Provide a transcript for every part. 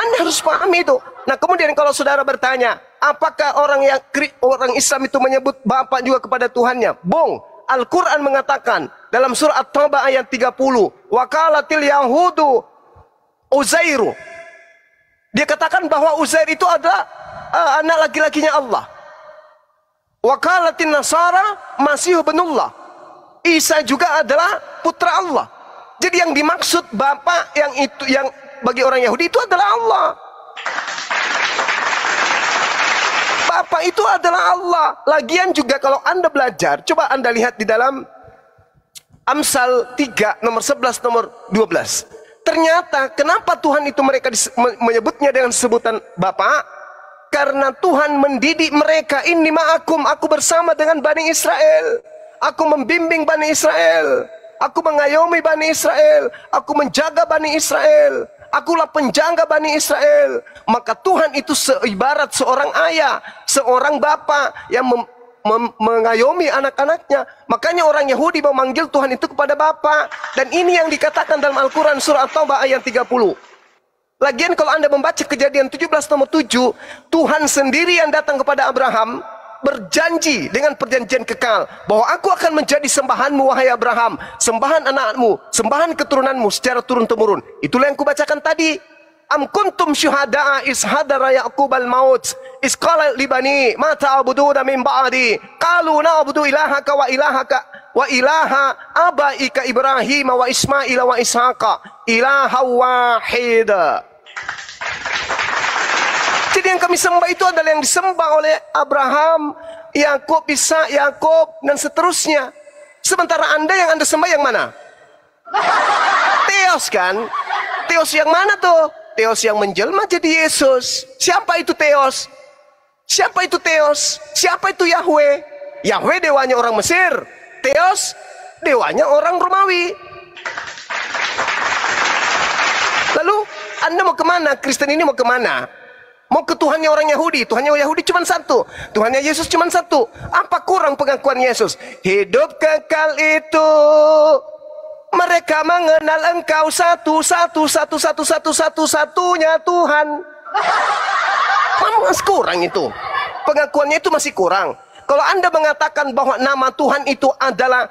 Anda harus pahami itu. Nah, kemudian kalau saudara bertanya, apakah orang Islam itu menyebut Bapa juga kepada Tuhannya? Bong, Al-Quran mengatakan dalam surah At-Taubah ayat 30, Wakalatil Yahudu Uzairu. Dia katakan bahwa Uzair itu adalah anak laki-lakinya Allah. Wakalatin Nasara Masih benullah. Isa juga adalah putra Allah. Jadi yang dimaksud Bapa yang bagi orang Yahudi itu adalah Allah. Bapa itu adalah Allah. Lagian juga kalau Anda belajar, coba Anda lihat di dalam Amsal 3 nomor 11 nomor 12. Ternyata kenapa Tuhan itu mereka menyebutnya dengan sebutan Bapa? Karena Tuhan mendidik mereka, inni ma'akum, aku bersama dengan Bani Israel. Aku membimbing Bani Israel. Aku mengayomi Bani Israel. Aku menjaga Bani Israel. Akulah penjaga Bani Israel. Maka Tuhan itu seibarat seorang ayah, seorang bapa yang mengayomi anak-anaknya. Makanya orang Yahudi memanggil Tuhan itu kepada Bapa. Dan ini yang dikatakan dalam Al-Quran surah At-Taubah ayat 30. Lagian kalau Anda membaca Kejadian 17 nomor 7, Tuhan sendiri yang datang kepada Abraham, berjanji dengan perjanjian kekal bahwa aku akan menjadi sembahanmu wahai Abraham, sembahan anakmu, sembahan keturunanmu secara turun-temurun. Itulah yang kubacakan tadi. Am kuntum syuhada'a is hadara Ya'qub al-maut is qala li bani ma ta'buduna min ba'di qalu na'budu ilahaka wa ilaha abaika Ibrahim wa Ismail wa Ishaqa ilaha wahida. Jadi yang kami sembah itu adalah yang disembah oleh Abraham, Yakub, Ishak, Yakub, dan seterusnya. Sementara Anda yang Anda sembah yang mana? Theos kan? Theos yang mana tuh? Theos yang menjelma jadi Yesus. Siapa itu Theos? Siapa itu Theos? Siapa itu Yahweh? Yahweh dewanya orang Mesir. Theos dewanya orang Romawi. Lalu Anda mau kemana? Kristen ini mau kemana? Mau ke Tuhannya orang Yahudi. Tuhannya Yahudi cuma satu. Tuhannya Yesus cuma satu. Apa kurang pengakuan Yesus? Hidup kekal itu mereka mengenal Engkau satu-satunya Tuhan. Masih kurang itu. Pengakuannya itu masih kurang. Kalau Anda mengatakan bahwa nama Tuhan itu adalah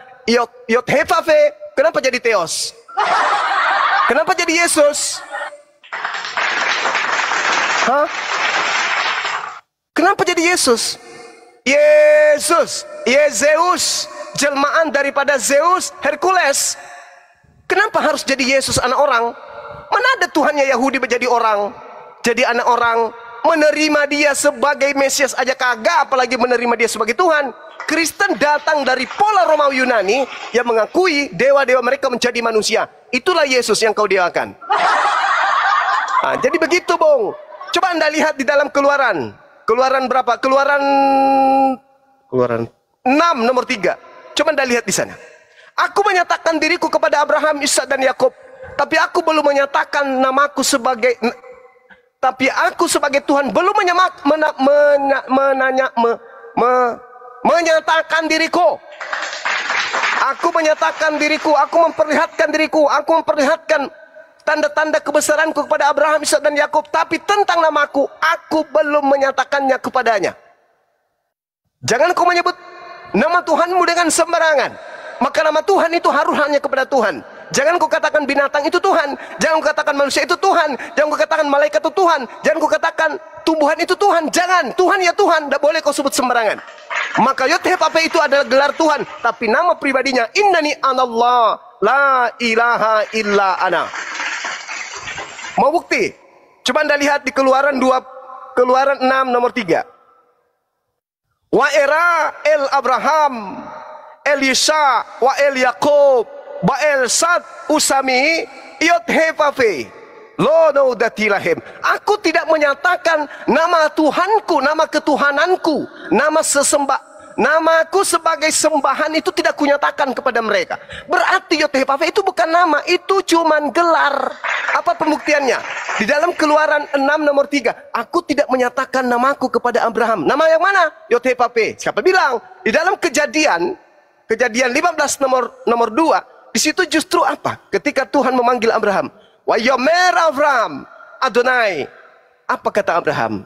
Yod-Heh-Vav-Heh, kenapa jadi Theos? Kenapa jadi Yesus? Hah? Kenapa jadi Yesus? Yesus, Yezeus, jelmaan daripada Zeus, Hercules. Kenapa harus jadi Yesus anak orang? Mana ada Tuhannya Yahudi menjadi orang, jadi anak orang, menerima dia sebagai Mesias aja kagak, apalagi menerima dia sebagai Tuhan. Kristen datang dari pola Romawi Yunani yang mengakui dewa-dewa mereka menjadi manusia. Itulah Yesus yang kau dewakan. Nah, jadi begitu, Bung. Coba Anda lihat di dalam Keluaran. Keluaran berapa? Keluaran 6 nomor 3. Coba Anda lihat di sana. Aku menyatakan diriku kepada Abraham, Ishak dan Yakub, tapi aku belum menyatakan namaku sebagai Tuhan belum menyatakan diriku. Aku menyatakan diriku, aku memperlihatkan diriku, aku memperlihatkan tanda-tanda kebesaranku kepada Abraham, Ishak dan Yakub, tapi tentang namaku, aku belum menyatakannya kepadanya. Jangan kau menyebut nama Tuhanmu dengan sembarangan. Maka nama Tuhan itu harus hanya kepada Tuhan. Jangan kau katakan binatang itu Tuhan. Jangan kau katakan manusia itu Tuhan. Jangan kau katakan malaikat itu Tuhan. Jangan kau katakan tumbuhan itu Tuhan. Jangan. Tuhan ya Tuhan. Tidak boleh kau sebut sembarangan. Maka Yod-Heh-Vav-Heh itu adalah gelar Tuhan. Tapi nama pribadinya, Innani anallah la ilaha illa ana. Mau bukti? Coba Anda lihat di Keluaran 6 nomor 3. Wa era el Abraham el Yisha wa el Yakub wa el Sad usami Yod-Heh-Vav-Heh lo naudatilahem. Aku tidak menyatakan nama Tuhanku, nama ketuhananku, nama namaku sebagai sembahan itu tidak kunyatakan kepada mereka. Berarti Yod-Heh-Vav-Heh itu bukan nama, itu cuman gelar. Apa pembuktiannya? Di dalam Keluaran 6 nomor 3, aku tidak menyatakan namaku kepada Abraham. Nama yang mana? Yod-Heh-Vav-Heh. Siapa bilang? Di dalam Kejadian 15 nomor 2, di situ justru apa? Ketika Tuhan memanggil Abraham, wa yomer Abraham Adonai Apa kata Abraham?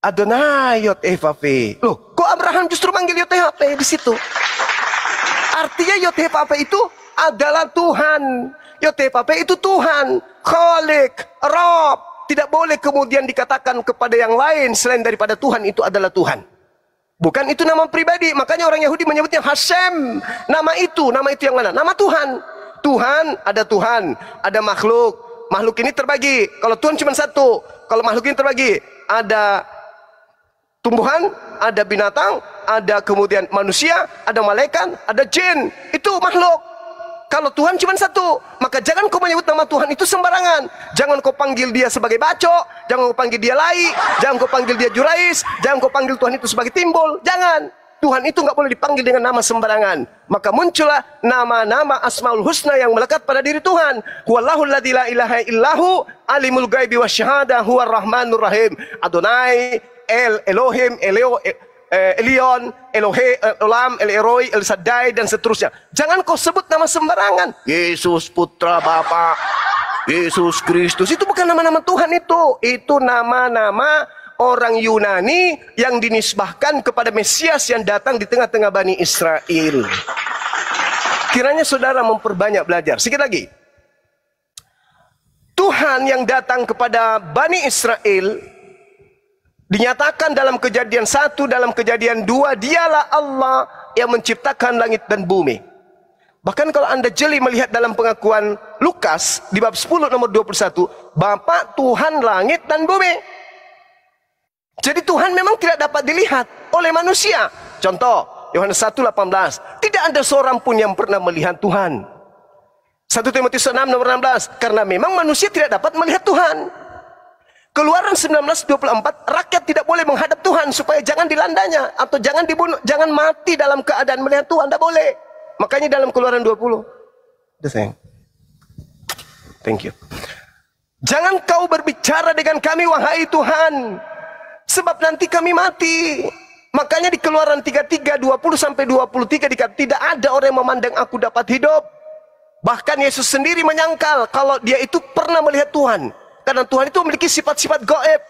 Adonai Yod-Heh-Vaveh. Loh, kok Abraham justru manggil Yod-Heh-Vaveh di situ? Artinya Yod-Heh-Vaveh itu adalah Tuhan. Yod-Heh-Vaveh itu Tuhan, Khalik, Rob. Tidak boleh kemudian dikatakan kepada yang lain selain daripada Tuhan itu adalah Tuhan. Bukan itu nama pribadi. Makanya orang Yahudi menyebutnya Hashem. Nama itu yang mana? Nama Tuhan. Tuhan, ada makhluk. Makhluk ini terbagi. Kalau Tuhan cuma satu. Kalau makhluk ini terbagi. Ada tumbuhan, ada binatang, ada kemudian manusia, ada malaikat, ada jin. Itu makhluk. Kalau Tuhan cuma satu, maka jangan kau menyebut nama Tuhan itu sembarangan. Jangan kau panggil dia sebagai bacok, jangan kau panggil dia lai, jangan kau panggil dia jurais, jangan kau panggil Tuhan itu sebagai timbul. Jangan. Tuhan itu nggak boleh dipanggil dengan nama sembarangan. Maka muncullah nama-nama Asmaul Husna yang melekat pada diri Tuhan. Huwallahul ladzi la ilaha illahu alimul ghaibi wasyahada huwar rahmanur rahim. Adonai, Elohim, Elion, Elohe, Olam, El Eroi, El Shaddai, dan seterusnya. Jangan kau sebut nama sembarangan. Yesus Putra Bapa, Yesus Kristus. Itu bukan nama-nama Tuhan itu. Itu nama-nama orang Yunani yang dinisbahkan kepada Mesias yang datang di tengah-tengah Bani Israel. Kiranya saudara memperbanyak belajar. Sedikit lagi. Tuhan yang datang kepada Bani Israel dinyatakan dalam Kejadian 1, dalam Kejadian 2, dialah Allah yang menciptakan langit dan bumi. Bahkan kalau Anda jeli melihat dalam pengakuan Lukas di bab 10 nomor 21, Bapa Tuhan langit dan bumi. Jadi Tuhan memang tidak dapat dilihat oleh manusia. Contoh, Yohanes 1:18, tidak ada seorang pun yang pernah melihat Tuhan. 1 Timotius 6 nomor 16, karena memang manusia tidak dapat melihat Tuhan. Keluaran 19:24, rakyat tidak boleh menghadap Tuhan supaya jangan dilandanya atau jangan dibunuh, jangan mati dalam keadaan melihat Tuhan, tidak boleh. Makanya dalam Keluaran 20. Udah sayang. Thank you. Jangan kau berbicara dengan kami wahai Tuhan, sebab nanti kami mati. Makanya di Keluaran 33 20-23 dikatakan tidak ada orang yang memandang aku dapat hidup. Bahkan Yesus sendiri menyangkal kalau dia itu pernah melihat Tuhan. Karena Tuhan itu memiliki sifat-sifat gaib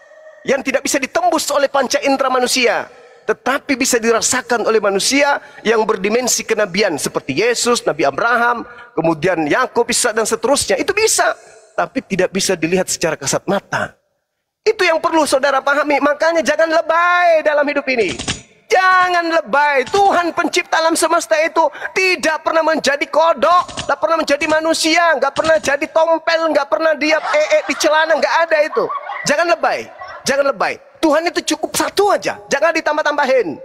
yang tidak bisa ditembus oleh panca indera manusia, tetapi bisa dirasakan oleh manusia yang berdimensi kenabian seperti Yesus, Nabi Abraham, kemudian Yakub, Ishak dan seterusnya. Itu bisa, tapi tidak bisa dilihat secara kasat mata. Itu yang perlu saudara pahami. Makanya jangan lebay dalam hidup ini. Jangan lebay. Tuhan pencipta alam semesta itu tidak pernah menjadi kodok, tidak pernah menjadi manusia, nggak pernah jadi tompel, nggak pernah dia di celana, nggak ada itu. Jangan lebay, jangan lebay. Tuhan itu cukup satu aja, jangan ditambah-tambahin.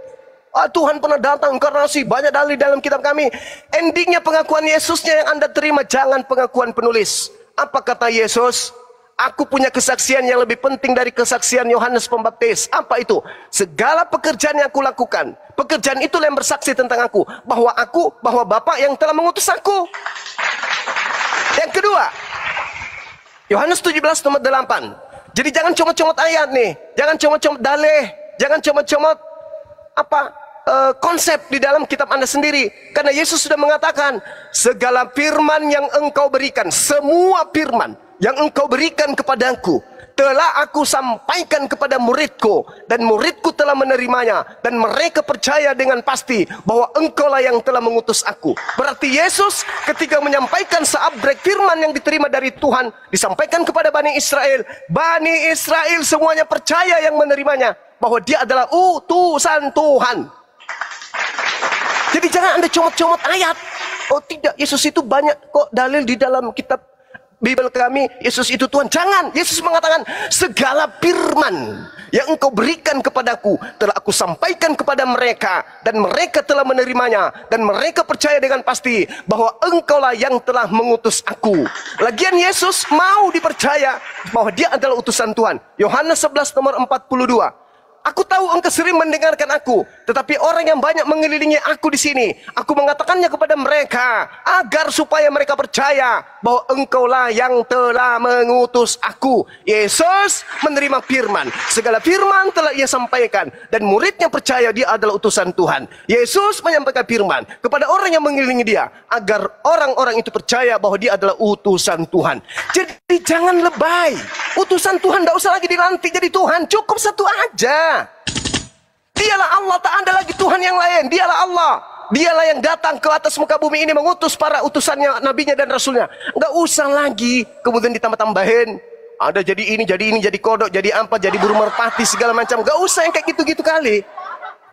Tuhan pernah datang inkarnasi, banyak dalil dalam kitab kami. Endingnya pengakuan Yesusnya yang Anda terima, jangan pengakuan penulis. Apa kata Yesus? Aku punya kesaksian yang lebih penting dari kesaksian Yohanes Pembaptis. Apa itu? Segala pekerjaan yang aku lakukan, pekerjaan itu yang bersaksi tentang aku, bahwa Bapa yang telah mengutus aku. Yang kedua, Yohanes 17 nomor 8. Jadi jangan comot-comot ayat nih, jangan comot-comot dalih, jangan comot-comot konsep di dalam kitab Anda sendiri. Karena Yesus sudah mengatakan, segala firman yang engkau berikan, semua firman yang engkau berikan kepadaku telah aku sampaikan kepada muridku, dan muridku telah menerimanya, dan mereka percaya dengan pasti bahwa engkaulah yang telah mengutus aku. Berarti Yesus ketika menyampaikan seabrek firman yang diterima dari Tuhan, disampaikan kepada Bani Israel. Bani Israel semuanya percaya yang menerimanya, bahwa dia adalah utusan Tuhan. Jadi jangan Anda comot-comot ayat. Oh tidak, Yesus itu banyak kok dalil di dalam kitab Bible kami, Yesus itu Tuhan. Jangan. Yesus mengatakan, segala firman yang engkau berikan kepadaku telah aku sampaikan kepada mereka, dan mereka telah menerimanya, dan mereka percaya dengan pasti bahwa engkaulah yang telah mengutus aku. Lagian Yesus mau dipercaya bahwa dia adalah utusan Tuhan. Yohanes 11 nomor 42. Aku tahu engkau sering mendengarkan aku, tetapi orang yang banyak mengelilingi aku di sini, aku mengatakannya kepada mereka agar supaya mereka percaya bahwa engkaulah yang telah mengutus aku. Yesus menerima firman, segala firman telah ia sampaikan, dan muridnya percaya dia adalah utusan Tuhan. Yesus menyampaikan firman kepada orang yang mengelilingi dia, agar orang-orang itu percaya bahwa dia adalah utusan Tuhan. Jadi jangan lebay. Utusan Tuhan tidak usah lagi dilantik jadi Tuhan, cukup satu aja. Dialah Allah, tak ada lagi Tuhan yang lain. Dialah Allah. Dialah yang datang ke atas muka bumi ini mengutus para utusannya, nabinya dan rasulnya. Nggak usah lagi kemudian ditambah-tambahin. Ada jadi ini, jadi kodok, jadi apa, jadi burung merpati, segala macam. Nggak usah yang kayak gitu-gitu kali.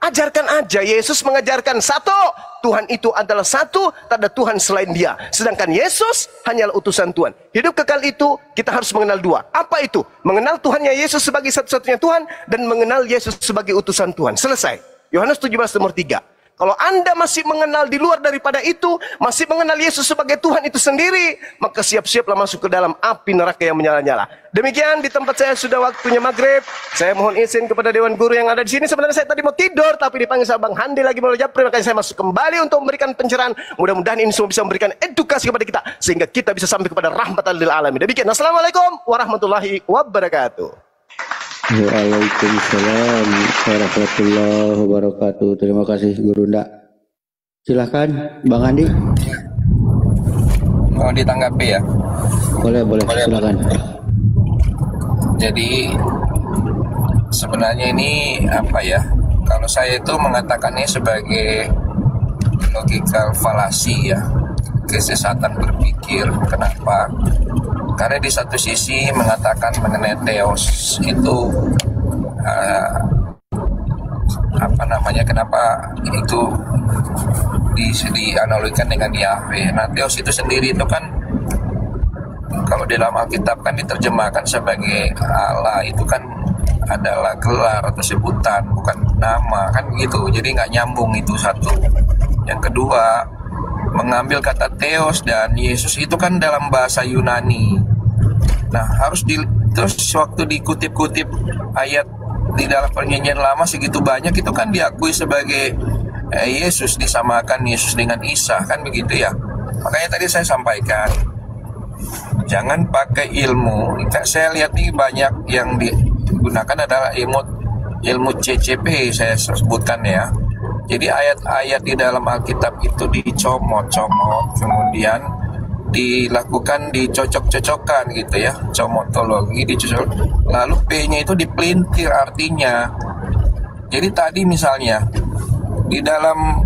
Ajarkan aja. Yesus mengajarkan satu, Tuhan itu adalah satu, tak ada Tuhan selain dia. Sedangkan Yesus hanyalah utusan Tuhan. Hidup kekal itu kita harus mengenal dua. Apa itu? Mengenal Tuhannya Yesus sebagai satu-satunya Tuhan, dan mengenal Yesus sebagai utusan Tuhan. Selesai. Yohanes 17 nomor 3. Kalau Anda masih mengenal di luar daripada itu, masih mengenal Yesus sebagai Tuhan itu sendiri, maka siap-siaplah masuk ke dalam api neraka yang menyala-nyala. Demikian, di tempat saya sudah waktunya maghrib. Saya mohon izin kepada Dewan Guru yang ada di sini. Sebenarnya saya tadi mau tidur, tapi dipanggil sama Bang Handi lagi mau japri, makanya saya masuk kembali untuk memberikan pencerahan. Mudah-mudahan ini semua bisa memberikan edukasi kepada kita, sehingga kita bisa sampai kepada rahmatan lil alamin. Demikian, assalamualaikum warahmatullahi wabarakatuh. Waalaikumsalam warahmatullahi wabarakatuh. Terima kasih Guru Ndak. Silahkan Bang Andi. Mau ditanggapi ya? Boleh, silakan. Jadi sebenarnya ini apa ya? Kalau saya itu mengatakannya sebagai logical fallacy ya, kesesatan berpikir. Kenapa? Karena di satu sisi mengatakan mengenai teos itu kenapa itu dianalogikan dengan Yahweh. Nah, teos itu sendiri itu kan kalau di dalam Alkitab kan diterjemahkan sebagai Allah, itu kan adalah gelar atau sebutan, bukan nama, kan gitu. Jadi nggak nyambung itu satu. Yang kedua, mengambil kata Theos dan Yesus itu kan dalam bahasa Yunani. Nah, terus waktu dikutip-kutip ayat di dalam Perjanjian Lama segitu banyak, itu kan diakui sebagai Yesus, disamakan Yesus dengan Isa, kan begitu ya. Makanya tadi saya sampaikan, jangan pakai ilmu. Saya lihat nih banyak yang digunakan adalah ilmu CCP, saya sebutkan ya. Jadi ayat-ayat di dalam Alkitab itu dicomot-comot, kemudian dilakukan dicocok-cocokkan gitu ya, comotologi dicocok, lalu P-nya itu dipelintir artinya. Jadi tadi misalnya di dalam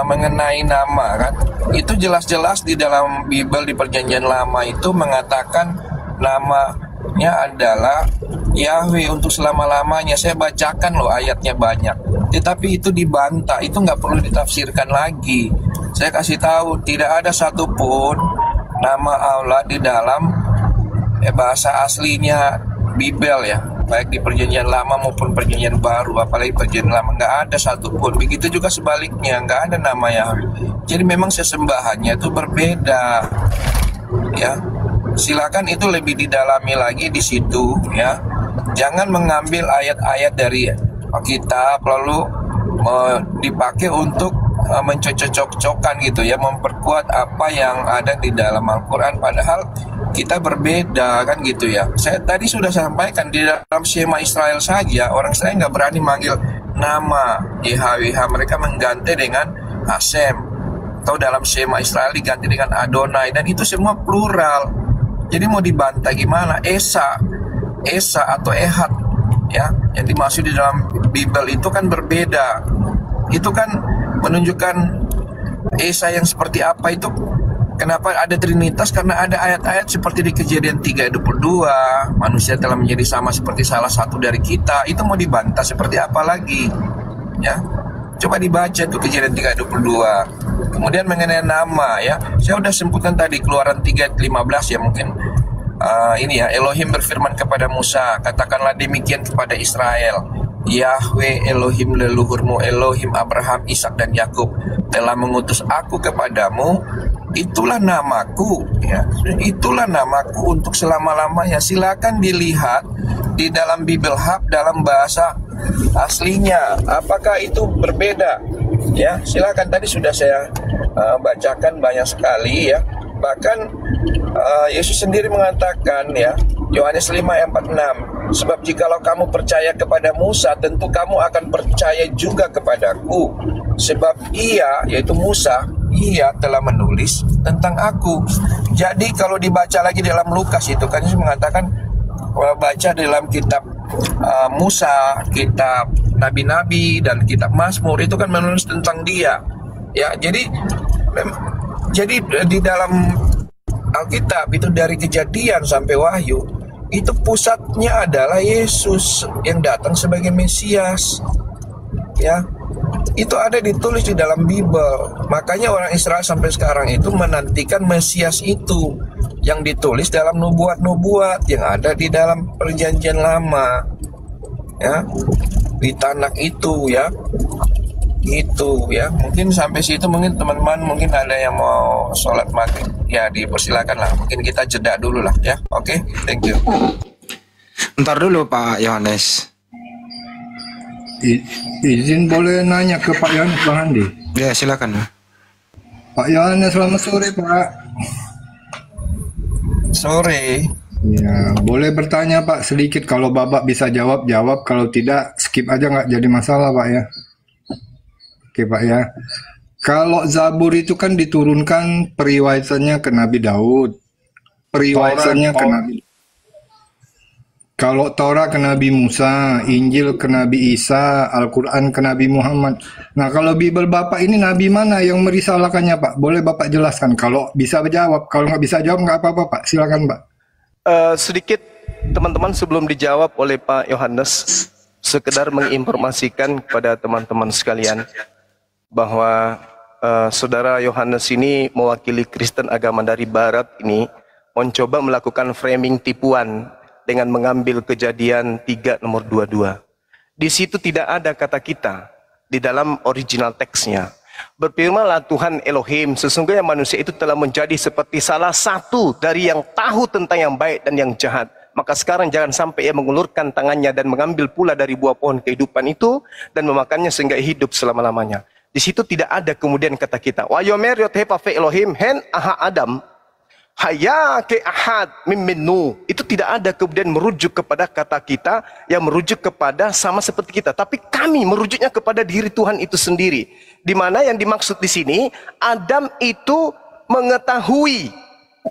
mengenai nama kan, itu jelas-jelas di dalam Bible di Perjanjian Lama itu mengatakan namanya adalah Yahweh untuk selama-lamanya. Saya bacakan loh ayatnya banyak, tetapi itu dibantah, itu nggak perlu ditafsirkan lagi. Saya kasih tahu, tidak ada satupun nama Allah di dalam bahasa aslinya Bible ya, baik di Perjanjian Lama maupun Perjanjian Baru, apalagi Perjanjian Lama, nggak ada satupun. Begitu juga sebaliknya, nggak ada nama Yahweh. Jadi memang sesembahannya itu berbeda ya. Silakan itu lebih didalami lagi di situ ya. Jangan mengambil ayat-ayat dari Alkitab lalu dipakai untuk mencocok-cocokkan gitu ya, memperkuat apa yang ada di dalam Al-Quran, padahal kita berbeda kan gitu ya. Saya tadi sudah sampaikan di dalam Shema Israel saja, orang Israel nggak berani manggil nama YHWH, mereka mengganti dengan Hasem, atau dalam Shema Israel diganti dengan Adonai, dan itu semua plural. Jadi mau dibantah gimana? Esa atau Ehad ya, yang dimaksud di dalam Bible itu kan berbeda. Itu kan menunjukkan Esa yang seperti apa itu. Kenapa ada Trinitas? Karena ada ayat-ayat seperti di Kejadian 3:22, manusia telah menjadi sama seperti salah satu dari kita. Itu mau dibantah seperti apa lagi ya? Coba dibaca tuh Kejadian 3:22. Kemudian mengenai nama ya, saya udah sebutkan tadi Keluaran 3:15 ya mungkin. Ini ya, Elohim berfirman kepada Musa, katakanlah demikian kepada Israel, Yahweh Elohim leluhurmu, Elohim Abraham, Ishak dan Yakub telah mengutus aku kepadamu. Itulah namaku ya, itulah namaku untuk selama-lamanya. Silakan dilihat di dalam Bible Hub dalam bahasa aslinya. Apakah itu berbeda? Ya, silakan, tadi sudah saya bacakan banyak sekali ya. Bahkan Yesus sendiri mengatakan ya, Yohanes 5 ayat 46, sebab jikalau kamu percaya kepada Musa, tentu kamu akan percaya juga kepadaku, sebab ia, yaitu Musa, ia telah menulis tentang aku. Jadi kalau dibaca lagi dalam Lukas itu kan Yesus mengatakan, baca dalam kitab Musa, kitab nabi-nabi dan kitab Mazmur itu kan menulis tentang dia. Ya, jadi di dalam Alkitab itu dari Kejadian sampai Wahyu itu pusatnya adalah Yesus yang datang sebagai Mesias. Ya, itu ada ditulis di dalam Bible. Makanya orang Israel sampai sekarang itu menantikan Mesias itu yang ditulis dalam nubuat-nubuat yang ada di dalam Perjanjian Lama. Ya, di Tanakh itu ya. Itu ya, mungkin sampai situ, mungkin teman-teman mungkin ada yang mau sholat maghrib ya, dipersilakan lah, mungkin kita jeda dulu lah ya. Oke, thank you. Bentar dulu Pak Yohanes. Izin boleh nanya ke Pak Yohanes, Bang Andi? Ya silakan. Pak Yohanes, selamat sore Pak. Sore. Ya, boleh bertanya Pak sedikit, kalau Bapak bisa jawab, kalau tidak skip aja, nggak jadi masalah Pak ya. Oke Pak ya. Kalau Zabur itu kan diturunkan periwayatannya ke Nabi Daud. Periwayatannya ke Nabi. Kalau Taurat ke Nabi Musa, Injil ke Nabi Isa, Al-Quran ke Nabi Muhammad. Nah kalau Bible Bapak ini Nabi mana yang merisalakannya Pak? Boleh Bapak jelaskan? Kalau bisa jawab, kalau nggak bisa jawab nggak apa-apa Pak. Silakan Pak. Sedikit teman-teman sebelum dijawab oleh Pak Yohanes, sekedar menginformasikan kepada teman-teman sekalian bahwa saudara Yohanes ini mewakili Kristen agama dari Barat ini mencoba melakukan framing tipuan dengan mengambil Kejadian 3 nomor 22. Di situ tidak ada kata kita di dalam original teksnya. Berfirmanlah Tuhan Elohim, sesungguhnya manusia itu telah menjadi seperti salah satu dari yang tahu tentang yang baik dan yang jahat. Maka sekarang jangan sampai ia mengulurkan tangannya dan mengambil pula dari buah pohon kehidupan itu dan memakannya sehingga hidup selama-lamanya. Di situ tidak ada kemudian kata kita. Wa yomer yothepa fe Elohim hen aha Adam haya ke ahad mimenu. Itu tidak ada kemudian merujuk kepada kata kita yang merujuk kepada sama seperti kita. Tapi kami merujuknya kepada diri Tuhan itu sendiri. Di mana yang dimaksud di sini, Adam itu mengetahui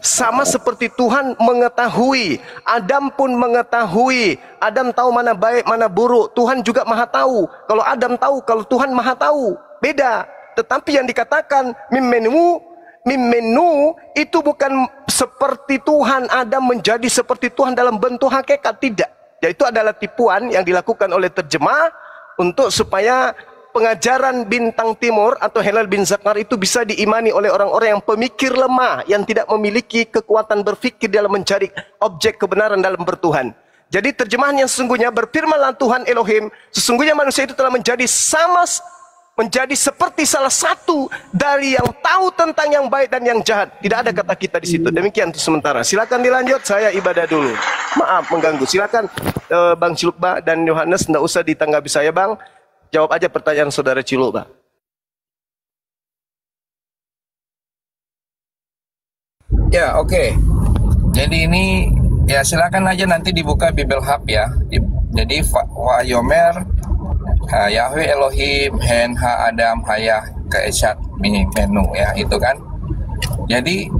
sama seperti Tuhan mengetahui. Adam pun mengetahui. Adam tahu mana baik, mana buruk. Tuhan juga maha tahu. Kalau Adam tahu, kalau Tuhan maha tahu. Beda. Tetapi yang dikatakan mimenu itu bukan seperti Tuhan. Adam menjadi seperti Tuhan dalam bentuk hakikat. Tidak. Yaitu adalah tipuan yang dilakukan oleh terjemah untuk supaya pengajaran bintang timur atau Helal bin Zakar itu bisa diimani oleh orang-orang yang pemikir lemah, yang tidak memiliki kekuatan berfikir dalam mencari objek kebenaran dalam bertuhan. Jadi terjemahan yang sesungguhnya, berfirmanlah Tuhan Elohim, sesungguhnya manusia itu telah menjadi seperti salah satu dari yang tahu tentang yang baik dan yang jahat. Tidak ada kata kita di situ. Demikian untuk sementara. Silakan dilanjut. Saya ibadah dulu. Maaf mengganggu. Silakan Bang Cilukba dan Yohanes, tidak usah ditanggapi saya Bang. Jawab aja pertanyaan saudara Cilukba. Ya, oke. Jadi ini ya silakan aja nanti dibuka Bible Hub ya. Jadi Wayomer Yahweh Elohim hen ha Adam hayah keesat menu ya, itu kan. Jadi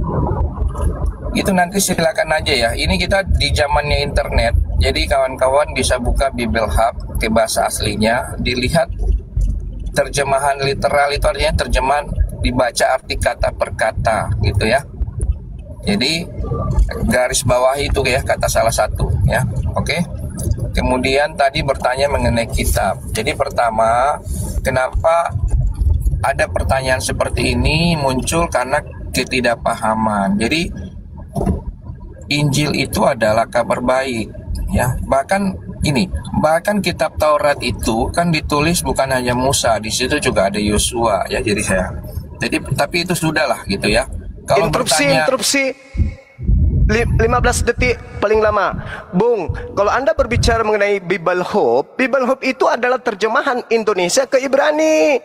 itu nanti silakan aja ya. Ini kita di zamannya internet. Jadi kawan-kawan bisa buka Bible Hub ke bahasa aslinya, dilihat terjemahan literal, itu artinya terjemahan dibaca arti kata per kata gitu ya. Jadi garis bawah itu ya kata salah satu ya. Oke. Kemudian tadi bertanya mengenai kitab. Jadi pertama, kenapa ada pertanyaan seperti ini muncul karena ketidakpahaman. Jadi Injil itu adalah kabar baik ya. Bahkan kitab Taurat itu kan ditulis bukan hanya Musa, di situ juga ada Yosua ya. Jadi tapi itu sudahlah gitu ya. Kalau interupsi 15 detik paling lama. Bung, kalau Anda berbicara mengenai Bible Hope itu adalah terjemahan Indonesia ke Ibrani.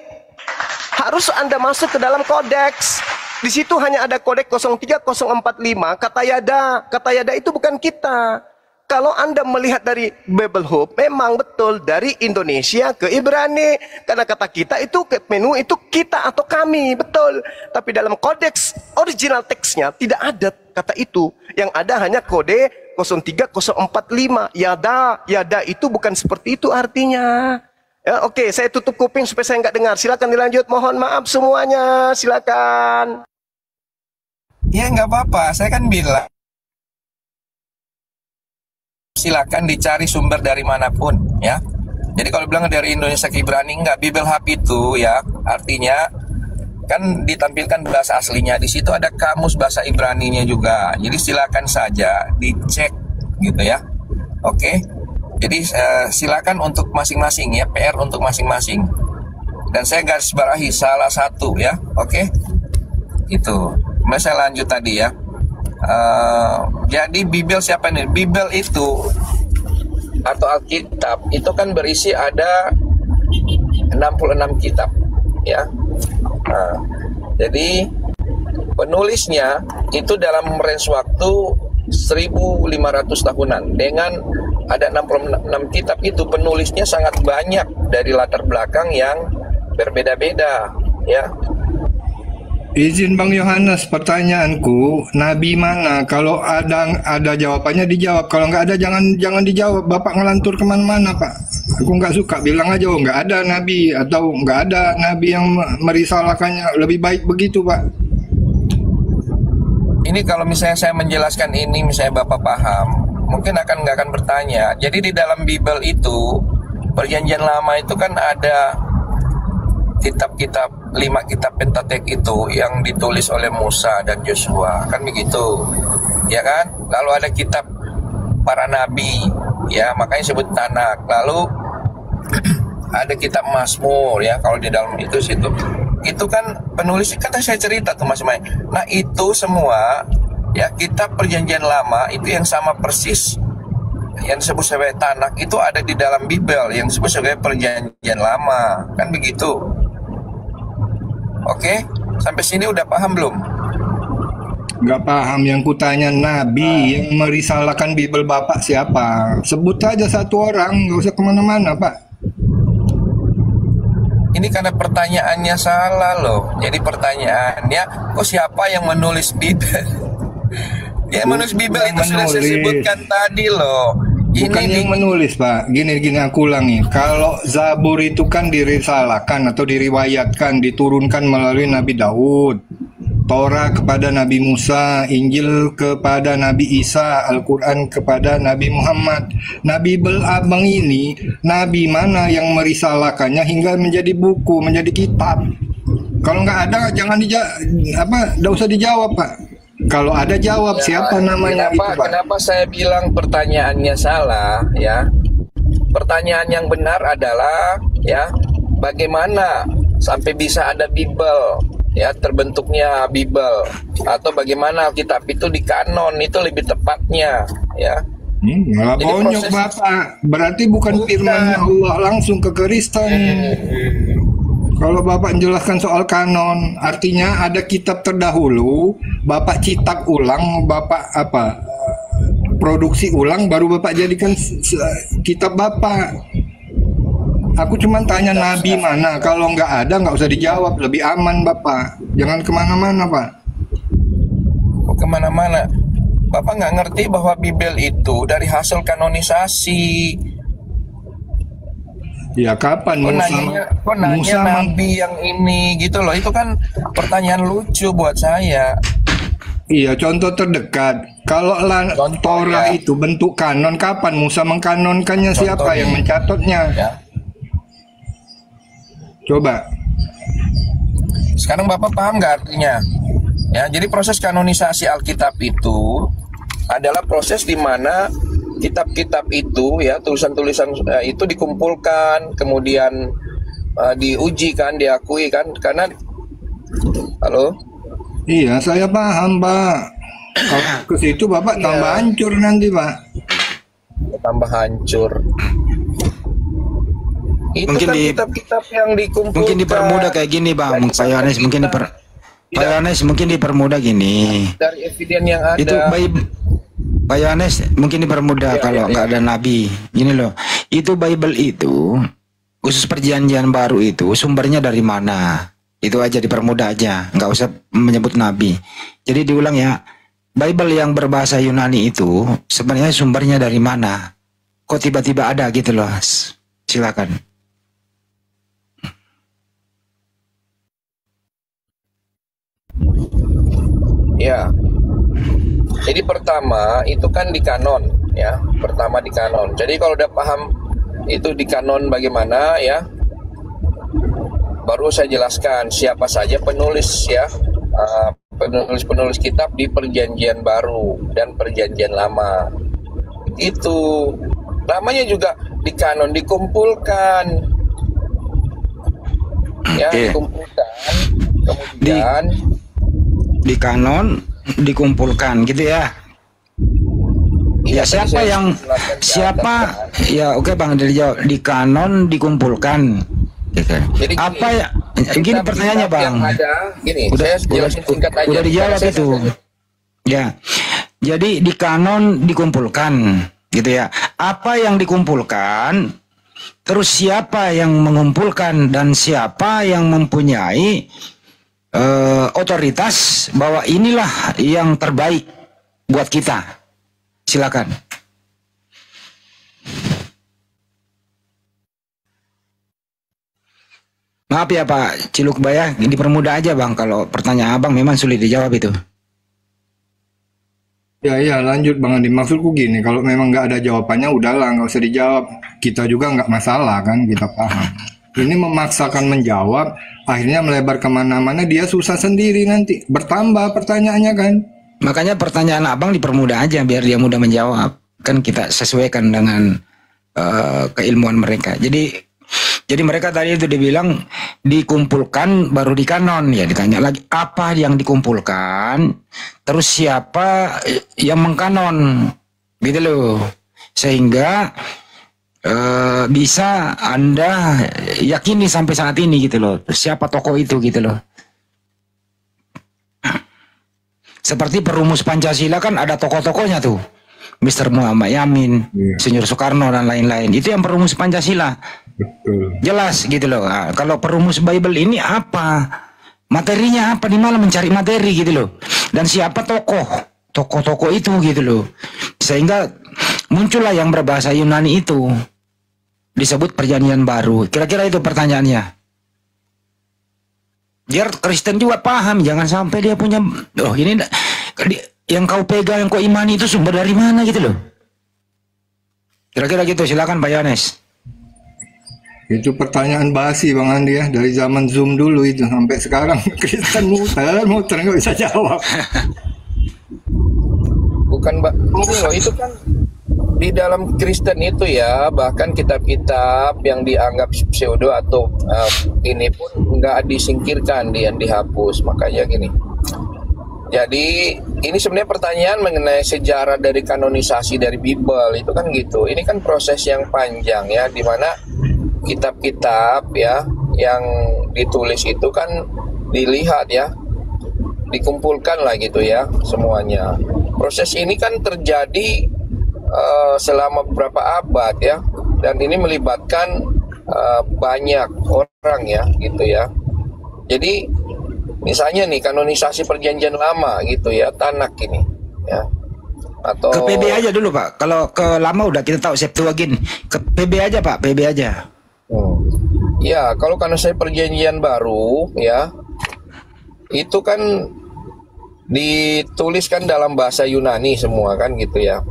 Harus Anda masuk ke dalam kodeks. Di situ hanya ada kodeks 03045 kata yada. Kata yada itu bukan kita. Kalau Anda melihat dari Bible Hope, memang betul dari Indonesia ke Ibrani. Karena kata kita itu menu itu kita atau kami, betul. Tapi dalam kodeks original teksnya tidak ada kata itu. Yang ada hanya kode 03045. Yada itu bukan seperti itu artinya. Ya, oke, saya tutup kuping supaya saya nggak dengar. Silakan dilanjut. Mohon maaf semuanya. Silakan. Ya nggak apa-apa, saya kan bilang silakan dicari sumber dari manapun ya. Jadi kalau bilang dari Indonesia ke Ibrani, enggak, Bible Hub itu ya artinya kan ditampilkan bahasa aslinya, di situ ada kamus bahasa Ibraninya juga. Jadi silakan saja dicek gitu ya. Oke. Jadi silakan untuk masing-masing ya, PR untuk masing-masing. Dan saya garis bawahi salah satu ya. Oke. Itu. Mas saya lanjut tadi ya. Jadi Bible siapa nih? Bible itu atau Alkitab itu kan berisi ada 66 kitab ya. Jadi penulisnya itu dalam range waktu 1500 tahunan. Dengan ada 66 kitab itu penulisnya sangat banyak dari latar belakang yang berbeda-beda ya. Izin Bang Yohanes, pertanyaanku, nabi mana? Kalau ada jawabannya dijawab, kalau nggak ada jangan dijawab. Bapak ngelantur kemana-mana, Pak. Aku nggak suka, bilang aja, oh nggak ada nabi atau nggak ada nabi yang merisalahkannya. Lebih baik begitu, Pak. Ini kalau misalnya saya menjelaskan ini, misalnya Bapak paham, mungkin nggak akan bertanya. Jadi di dalam Bible itu, Perjanjian Lama itu kan ada kitab-kitab, 5 kitab Pentatek itu yang ditulis oleh Musa dan Joshua, kan begitu ya kan. Lalu ada kitab para nabi ya, makanya sebut Tanak. Lalu ada kitab Mazmur ya, kalau di dalam itu kan penulis, kata saya cerita tuh Mas Mai. Nah itu semua ya kitab Perjanjian Lama itu yang sama persis yang disebut sebagai Tanak itu ada di dalam Bible yang disebut sebagai Perjanjian Lama, kan begitu. Oke, sampai sini udah paham belum? Nggak paham, yang kutanya nabi yang merisalahkan Bible Bapak siapa? Sebut aja satu orang, nggak usah kemana-mana, Pak. Ini karena pertanyaannya salah loh. Jadi pertanyaannya, kok siapa yang menulis Bible? Yang menulis Bible itu sudah saya sebutkan tadi loh. Bukan yang menulis, Pak. Gini aku ulangi. Kalau Zabur itu kan dirisalahkan atau diriwayatkan, diturunkan melalui Nabi Daud. Torah kepada Nabi Musa, Injil kepada Nabi Isa, Al-Quran kepada Nabi Muhammad. Nabi Abang ini, Nabi mana yang merisalahkannya hingga menjadi buku, menjadi kitab? Kalau nggak ada, nggak usah dijawab, Pak. Kalau ada jawab ya, siapa namanya itu, Pak? Kenapa saya bilang pertanyaannya salah ya? Pertanyaan yang benar adalah ya, bagaimana sampai bisa ada Bible ya, terbentuknya Bible, atau bagaimana kitab itu di kanon, itu lebih tepatnya ya. Malah bonyok Bapak. Berarti bukan firman Allah langsung ke Kristen. Kalau Bapak menjelaskan soal kanon, artinya ada kitab terdahulu, Bapak cetak ulang, Bapak produksi ulang, baru Bapak jadikan kitab Bapak. Aku cuma tanya nabi mana, kalau nggak ada nggak usah dijawab, lebih aman Bapak. Jangan kemana-mana, Pak. Kok kemana-mana? Bapak nggak ngerti bahwa Bible itu dari hasil kanonisasi. Ya kapan kok nanya nabi yang ini gitu loh. Itu kan pertanyaan lucu buat saya. Iya, contoh terdekat. Kalau Torah itu bentuk kanon, kapan Musa mengkanonkannya? Siapa yang mencatatnya? Ya. Coba. Sekarang Bapak paham nggak artinya? Ya, jadi proses kanonisasi Alkitab itu adalah proses di mana kitab-kitab itu ya, tulisan-tulisan itu dikumpulkan, kemudian diuji kan, diakui kan, karena halo? Iya, saya paham, Pak. Kalau ke situ Bapak Iya. tambah hancur nanti Pak. tambah hancur. Itu Mungkin kan di- kitab-kitab yang dikumpulkan. Mungkin dipermudah kayak gini bang, Pak Yohanes. Mungkin Pak Yohanes mungkin dipermudah gini. dari eviden yang ada. Itu Pak Yohanes mungkin dipermudah Ya, kalau ya, nggak ada nabi. Gini loh, itu Bible itu khusus perjanjian baru itu sumbernya dari mana? Itu aja dipermudah aja, nggak usah menyebut nabi. Jadi diulang ya, Bible yang berbahasa Yunani itu sebenarnya sumbernya dari mana? Kok tiba-tiba ada gitu loh? Silakan. Ya. Jadi pertama itu kan di kanon ya. Pertama di kanon. Jadi kalau udah paham itu di kanon bagaimana ya. Baru saya jelaskan siapa saja penulis ya. Penulis-penulis kitab di Perjanjian Baru dan Perjanjian Lama. Itu namanya juga di kanon dikumpulkan. Ya, Oke. dikumpulkan. Kemudian Di kanon dikumpulkan gitu ya. Ya iya, tadi siapa saya yang jelaskan di siapa atas, kan. ya oke Bang dari jawab di kanon dikumpulkan. Gitu. Jadi gini, Apa ya? Gini kitab-kitab pertanyaannya Bang. yang ada, gini, saya jelasin singkat aja. Udah dijawab Saya- itu. Ya. Jadi di kanon dikumpulkan gitu ya. Apa yang dikumpulkan? Terus siapa yang mengumpulkan dan siapa yang mempunyai otoritas bahwa inilah yang terbaik buat kita. Silakan. Maaf ya Pak Ciluk Baya, dipermudah aja Bang kalau pertanyaan Abang memang sulit dijawab itu. Ya iya lanjut Bang Andi. Maksudku gini, kalau memang nggak ada jawabannya udahlah nggak usah dijawab. Kita juga nggak masalah kan, kita paham. Ini memaksakan menjawab, akhirnya melebar kemana-mana, dia susah sendiri nanti. Bertambah pertanyaannya kan. Makanya pertanyaan Abang dipermudah aja biar dia mudah menjawab. Kan kita sesuaikan dengan keilmuan mereka. Jadi mereka tadi itu dibilang dikumpulkan baru di kanon, ya ditanya lagi apa yang dikumpulkan, terus siapa yang mengkanon, gitu loh, sehingga bisa Anda yakini sampai saat ini gitu loh, siapa tokoh itu gitu loh. Seperti perumus Pancasila kan ada tokoh-tokohnya tuh, Mr. Muhammad Yamin, Iya. Insinyur Soekarno dan lain-lain. Itu yang perumus Pancasila. Betul. Jelas gitu loh. Nah, kalau perumus Bible ini apa? Materinya apa? Di mana mencari materi gitu loh. Dan siapa tokoh-tokoh itu gitu loh. Sehingga muncullah yang berbahasa Yunani itu. Disebut Perjanjian Baru. Kira-kira itu pertanyaannya. Biar Kristen juga paham. Jangan sampai dia punya, oh ini yang kau pegang, yang kau imani itu sumber dari mana gitu loh. Kira-kira gitu. Silakan Pak Yohanes. Itu pertanyaan basi Bang Andi ya, dari zaman Zoom dulu itu sampai sekarang Kristen muter nggak bisa jawab. Bukan Mbak, ini loh itu kan di dalam Kristen itu ya, bahkan kitab-kitab yang dianggap pseudo atau ini pun nggak disingkirkan, yang dihapus. Makanya gini. Jadi ini sebenarnya pertanyaan mengenai sejarah dari kanonisasi dari Bible itu kan gitu. Ini kan proses yang panjang ya, di mana kitab-kitab ya yang ditulis itu kan dilihat ya, dikumpulkan lah gitu ya semuanya. Proses ini kan terjadi selama beberapa abad ya, dan ini melibatkan banyak orang ya gitu ya. Jadi misalnya nih kanonisasi Perjanjian Lama gitu ya, Tanak ini ya, atau Ke PB aja dulu Pak. Kalau ke lama udah kita tahu Septuagint. Ke PB aja Pak, PB aja. Ya, kalau kanonisasi Perjanjian Baru ya, itu kan dituliskan dalam bahasa Yunani semua kan gitu ya.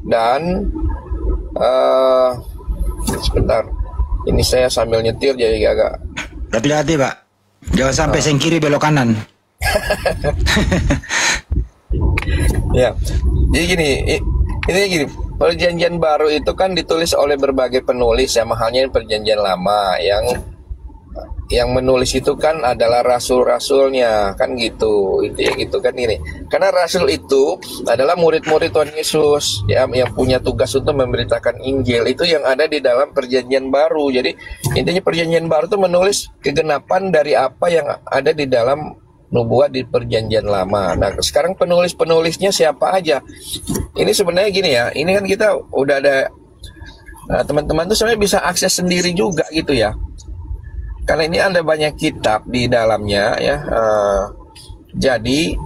Dan sebentar, ini saya sambil nyetir jadi agak. Hati-hati Pak. Jangan sampai seng kiri belok kanan. Ya, jadi gini, ini gini, Perjanjian Baru itu kan ditulis oleh berbagai penulis ya, mahalnya Perjanjian Lama yang yang menulis itu kan adalah rasul-rasulnya, kan gitu. Itu ya gitu kan ini. Karena rasul itu adalah murid-murid Tuhan Yesus ya, yang punya tugas untuk memberitakan Injil. Itu yang ada di dalam Perjanjian Baru. Jadi intinya Perjanjian Baru itu menulis kegenapan dari apa yang ada di dalam nubuat di Perjanjian Lama. Nah, sekarang penulis-penulisnya siapa aja? Ini sebenarnya gini ya. Ini kan kita udah ada teman-teman tuh sebenarnya bisa akses sendiri juga gitu ya. Karena ini ada banyak kitab di dalamnya ya. Jadi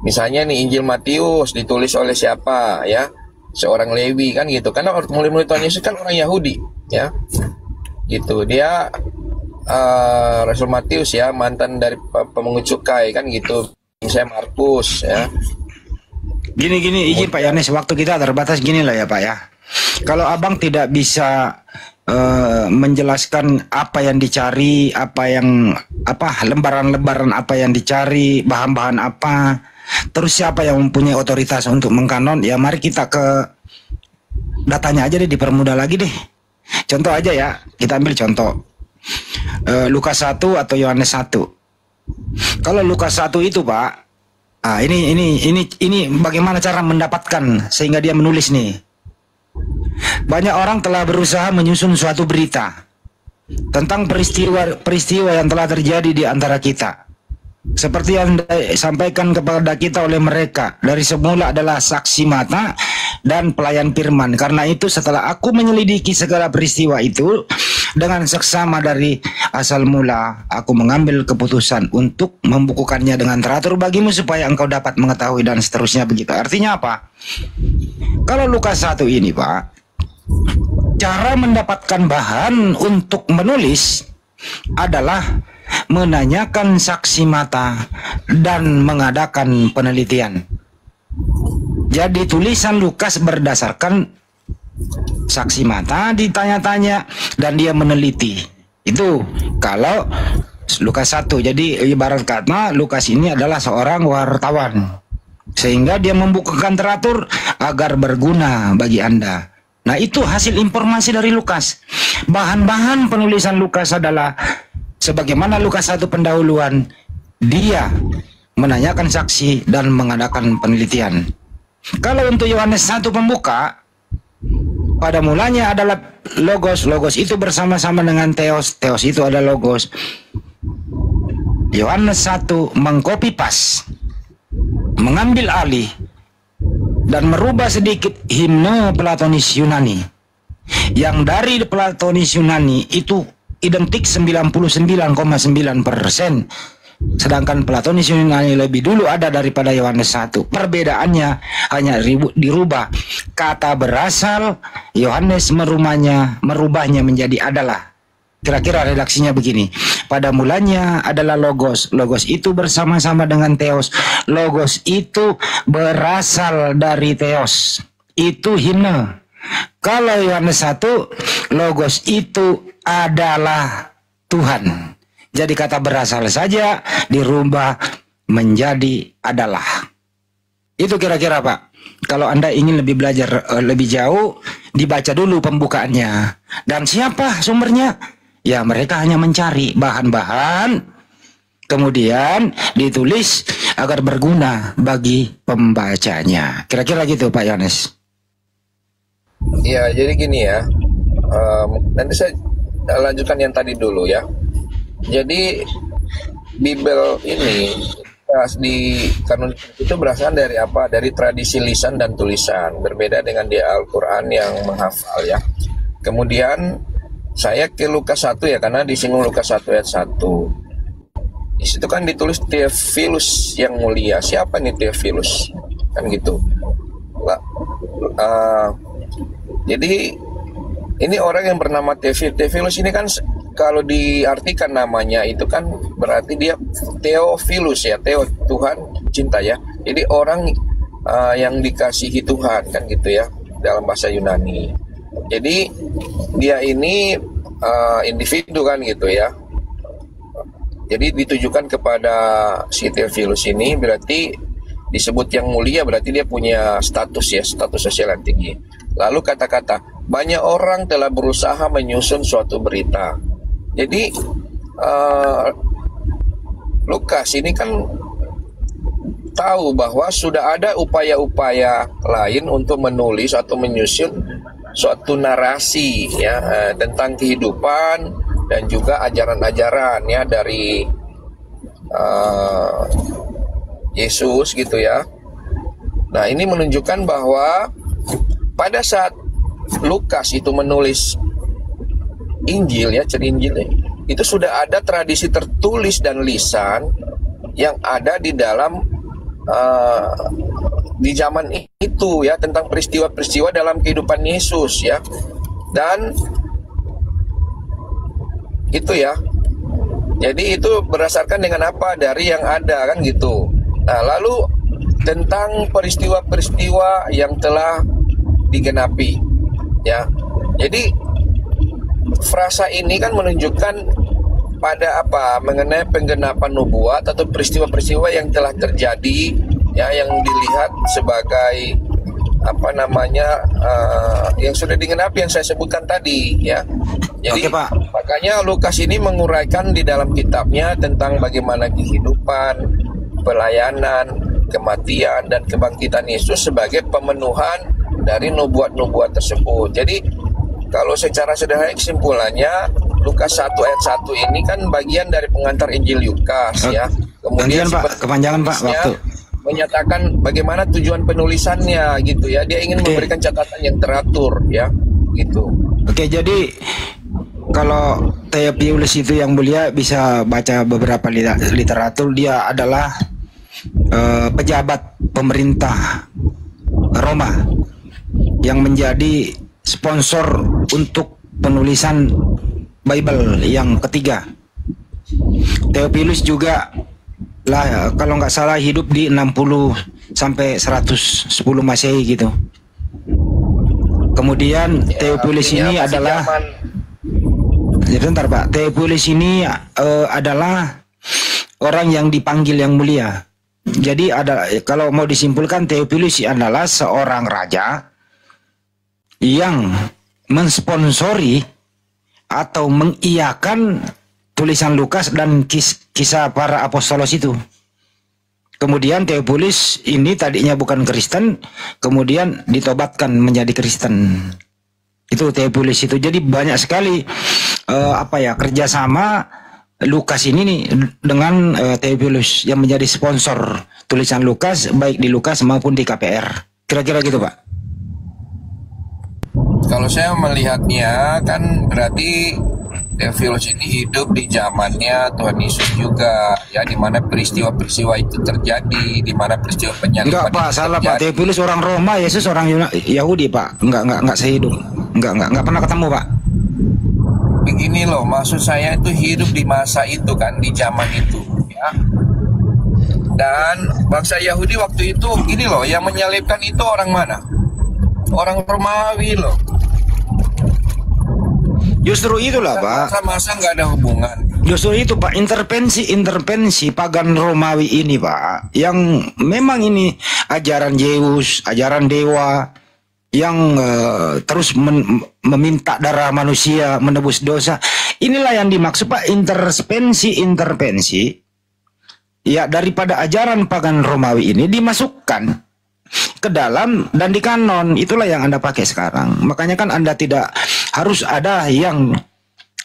misalnya nih Injil Matius ditulis oleh siapa ya? Seorang Lewi kan gitu. Karena murid-murid Tuhan Yesus kan orang Yahudi ya. Gitu. Dia Rasul Matius ya, mantan dari pemungut cukai kan gitu. Misalnya Markus ya. Gini izin Pak Yohanes, waktu kita terbatas gini lah ya Pak ya. Kalau abang tidak bisa menjelaskan apa yang dicari, lembaran-lembaran apa yang dicari, bahan-bahan apa, terus siapa yang mempunyai otoritas untuk mengkanon, ya mari kita ke datanya aja deh, dipermudah lagi deh. Contoh aja ya, kita ambil contoh Lukas 1 atau Yohanes 1. Kalau Lukas 1 itu Pak, ini bagaimana cara mendapatkan sehingga dia menulis nih. Banyak orang telah berusaha menyusun suatu berita tentang peristiwa yang telah terjadi di antara kita, seperti yang disampaikan kepada kita oleh mereka dari semula adalah saksi mata dan pelayan firman. Karena itu setelah aku menyelidiki segala peristiwa itu dengan seksama dari asal mula, aku mengambil keputusan untuk membukukannya dengan teratur bagimu supaya engkau dapat mengetahui, dan seterusnya begitu. Artinya apa? Kalau Lukas 1 ini Pak, cara mendapatkan bahan untuk menulis adalah menanyakan saksi mata dan mengadakan penelitian. Jadi tulisan Lukas berdasarkan saksi mata, ditanya-tanya, dan dia meneliti. Itu kalau Lukas 1. Jadi ibarat kata Lukas ini adalah seorang wartawan, sehingga dia membukukan teratur agar berguna bagi Anda. Nah, itu hasil informasi dari Lukas. Bahan-bahan penulisan Lukas adalah sebagaimana Lukas 1 pendahuluan, dia menanyakan saksi dan mengadakan penelitian. Kalau untuk Yohanes 1 pembuka, pada mulanya adalah Logos. Logos itu bersama-sama dengan Theos. Theos itu adalah Logos. Yohanes 1 mengcopy paste, mengambil alih dan merubah sedikit himne Platonis Yunani, yang dari Platonis Yunani itu identik 99,9%, sedangkan Platonis Yunani lebih dulu ada daripada Yohanes 1. Perbedaannya hanya dirubah kata berasal, Yohanes merubahnya menjadi adalah. Kira-kira redaksinya begini. Pada mulanya adalah Logos. Logos itu bersama-sama dengan Theos. Logos itu berasal dari Theos. Itu himne. Kalau Yohanes 1, Logos itu adalah Tuhan. Jadi kata berasal saja dirubah menjadi adalah. Itu kira-kira Pak. Kalau Anda ingin lebih belajar lebih jauh, dibaca dulu pembukaannya. Dan siapa sumbernya? Ya, mereka hanya mencari bahan-bahan, kemudian ditulis agar berguna bagi pembacanya. Kira-kira gitu Pak Yohanes. Ya, jadi gini ya. Nanti saya lanjutkan yang tadi dulu ya. Jadi Bible ini di kanon itu berasal dari apa? Dari tradisi lisan dan tulisan. Berbeda dengan di Al-Quran yang menghafal ya. Kemudian saya ke Lukas 1 ya, karena disinggung Lukas 1 ayat 1. Di situ kan ditulis Theophilus yang mulia. Siapa nih Theophilus? Kan gitu. Jadi ini orang yang bernama Theophilus ini kan kalau diartikan namanya itu kan berarti dia Theophilus ya, Theo Tuhan cinta ya. Jadi orang yang dikasihi Tuhan kan gitu ya dalam bahasa Yunani. Jadi dia ini individu kan gitu ya. Jadi ditujukan kepada si Theophilus ini, berarti disebut yang mulia, berarti dia punya status ya, status sosial yang tinggi. Lalu kata-kata banyak orang telah berusaha menyusun suatu berita. Jadi Lukas ini kan tahu bahwa sudah ada upaya-upaya lain untuk menulis atau menyusun suatu narasi ya tentang kehidupan dan juga ajaran-ajaran ya dari Yesus gitu ya. Nah, ini menunjukkan bahwa pada saat Lukas itu menulis Injil ya, cerita Injil ya, itu sudah ada tradisi tertulis dan lisan yang ada di dalam di zaman itu ya, tentang peristiwa-peristiwa dalam kehidupan Yesus ya. Dan itu ya, jadi itu berdasarkan dengan apa dari yang ada kan gitu. Nah, lalu tentang peristiwa-peristiwa yang telah digenapi ya. Jadi frasa ini kan menunjukkan pada apa, mengenai penggenapan nubuat atau peristiwa-peristiwa yang telah terjadi ya, yang dilihat sebagai apa namanya yang sudah digenapi yang saya sebutkan tadi ya. Jadi Oke, Pak. makanya Lukas ini menguraikan di dalam kitabnya tentang bagaimana kehidupan, pelayanan, kematian dan kebangkitan Yesus sebagai pemenuhan dari nubuat-nubuat tersebut. Jadi kalau secara sederhana kesimpulannya, Lukas 1 ayat 1 ini kan bagian dari pengantar Injil Lukas ya. Kemudian Gantian, Pak, kepanjangan, Pak, waktu. menyatakan bagaimana tujuan penulisannya gitu ya. Dia ingin memberikan catatan yang teratur ya, gitu. Oke, jadi kalau Theophilus itu yang mulia bisa baca beberapa literatur. Dia adalah pejabat pemerintah Roma yang menjadi sponsor untuk penulisan Bible yang ketiga. Theophilus juga lah, kalau nggak salah hidup di 60 sampai 110 Masehi gitu. Kemudian Theophilus ini adalah sebentar, Pak. Theophilus ini adalah orang yang dipanggil yang mulia. Jadi ada, kalau mau disimpulkan, Theophilus adalah seorang raja yang mensponsori atau mengiyakan tulisan Lukas dan kisah para apostolos itu. Kemudian Theophilus ini tadinya bukan Kristen, kemudian ditobatkan menjadi Kristen. Itu Theophilus itu. Jadi banyak sekali kerjasama Lukas ini nih dengan Theophilus yang menjadi sponsor tulisan Lukas, baik di Lukas maupun di KPR. Kira-kira gitu, Pak. Kalau saya melihatnya kan berarti Theophilus ini hidup di zamannya Tuhan Yesus juga ya, di mana peristiwa-peristiwa itu terjadi, di mana peristiwa penyaliban. Enggak, Pak, salah terjadi. Pak. Theophilus orang Roma, Yesus orang Yahudi, Pak. Enggak sehidup. Enggak pernah ketemu, Pak. Begini loh, maksud saya itu hidup di masa itu kan, di zaman itu ya. Dan bangsa Yahudi waktu itu ini loh, yang menyalibkan itu orang mana? Orang Romawi loh. Justru itulah, Pak. Masa nggak ada hubungan. Justru itu, Pak, intervensi pagan Romawi ini, Pak, yang memang ini ajaran Zeus, ajaran dewa, yang terus meminta darah manusia menebus dosa. Inilah yang dimaksud, Pak, intervensi ya daripada ajaran pagan Romawi ini dimasukkan ke dalam dan di kanon. Itulah yang Anda pakai sekarang. Makanya kan Anda tidak harus ada yang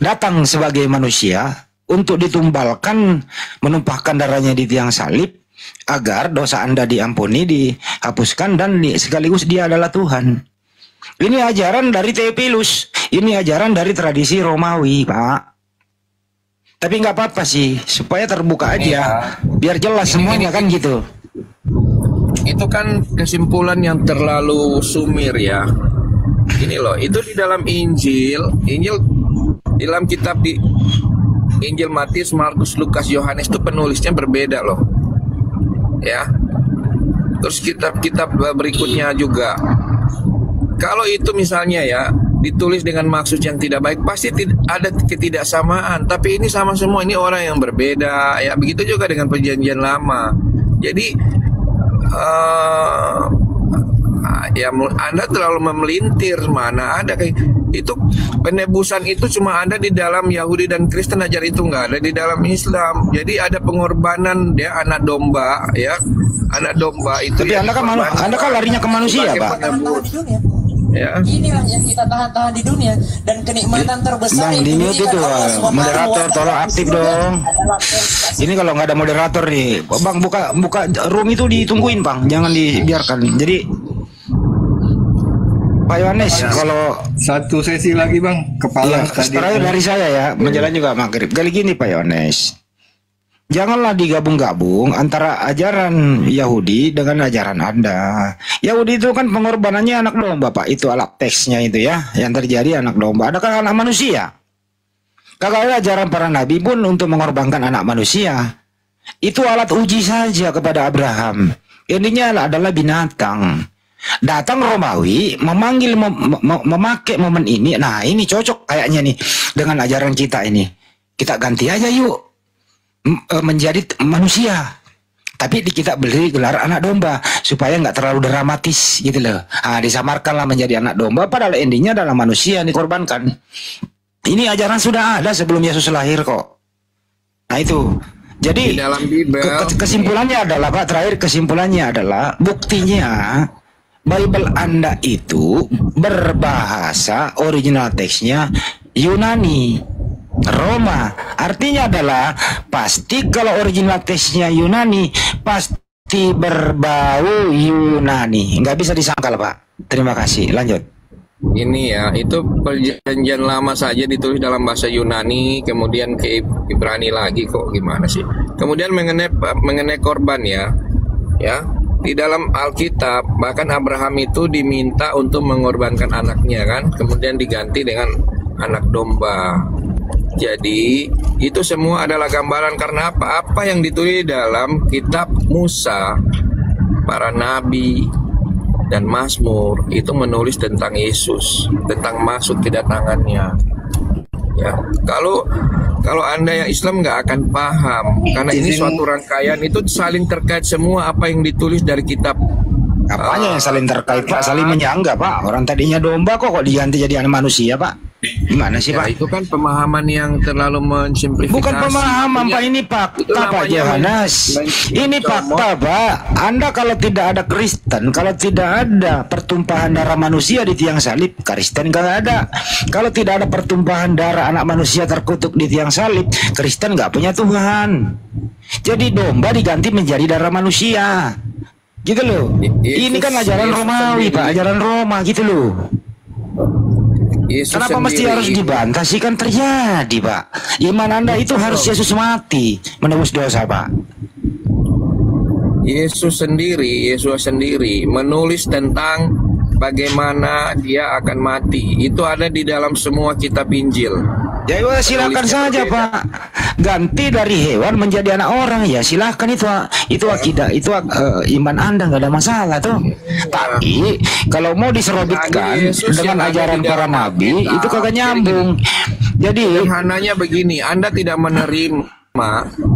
datang sebagai manusia untuk ditumbalkan, menumpahkan darahnya di tiang salib agar dosa Anda diampuni, dihapuskan, dan sekaligus Dia adalah Tuhan. Ini ajaran dari Theophilus. Ini ajaran dari tradisi Romawi, Pak. Tapi nggak apa-apa sih, supaya terbuka aja, biar jelas semuanya kan gitu. Itu kan kesimpulan yang terlalu sumir ya. Ini loh, itu di dalam Injil dalam kitab di Injil Matius, Markus, Lukas, Yohanes itu penulisnya berbeda loh. Ya. Terus kitab-kitab berikutnya juga. Kalau itu misalnya ya ditulis dengan maksud yang tidak baik, pasti ada ketidaksamaan. Tapi ini sama semua, ini orang yang berbeda. Ya begitu juga dengan perjanjian lama. Jadi ya Anda terlalu memelintir. Mana ada kayak itu, penebusan itu cuma ada di dalam Yahudi dan Kristen aja, itu nggak ada di dalam Islam. Jadi ada pengorbanan dia anak domba ya, anak domba itu. Tapi Anda kan larinya ke manusia, Pak. Ya. Inilah yang kita tahan di dunia, dan kenikmatan terbesar Bang, di mute itu moderator tolong aktif dong. Ini kalau nggak ada moderator nih, Bang, buka room itu ditungguin, Bang, jangan dibiarkan. Jadi Pak Yohanes, kalau Satu sesi lagi bang, kepala ya, terakhir dari saya ya, menjelang juga maghrib. Kali gini Pak Yohanes, janganlah digabung-gabung antara ajaran Yahudi dengan ajaran Anda. Yahudi itu kan pengorbanannya anak domba, Pak. Itu alat teksnya itu ya, yang terjadi anak domba. Ada kan anak manusia. Kagak ada ajaran para nabi pun untuk mengorbankan anak manusia. Itu alat uji saja kepada Abraham. Intinya adalah binatang. Datang Romawi memanggil memakai momen ini. Nah, ini cocok kayaknya nih dengan ajaran kita ini. Kita ganti aja yuk menjadi manusia. Tapi kita beli gelar anak domba supaya nggak terlalu dramatis gitu loh. Ah, disamarkanlah menjadi anak domba padahal endingnya adalah manusia yang dikorbankan. Ini ajaran sudah ada sebelum Yesus lahir kok. Nah itu. Jadi di dalam Bible, kesimpulannya adalah Pak, terakhir kesimpulannya adalah buktinya Bible Anda itu berbahasa original teksnya Yunani, Roma. Artinya adalah pasti kalau original teksnya Yunani pasti berbau Yunani. Nggak bisa disangkal, Pak. Terima kasih. Lanjut. ini ya, itu perjanjian lama saja ditulis dalam bahasa Yunani, kemudian ke Ibrani lagi kok, gimana sih? Kemudian mengenai korban ya. Di dalam Alkitab bahkan Abraham itu diminta untuk mengorbankan anaknya kan, kemudian diganti dengan anak domba. Jadi itu semua adalah gambaran karena apa? Apa yang ditulis dalam kitab Musa, para nabi dan Mazmur itu menulis tentang Yesus, tentang maksud kedatangannya. Ya, kalau Anda yang Islam nggak akan paham karena ini suatu rangkaian, itu saling terkait semua apa yang ditulis dari kitab. Apanya yang saling terkait, Pak? Saling menyangga, Pak. Orang tadinya domba kok diganti jadi anak manusia, Pak? Gimana sih, Ya, Pak? itu kan pemahaman yang terlalu mensimplifikasi. Bukan pemahaman, Pak. Ini fakta, Pak Yohanes. Ini fakta, Pak. Anda kalau tidak ada Kristen, kalau tidak ada pertumpahan darah manusia di tiang salib, Kristen nggak ada. Kalau tidak ada pertumpahan darah anak manusia terkutuk di tiang salib, Kristen nggak punya Tuhan. Jadi domba diganti menjadi darah manusia. Gitu loh. Ini kan ajaran Romawi, Pak. Ajaran Roma gitu loh. Yesus Kenapa mesti sendiri, harus dibantah sih? Kan terjadi, Pak. Iman Anda itu harus Yesus mati menebus dosa, Pak. Yesus sendiri menulis tentang bagaimana dia akan mati. Itu ada di dalam semua kitab Injil. Ya silakan saja, Pak. Ganti dari hewan menjadi anak orang, ya silakan, itu akidah, itu iman Anda, nggak ada masalah tuh. Tapi kalau mau diserobitkan dengan ajaran para nabi itu kagak nyambung. Jadi Sederhananya begini, Anda tidak menerima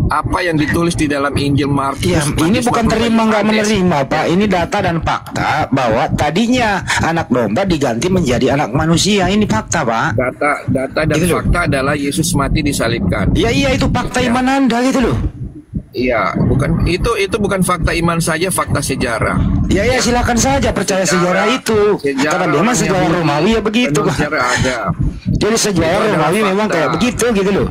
apa yang ditulis di dalam Injil Markus. ya, ini bukan terima nggak menerima, Pak. Ini data dan fakta bahwa tadinya anak domba diganti menjadi anak manusia. Ini fakta, Pak. Data dan Gitu loh. fakta adalah Yesus mati disalibkan. Ya iya, itu fakta iman Anda gitu loh. Iya, bukan itu bukan fakta iman saja, fakta sejarah. Ya silakan saja percaya sejarah itu. Karena memang sejarah Romawi ya begitu, Pak. Sejarah ada. Jadi sejarah Romawi memang kayak begitu gitu loh.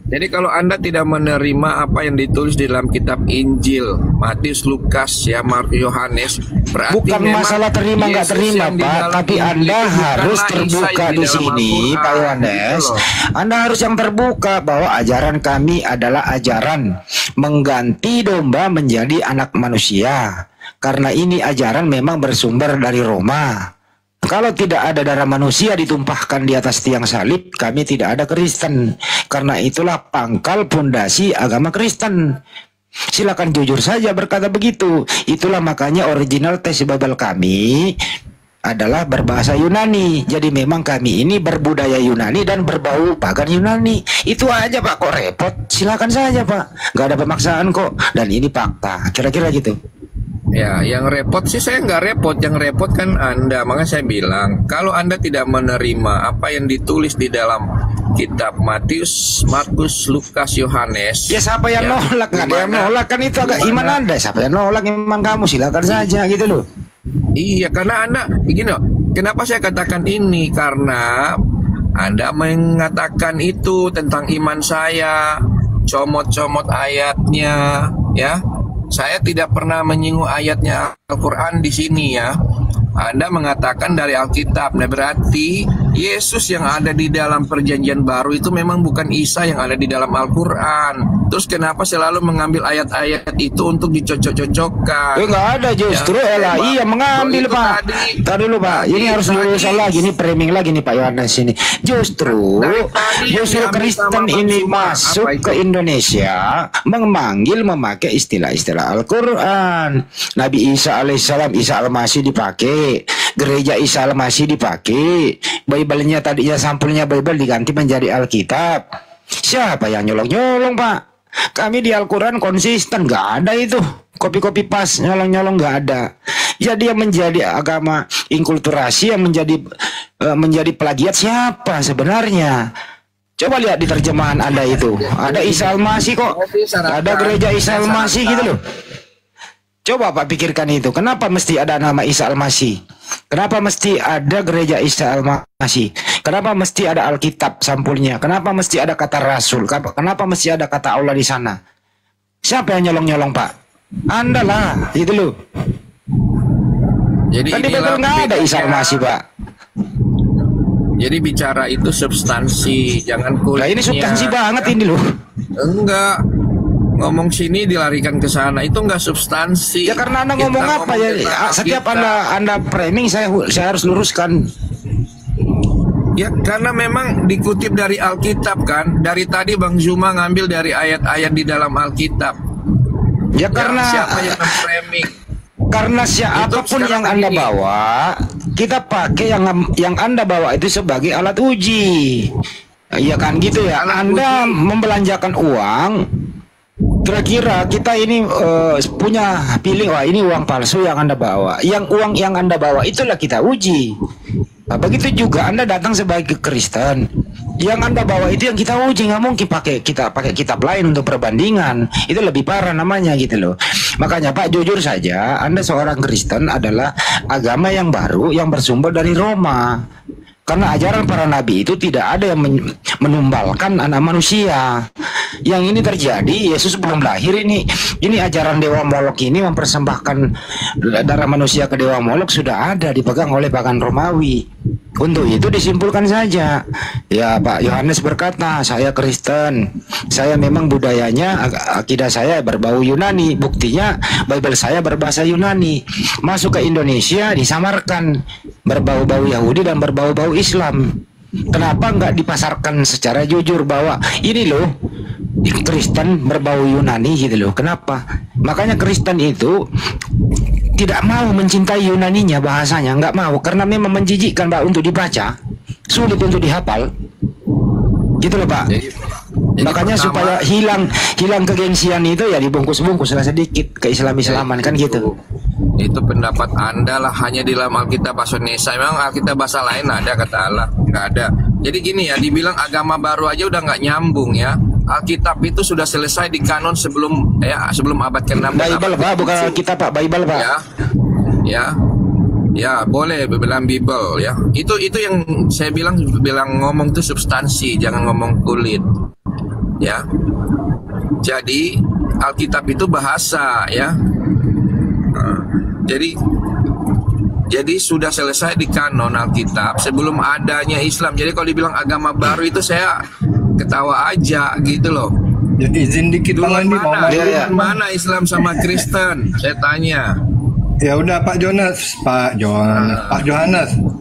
Jadi kalau Anda tidak menerima apa yang ditulis di dalam kitab Injil, Matius, Lukas, ya, Markus, Yohanes, berarti Bukan memang masalah terima nggak Yesus terima, yang di Pak, dalam tapi Injil Anda itu harus bukanlah Isa terbuka yang di dalam sini, Al-Quran, Pak Yohanes. gitu loh. Anda harus yang terbuka bahwa ajaran kami adalah ajaran mengganti domba menjadi anak manusia. Karena ini ajaran memang bersumber dari Roma. Kalau tidak ada darah manusia ditumpahkan di atas tiang salib, kami tidak ada Kristen. Karena itulah pangkal pondasi agama Kristen. Silakan jujur saja berkata begitu. Itulah makanya original teks Bible kami adalah berbahasa Yunani. Jadi memang kami ini berbudaya Yunani dan berbau pagan Yunani. Itu aja, Pak. Kok repot? Silakan saja, Pak. Gak ada pemaksaan kok. Dan ini fakta. Kira-kira gitu. Ya, yang repot sih saya nggak repot. Yang repot kan Anda. Makanya saya bilang, kalau Anda tidak menerima apa yang ditulis di dalam kitab Matius, Markus, Lukas, Yohanes. Ya siapa yang ya, nolak? Nggak ada yang nolak kan, itu agak iman Anda. Siapa yang nolak iman kamu, silakan saja gitu loh. Iya, karena Anda begini loh. Kenapa saya katakan ini? Karena Anda mengatakan itu tentang iman saya, comot-comot ayatnya, ya. Saya tidak pernah menyinggung ayatnya Al-Quran di sini ya. Anda mengatakan dari Alkitab. Nah berarti Yesus yang ada di dalam perjanjian baru itu memang bukan Isa yang ada di dalam Al-Quran. Terus kenapa selalu mengambil ayat-ayat itu untuk dicocok-cocokkan? Nggak ada justru Ya, iya mengambil Pak. Tadi dulu Pak, ini harus diluruskan lagi, ini framing lagi nih Pak Yohanes ini. Justru Kristen ini masuk ke Indonesia memakai istilah-istilah Al-Quran. Nabi Isa alaihissalam, Isa al-Masih dipakai, gereja Isa al-Masih dipakai, Bible-nya tadinya sampulnya Bible diganti menjadi Alkitab. Siapa yang nyolong-nyolong Pak? Kami di Al-Quran konsisten, nggak ada itu kopi-kopi pas, nyolong-nyolong nggak ada. Jadi yang menjadi agama inkulturasi, yang menjadi plagiat siapa sebenarnya? Coba lihat di terjemahan Anda itu, ada Isa al-Masih kok, ada gereja Isa al-Masih gitu loh. Coba Pak pikirkan itu, kenapa mesti ada nama Isa al-Masih? Kenapa mesti ada gereja Isa al-Masih? Kenapa mesti ada Alkitab sampulnya? Kenapa mesti ada kata Rasul? Kenapa mesti ada kata Allah di sana? Siapa yang nyolong-nyolong Pak? Anda lah, itu loh. Jadi kan di Bible nggak ada Isa al-Masih Pak. Jadi bicara itu substansi, jangan kulitnya. Nah ini substansi banget ini loh. Enggak. Ngomong sini dilarikan ke sana, itu enggak substansi. Ya karena Anda ngomong apa ya? Setiap Anda framing saya harus luruskan. Ya karena memang dikutip dari Alkitab kan. Dari tadi Bang Zuma ngambil dari ayat-ayat di dalam Alkitab. Ya karena siapa yang framing? Karena siapapun yang Anda bawa, kita pakai yang Anda bawa itu sebagai alat uji. Iya kan gitu ya. Anda membelanjakan uang, kira-kira kita ini punya feeling, wah ini uang palsu yang Anda bawa. Yang uang yang Anda bawa itulah kita uji. Nah, begitu juga Anda datang sebagai Kristen, yang Anda bawa itu yang kita uji. Nggak mungkin pakai kitab lain untuk perbandingan. Itu lebih parah namanya gitu loh. Makanya Pak, jujur saja, Anda seorang Kristen adalah agama yang baru yang bersumber dari Roma. Karena ajaran para nabi itu tidak ada yang menumbalkan anak manusia. Yang ini terjadi, Yesus belum lahir ini. Ini ajaran Dewa Molok ini mempersembahkan darah manusia ke Dewa Molok sudah ada, dipegang oleh pagan Romawi. Untuk itu disimpulkan saja. Ya Pak Yohanes berkata, saya Kristen. Saya memang budayanya, akidah saya berbau Yunani. Buktinya Bible saya berbahasa Yunani. Masuk ke Indonesia disamarkan, berbau-bau Yahudi dan berbau-bau Islam. Kenapa nggak dipasarkan secara jujur bahwa ini loh Kristen berbau Yunani gitu loh? Kenapa? Makanya Kristen itu tidak mau mencintai Yunaninya, bahasanya nggak mau, karena memang menjijikkan Pak untuk dibaca, sulit untuk dihafal gitu loh Pak. Jadi makanya pertama, supaya hilang kegengsian itu ya dibungkus-bungkus lah sedikit ke-Islam-Islaman kan gitu. Itu pendapat Anda lah, hanya di dalam Alkitab bahasa Indonesia. Memang Alkitab bahasa lain ada kata Allah? Nggak ada. Jadi gini ya, dibilang agama baru aja udah nggak nyambung ya. Alkitab itu sudah selesai di kanon sebelum abad ke-6. Bible Pak, bukan Alkitab Pak, Bible Pak. Ya, boleh bilang Bible ya. Itu yang saya bilang ngomong itu substansi, jangan ngomong kulit. Ya. Jadi Alkitab itu bahasa ya. Jadi sudah selesai di kanon Alkitab sebelum adanya Islam. Jadi kalau dibilang agama baru itu saya ketawa aja gitu loh. Ya, izin dikit Bang Andi, mana Islam sama Kristen? Saya tanya. Ya udah Pak Johannes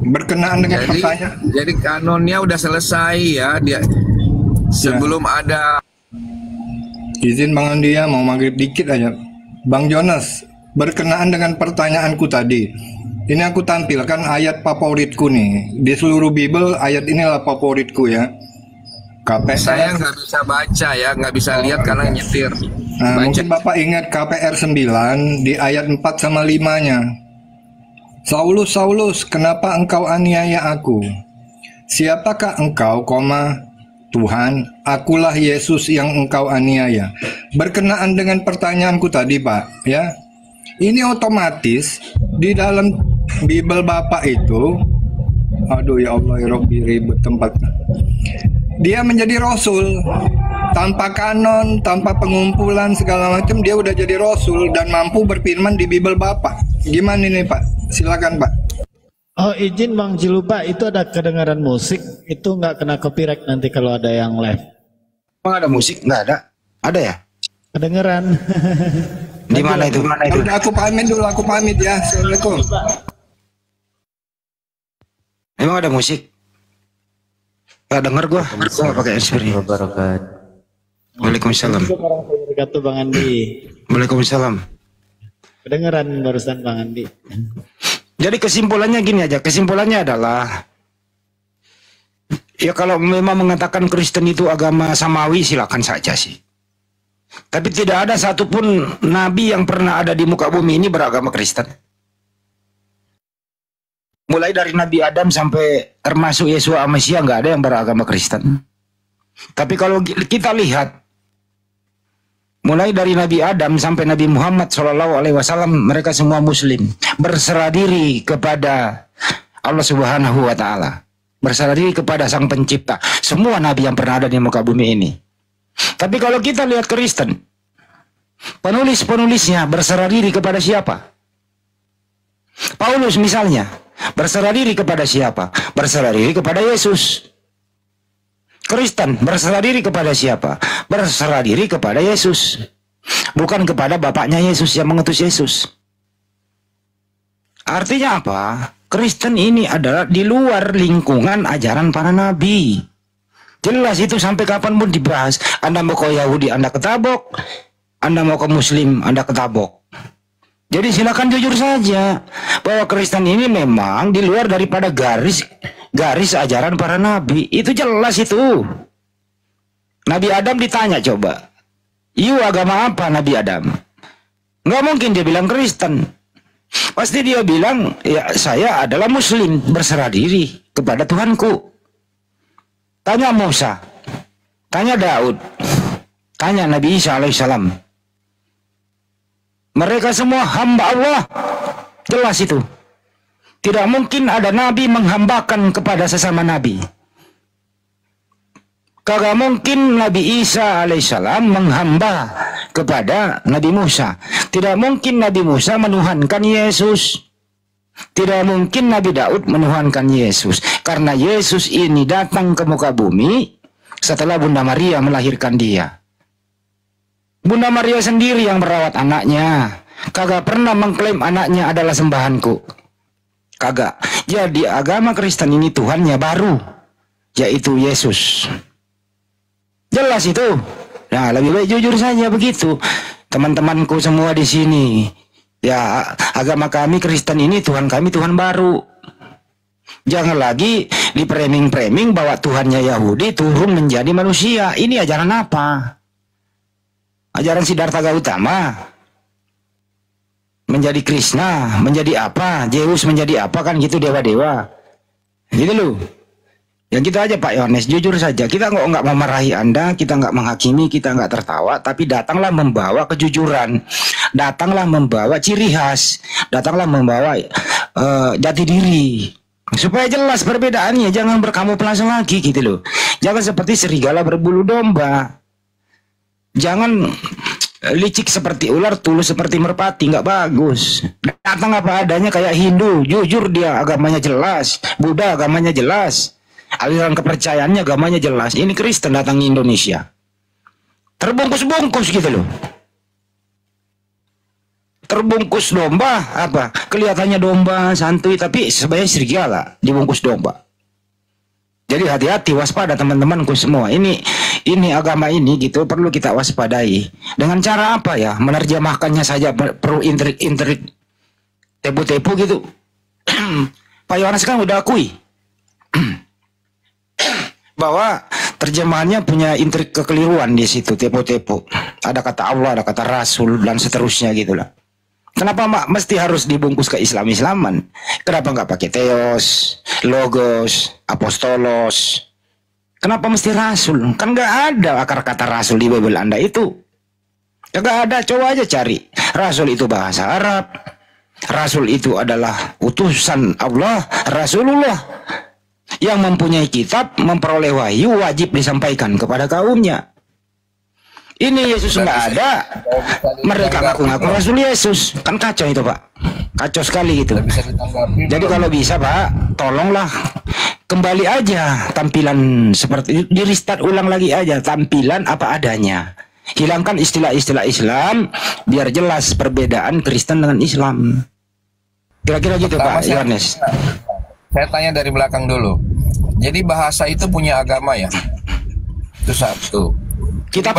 berkenaan dengan pertanyaan. Jadi kanonnya udah selesai ya, dia sebelum ada. Izin Bang Andi ya, mau maghrib dikit aja. Bang Jonas, berkenaan dengan pertanyaanku tadi. Ini aku tampilkan ayat favoritku nih. Di seluruh Bible ayat inilah favoritku ya. KPR. Saya nggak bisa baca ya, nggak bisa lihat karena nyetir. Nah, Baca. mungkin Bapak ingat KPR 9 di ayat 4 sama 5-nya. Saulus, Saulus, kenapa engkau aniaya aku? Siapakah engkau, Tuhan, akulah Yesus yang engkau aniaya. Berkenaan dengan pertanyaanku tadi, Pak, ya. Ini otomatis di dalam Bible Bapak itu, aduh ya Allah, ya Rabbi, ribet tempatnya. Dia menjadi rasul tanpa kanon, tanpa pengumpulan segala macam, dia udah jadi rasul dan mampu berfirman di Bible Bapak. Gimana nih Pak? Silakan Pak. Oh izin Bang Cilupa, itu ada kedengaran musik, itu nggak kena copyright nanti kalau ada yang live. Emang ada musik? Nggak ada. Ada ya? Kedengeran. Di mana itu? Mana itu? Udah, aku pamit ya. Assalamualaikum. Emang ada musik? Gak denger gua nggak pakai handsfree. Waalaikumsalam. Wabarakatuh Bang Andi. Waalaikumsalam. Kedengeran barusan Bang Andi. Jadi kesimpulannya gini aja. Kesimpulannya adalah, ya kalau memang mengatakan Kristen itu agama samawi, silakan saja sih. Tapi tidak ada satupun nabi yang pernah ada di muka bumi ini beragama Kristen. Mulai dari Nabi Adam sampai termasuk Yesus Mesias nggak ada yang beragama Kristen. Tapi kalau kita lihat, mulai dari Nabi Adam sampai Nabi Muhammad SAW, mereka semua Muslim, berserah diri kepada Allah Subhanahu Wa Taala, berserah diri kepada Sang Pencipta. Semua Nabi yang pernah ada di muka bumi ini. Tapi kalau kita lihat Kristen, penulis-penulisnya berserah diri kepada siapa? Paulus misalnya, berserah diri kepada siapa? Berserah diri kepada Yesus. Kristen berserah diri kepada siapa? Berserah diri kepada Yesus. Bukan kepada bapaknya Yesus yang mengutus Yesus. Artinya apa? Kristen ini adalah di luar lingkungan ajaran para nabi. Jelas itu sampai kapanpun dibahas. Anda mau ke Yahudi, Anda ketabok. Anda mau ke Muslim, Anda ketabok. Jadi silakan jujur saja bahwa Kristen ini memang di luar daripada garis ajaran para nabi. Itu jelas itu. Nabi Adam ditanya coba, "You agama apa Nabi Adam?" Nggak mungkin dia bilang Kristen. Pasti dia bilang, "Ya saya adalah Muslim, berserah diri kepada Tuhanku." Tanya Musa, tanya Daud, tanya Nabi Isa alaihissalam. Mereka semua hamba Allah. Jelas itu. Tidak mungkin ada nabi menghambakan kepada sesama nabi. Kagak mungkin Nabi Isa alaihissalam menghamba kepada Nabi Musa. Tidak mungkin Nabi Musa menuhankan Yesus. Tidak mungkin Nabi Daud menuhankan Yesus. Karena Yesus ini datang ke muka bumi setelah Bunda Maria melahirkan dia. Bunda Maria sendiri yang merawat anaknya. Kagak pernah mengklaim anaknya adalah sembahanku. Kagak. Jadi agama Kristen ini Tuhannya baru, yaitu Yesus. Jelas itu. Nah, lebih baik jujur saja begitu. Teman-temanku semua di sini. Ya, agama kami Kristen ini Tuhan kami Tuhan baru. Jangan lagi dipraming-praming bahwa Tuhannya Yahudi turun menjadi manusia. Ini ajaran apa? Ajaran Siddhartha Gautama menjadi Krishna, menjadi apa? Zeus menjadi apa kan gitu, dewa-dewa. Gitu loh. Yang gitu aja Pak Yohanes, jujur saja. Kita nggak memarahi Anda, kita nggak menghakimi, kita nggak tertawa, tapi datanglah membawa kejujuran, datanglah membawa ciri khas, datanglah membawa jati diri. Supaya jelas perbedaannya, jangan berkamuflase lagi gitu loh. Jangan seperti serigala berbulu domba. Jangan licik seperti ular, tulus seperti merpati, nggak bagus. Datang apa adanya kayak Hindu, jujur dia agamanya jelas. Buddha agamanya jelas. Aliran kepercayaannya agamanya jelas. Ini Kristen datang ke Indonesia. Terbungkus-bungkus gitu loh. Terbungkus domba, apa? Kelihatannya domba, santuy, tapi sebenarnya serigala dibungkus domba. Jadi hati-hati, waspada teman-temanku semua. Ini agama ini gitu perlu kita waspadai. Dengan cara apa ya? Menerjemahkannya saja perlu intrik-intrik, tepu-tepu gitu. Pak Yohanes kan udah akui bahwa terjemahannya punya intrik kekeliruan di situ, tepo-tepo. Ada kata Allah, ada kata Rasul dan seterusnya gitulah. Kenapa mesti harus dibungkus ke Islam-Islaman? Kenapa nggak pakai Theos, Logos, Apostolos? Kenapa mesti Rasul? Kan nggak ada akar kata Rasul di Bible Anda itu. Nggak ada, coba aja cari. Rasul itu bahasa Arab. Rasul itu adalah utusan Allah, Rasulullah. Yang mempunyai kitab, memperoleh wahyu, wajib disampaikan kepada kaumnya. Ini Yesus nggak ada, mereka ngaku-ngaku Rasul Yesus, kan kacau itu Pak, kacau sekali gitu. Jadi kalau bisa Pak, tolonglah kembali aja tampilan seperti di restart ulang lagi aja tampilan apa adanya. Hilangkan istilah-istilah Islam, biar jelas perbedaan Kristen dengan Islam. Kira-kira gitu Pak Yohanes. Saya tanya dari belakang dulu. Jadi bahasa itu punya agama ya? Itu satu. Kitab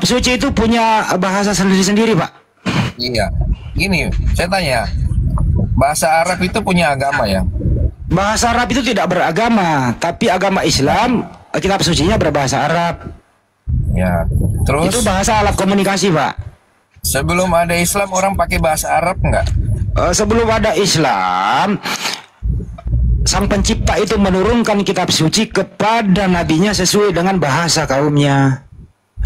suci itu punya bahasa sendiri-sendiri, Pak. Iya. Gini, saya tanya. Bahasa Arab itu punya agama ya? Bahasa Arab itu tidak beragama, tapi agama Islam, kitab sucinya berbahasa Arab. Ya. Terus itu bahasa alat komunikasi, Pak. Sebelum ada Islam orang pakai bahasa Arab nggak? Sebelum ada Islam, Sang Pencipta itu menurunkan kitab suci kepada nabinya sesuai dengan bahasa kaumnya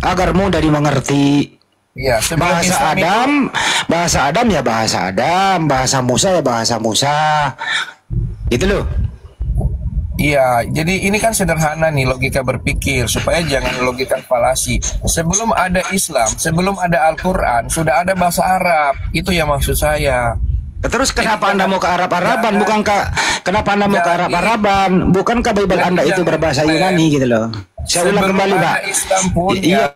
agar mudah dimengerti. Iya, bahasa Adam, bahasa Adam ya bahasa Adam, bahasa Musa ya bahasa Musa. Gitu loh. Iya, jadi ini kan sederhana nih logika berpikir supaya jangan logika falasi. Sebelum ada Islam, sebelum ada Al-Qur'an, sudah ada bahasa Arab. Itu yang maksud saya. Terus kenapa Anda mau ke Arab-Araban? Kenapa Anda mau ke Arab-Araban? Bukankah Bible Anda itu berbahasa Yunani gitu loh? Saya ulang kembali, Pak. Islam pun iya,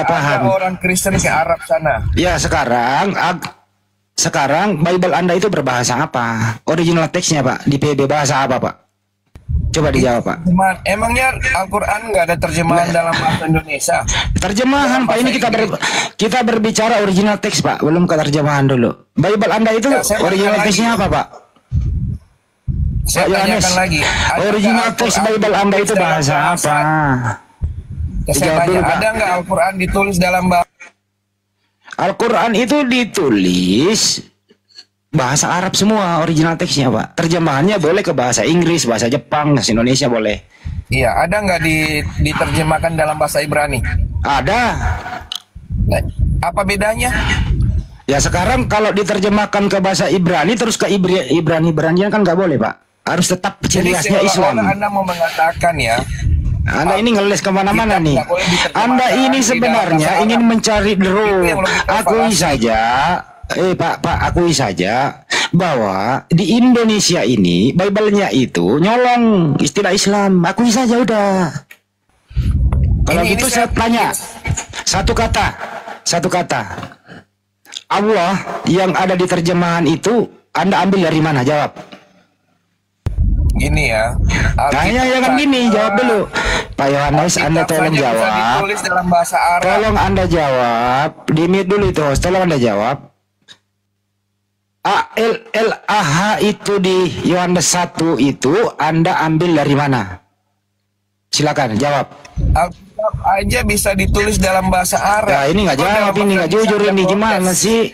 paham. Orang Kristen ke Arab sana. Ya, sekarang Bible Anda itu berbahasa apa? Original teksnya, Pak, di PB bahasa apa, Pak? Coba dijawab, Pak. Emangnya Al-Quran nggak ada terjemahan dalam bahasa Indonesia? Terjemahan, Pak. Ini kita berbicara original teks, Pak. Belum ke terjemahan dulu. Bible Anda itu ya, original teksnya apa, Pak? Saya tanyakan lagi. Original teks Bible Anda itu bahasa apa? Saya tanya, ada nggak Al-Quran ditulis dalam bahasa? Al-Quran itu ditulis bahasa Arab semua original teksnya, Pak. Terjemahannya boleh ke bahasa Inggris, bahasa Jepang, bahasa Indonesia boleh. Iya, ada nggak diterjemahkan dalam bahasa Ibrani? Ada. Nah, apa bedanya? Ya sekarang kalau diterjemahkan ke bahasa Ibrani terus ke Ibrani-Ibranian kan nggak boleh, Pak. Harus tetap ciri khasnya Islam. Anda mau mengatakan ya? Anda ini ngeles kemana-mana nih. Anda ini sebenarnya ingin mencari draw. Akui saja. Pak, akui saja bahwa di Indonesia ini Bible-nya itu nyolong istilah Islam. Akui saja udah. Kalau gitu saya tanya satu kata. Allah yang ada di terjemahan itu Anda ambil dari mana? Jawab. Gini ya. Kayaknya jangan gini, jawab dulu. Pak Yohanes, Anda tolong jawab. Dalam bahasa Arab. Tolong Anda jawab. Di-mute dulu itu, tolong Anda jawab. ALLAH itu di Yohanes 1 itu Anda ambil dari mana? Silakan jawab. Alkitab aja bisa ditulis dalam bahasa Arab. Nah, ini nggak jawab, ini nggak jujur, ini gimana sih?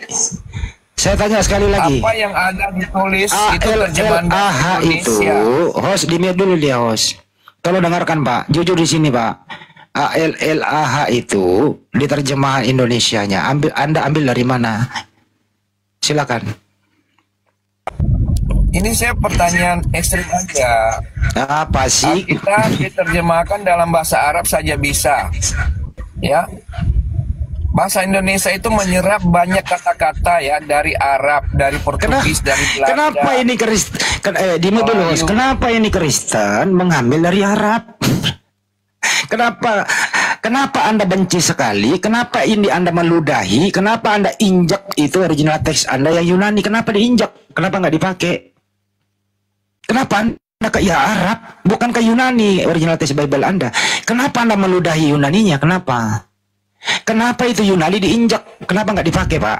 Saya tanya sekali lagi. Apa yang ada ditulis itu terjemahan ALLAH itu, host di-mute dulu dia host. Tolong dengarkan Pak, jujur di sini Pak. ALLAH itu di terjemahan Indonesianya, Anda ambil dari mana? Silakan. Ini saya pertanyaan ekstrim aja. Apa sih? Kita diterjemahkan dalam bahasa Arab saja bisa, ya. Bahasa Indonesia itu menyerap banyak kata-kata ya dari Arab, dari Portugis, dari Belanda. Kenapa ini Kristen? Kenapa ini Kristen mengambil dari Arab? Kenapa Anda benci sekali? Kenapa ini Anda meludahi? Kenapa Anda injak itu original teks Anda yang Yunani? Kenapa diinjak? Kenapa nggak dipakai? Kenapa Anda ke Arab, bukan ke Yunani original teks Bible Anda? Kenapa Anda meludahi Yunaninya? Kenapa itu Yunani diinjak? Kenapa nggak dipakai, Pak?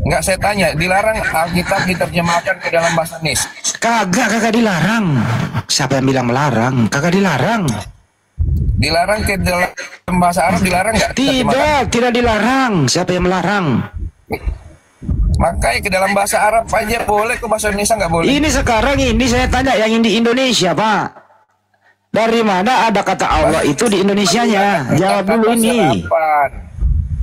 Nggak, saya tanya, dilarang Alkitab diterjemahkan ke dalam bahasa Nis? Kagak dilarang. Siapa yang bilang melarang? Kagak dilarang. Dilarang ke dalam bahasa Arab, dilarang nggak? Tidak dilarang. Siapa yang melarang? Makanya ke dalam bahasa Arab aja boleh, ke bahasa Indonesia nggak boleh. Ini sekarang ini saya tanya yang di Indonesia, Pak. Dari mana ada kata Allah itu di Indonesianya? Jawab dulu ini.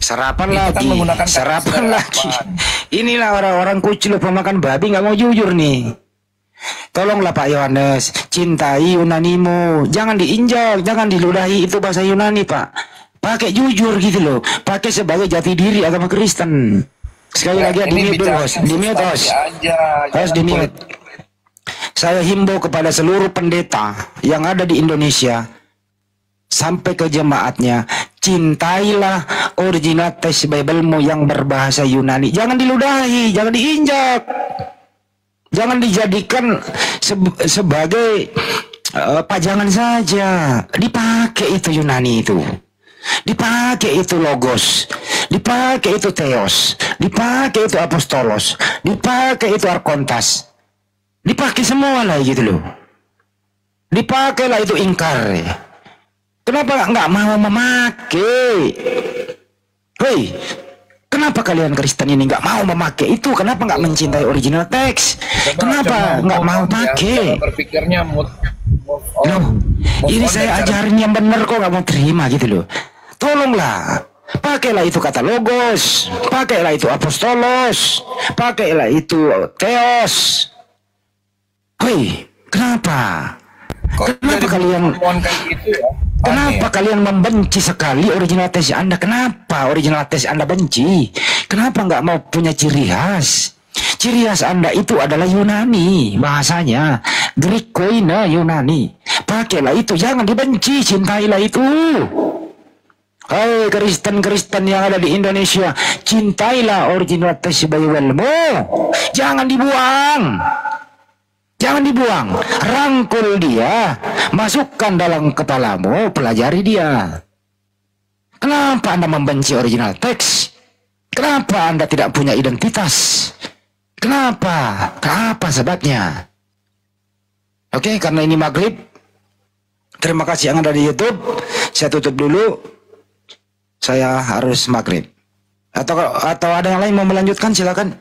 Serapan Itu kan lagi, menggunakan kata serapan lagi. serapan. Inilah orang-orang kucil pemakan babi nggak mau jujur nih. Tolonglah Pak Yohanes, cintai Yunanimu, jangan diinjak, jangan diludahi, itu bahasa Yunani Pak. Pakai jujur gitu loh, pakai sebagai jati diri agama Kristen. Sekali lagi di mute dulu, host. Di mute, host. Host di mute. Saya himbau kepada seluruh pendeta yang ada di Indonesia sampai ke jemaatnya, cintailah original teks Bible-mu yang berbahasa Yunani. Jangan diludahi, jangan diinjak. Jangan dijadikan sebagai pajangan saja. Dipakai itu Yunani itu. Dipakai itu logos. Dipakai itu theos. Dipakai itu apostolos. Dipakai itu arkontas. Dipakai semua lah gitu loh. Dipakailah itu ingkar. Kenapa nggak mau memakai? Hei, kenapa kalian Kristen ini nggak mau memakai itu? Kenapa nggak mencintai original teks? Kenapa nggak mau pakai? Berpikirnya move on. Loh, ini saya ajarin yang benar kok nggak mau terima gitu loh. Tolonglah, pakailah itu kata logos, pakailah itu apostolos, pakailah itu theos. Hei, kenapa? Kenapa kalian? Gitu ya? Kenapa kalian membenci sekali original teks Anda? Kenapa original teks Anda benci? Kenapa nggak mau punya ciri khas? Ciri khas Anda itu adalah Yunani, bahasanya Greek Koine Yunani. Pakailah itu, jangan dibenci, cintailah itu. Hai Kristen-Kristen yang ada di Indonesia, cintailah original teks Bible-mu. Jangan dibuang. Jangan dibuang, rangkul dia, masukkan dalam kepalamu, pelajari dia. Kenapa Anda membenci original teks? Kenapa Anda tidak punya identitas? Kenapa? Apa sebabnya? Oke, karena ini maghrib. Terima kasih yang ada di YouTube. Saya tutup dulu. Saya harus maghrib. Atau ada yang lain mau melanjutkan, silakan.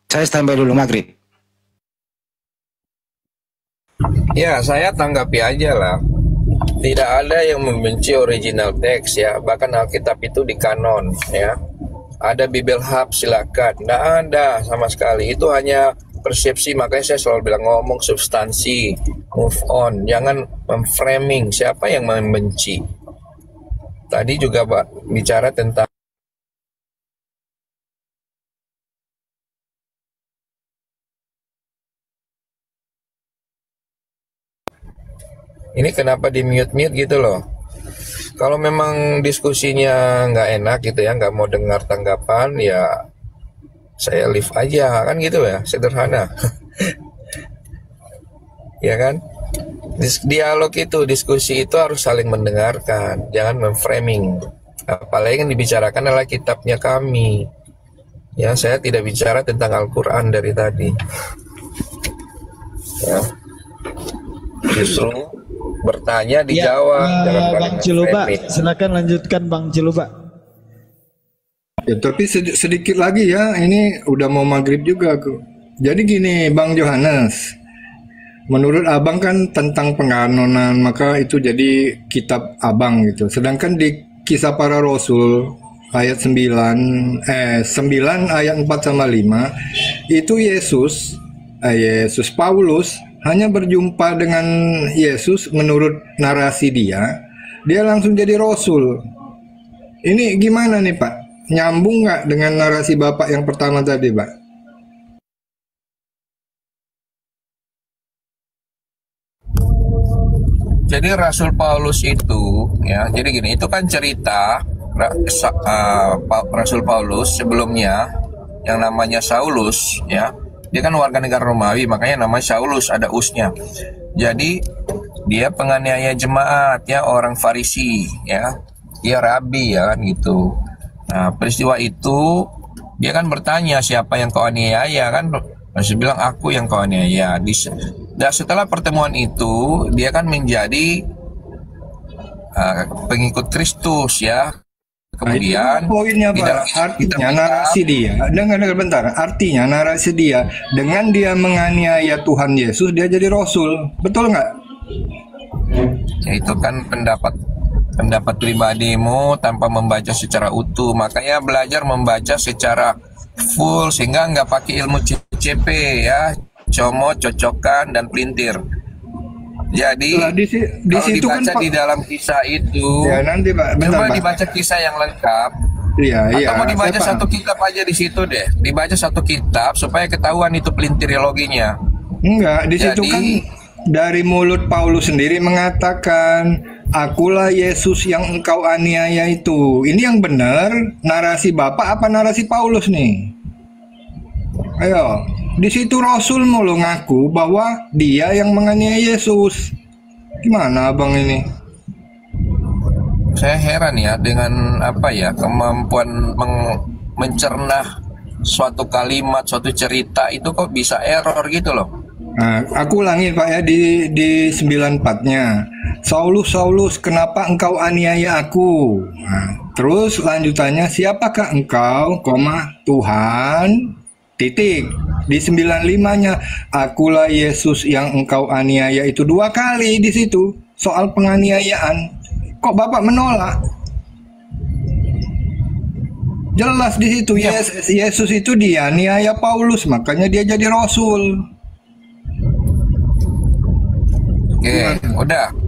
Saya standby dulu maghrib. Ya, saya tanggapi aja lah. Tidak ada yang membenci original teks ya. Bahkan Alkitab itu di kanon ya. Ada Bible Hub, silakan. Tidak ada sama sekali. Itu hanya persepsi. Makanya saya selalu bilang ngomong substansi, move on. Jangan memframing siapa yang membenci. Tadi juga Pak bicara tentang ini kenapa di mute gitu loh. Kalau memang diskusinya nggak enak gitu ya, nggak mau dengar tanggapan ya saya leave aja kan gitu ya, sederhana. Ya kan, dialog itu, diskusi itu harus saling mendengarkan, jangan memframing. Apalagi yang dibicarakan adalah kitabnya kami ya, saya tidak bicara tentang Al-Quran dari tadi ya. Justru bertanya dijawab. Ya, Bang Ciluba, silakan lanjutkan Bang Ciluba. Ya, tapi sedikit lagi ya, ini udah mau maghrib juga. Jadi gini Bang Yohanes, menurut abang kan tentang penganonan, maka itu jadi kitab abang gitu. Sedangkan di Kisah Para Rasul ayat 9 ayat 4 sama 5 itu Yesus Paulus hanya berjumpa dengan Yesus, menurut narasi dia langsung jadi rasul. Ini gimana nih Pak? Nyambung nggak dengan narasi Bapak yang pertama tadi Pak? Jadi Rasul Paulus itu ya, jadi gini, itu kan cerita Rasul Paulus sebelumnya yang namanya Saulus ya. Dia kan warga negara Romawi, makanya namanya Saulus, ada usnya. Jadi dia penganiaya jemaat ya, orang Farisi ya. Dia rabi ya kan gitu. Nah, peristiwa itu dia kan bertanya, siapa yang kau aniaya kan? Masih bilang aku yang kau aniaya. Dan setelah pertemuan itu dia kan menjadi pengikut Kristus ya. Nah, itu Kemudian poinnya di Pak, dalam artinya kitab narasi dia, dengar bentar, artinya narasi dia dengan dia menganiaya Tuhan Yesus dia jadi rasul, betul nggak? ya itu kan pendapat pribadimu tanpa membaca secara utuh. Makanya belajar membaca secara full sehingga nggak pakai ilmu CCP ya, comot, cocokan dan pelintir. Jadi Lah, di kalau situ kan dibaca Pak, di dalam kisah itu, ya nanti Pak, bentar coba Pak, dibaca kisah yang lengkap. iya Atau mau saya dibaca paham. satu kitab aja di situ deh. Dibaca satu kitab supaya ketahuan itu pelintirologinya. Enggak, di situ Jadi kan dari mulut Paulus sendiri mengatakan, akulah Yesus yang engkau aniaya itu. Ini yang benar, narasi Bapak apa narasi Paulus nih? Ayo, di situ Rasul mulu ngaku bahwa dia yang menganiaya Yesus. Gimana abang ini? saya heran ya dengan apa ya kemampuan mencerna suatu kalimat, suatu cerita itu kok bisa error gitu loh. Nah, aku ulangi Pak ya di 94-nya. Saulus, Saulus, kenapa engkau aniaya aku? Nah, terus lanjutannya, siapakah engkau, Tuhan, titik. Di 95-nya, akulah Yesus yang engkau aniaya itu 2 kali di situ soal penganiayaan. Kok Bapak menolak? Jelas di situ Yesus itu dianiaya Paulus, makanya dia jadi rasul. Oke,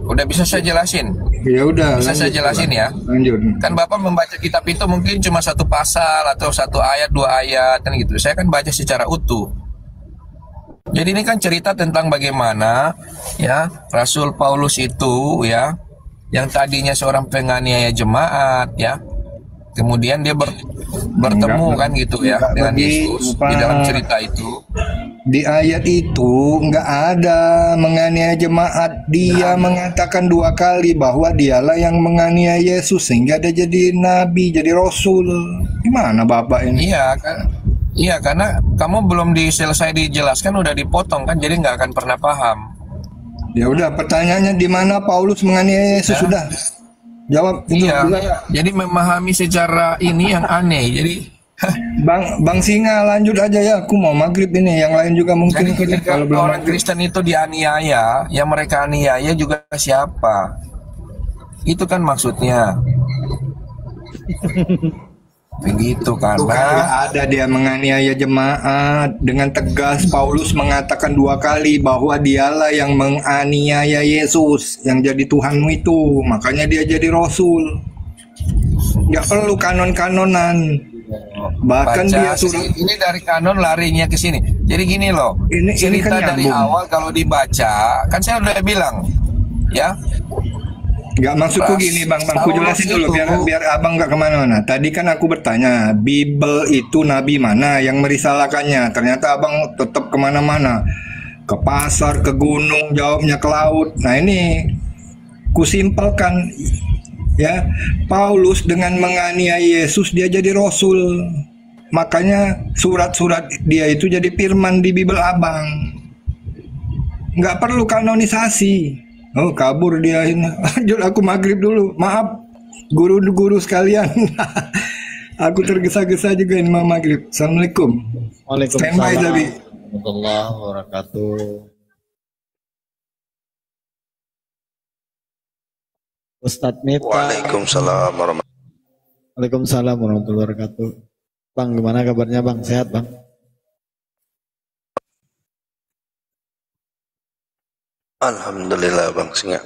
udah bisa saya jelasin. Ya udah, Bisa saya jelasin ya. lanjut. Kan Bapak membaca kitab itu mungkin cuma satu pasal atau satu ayat, 2 ayat kan gitu. Saya kan baca secara utuh. Jadi ini kan cerita tentang bagaimana ya Rasul Paulus itu ya yang tadinya seorang penganiaya jemaat ya. Kemudian dia bertemu kan gitu ya dengan Yesus di dalam cerita itu. Di ayat itu nggak ada menganiaya jemaat. Dia mengatakan 2 kali bahwa dialah yang menganiaya Yesus sehingga dia jadi nabi, jadi rasul. Gimana Bapak ini? Iya kan? Iya karena kamu belum selesai dijelaskan udah dipotong kan jadi nggak akan pernah paham. Ya udah, pertanyaannya di mana Paulus menganiaya Yesus sudah. Jawab itu. Iya. Jadi memahami secara ini yang aneh. Jadi Bang Singa lanjut aja ya. Aku mau maghrib ini. Yang lain juga mungkin jadi ketika kalau belum orang maghrib. Kristen itu dianiaya, yang mereka aniaya juga siapa? Itu kan maksudnya. Begitu Itu kan karena nggak ada dia menganiaya jemaat. Dengan tegas Paulus mengatakan 2 kali bahwa dialah yang menganiaya Yesus yang jadi Tuhanmu itu. Makanya dia jadi rasul. Nggak perlu kanon-kanonan. Bahkan baca dia suruh ini dari kanon larinya ke sini. Jadi gini loh, Ini cerita kan dari nyambung. awal kalau dibaca, kan saya udah bilang, ya. nggak maksudku Ras, gini Bang, aku Paulus jelasin dulu itu- biar abang nggak kemana-mana. Tadi kan aku bertanya, Bible itu nabi mana yang merisalakannya? Ternyata abang tetap kemana-mana, ke pasar, ke gunung, jawabnya ke laut. Nah ini kusimpelkan ya, Paulus dengan menganiaya Yesus dia jadi rasul. Makanya surat-surat dia itu jadi firman di Bible abang. Nggak perlu kanonisasi. Oh kabur dia ini. Lanjut, aku maghrib dulu. Maaf guru-guru sekalian. Aku tergesa-gesa juga ini mau maghrib. Assalamualaikum. Waalaikumsalam Standby Zabi. warahmatullahi wabarakatuh. Ustadz Mita. Waalaikumsalam warahmatullahi Waalaikumsalam warahmatullahi wabarakatuh. Bang, gimana kabarnya Bang? Sehat Bang? Alhamdulillah Bang Singa.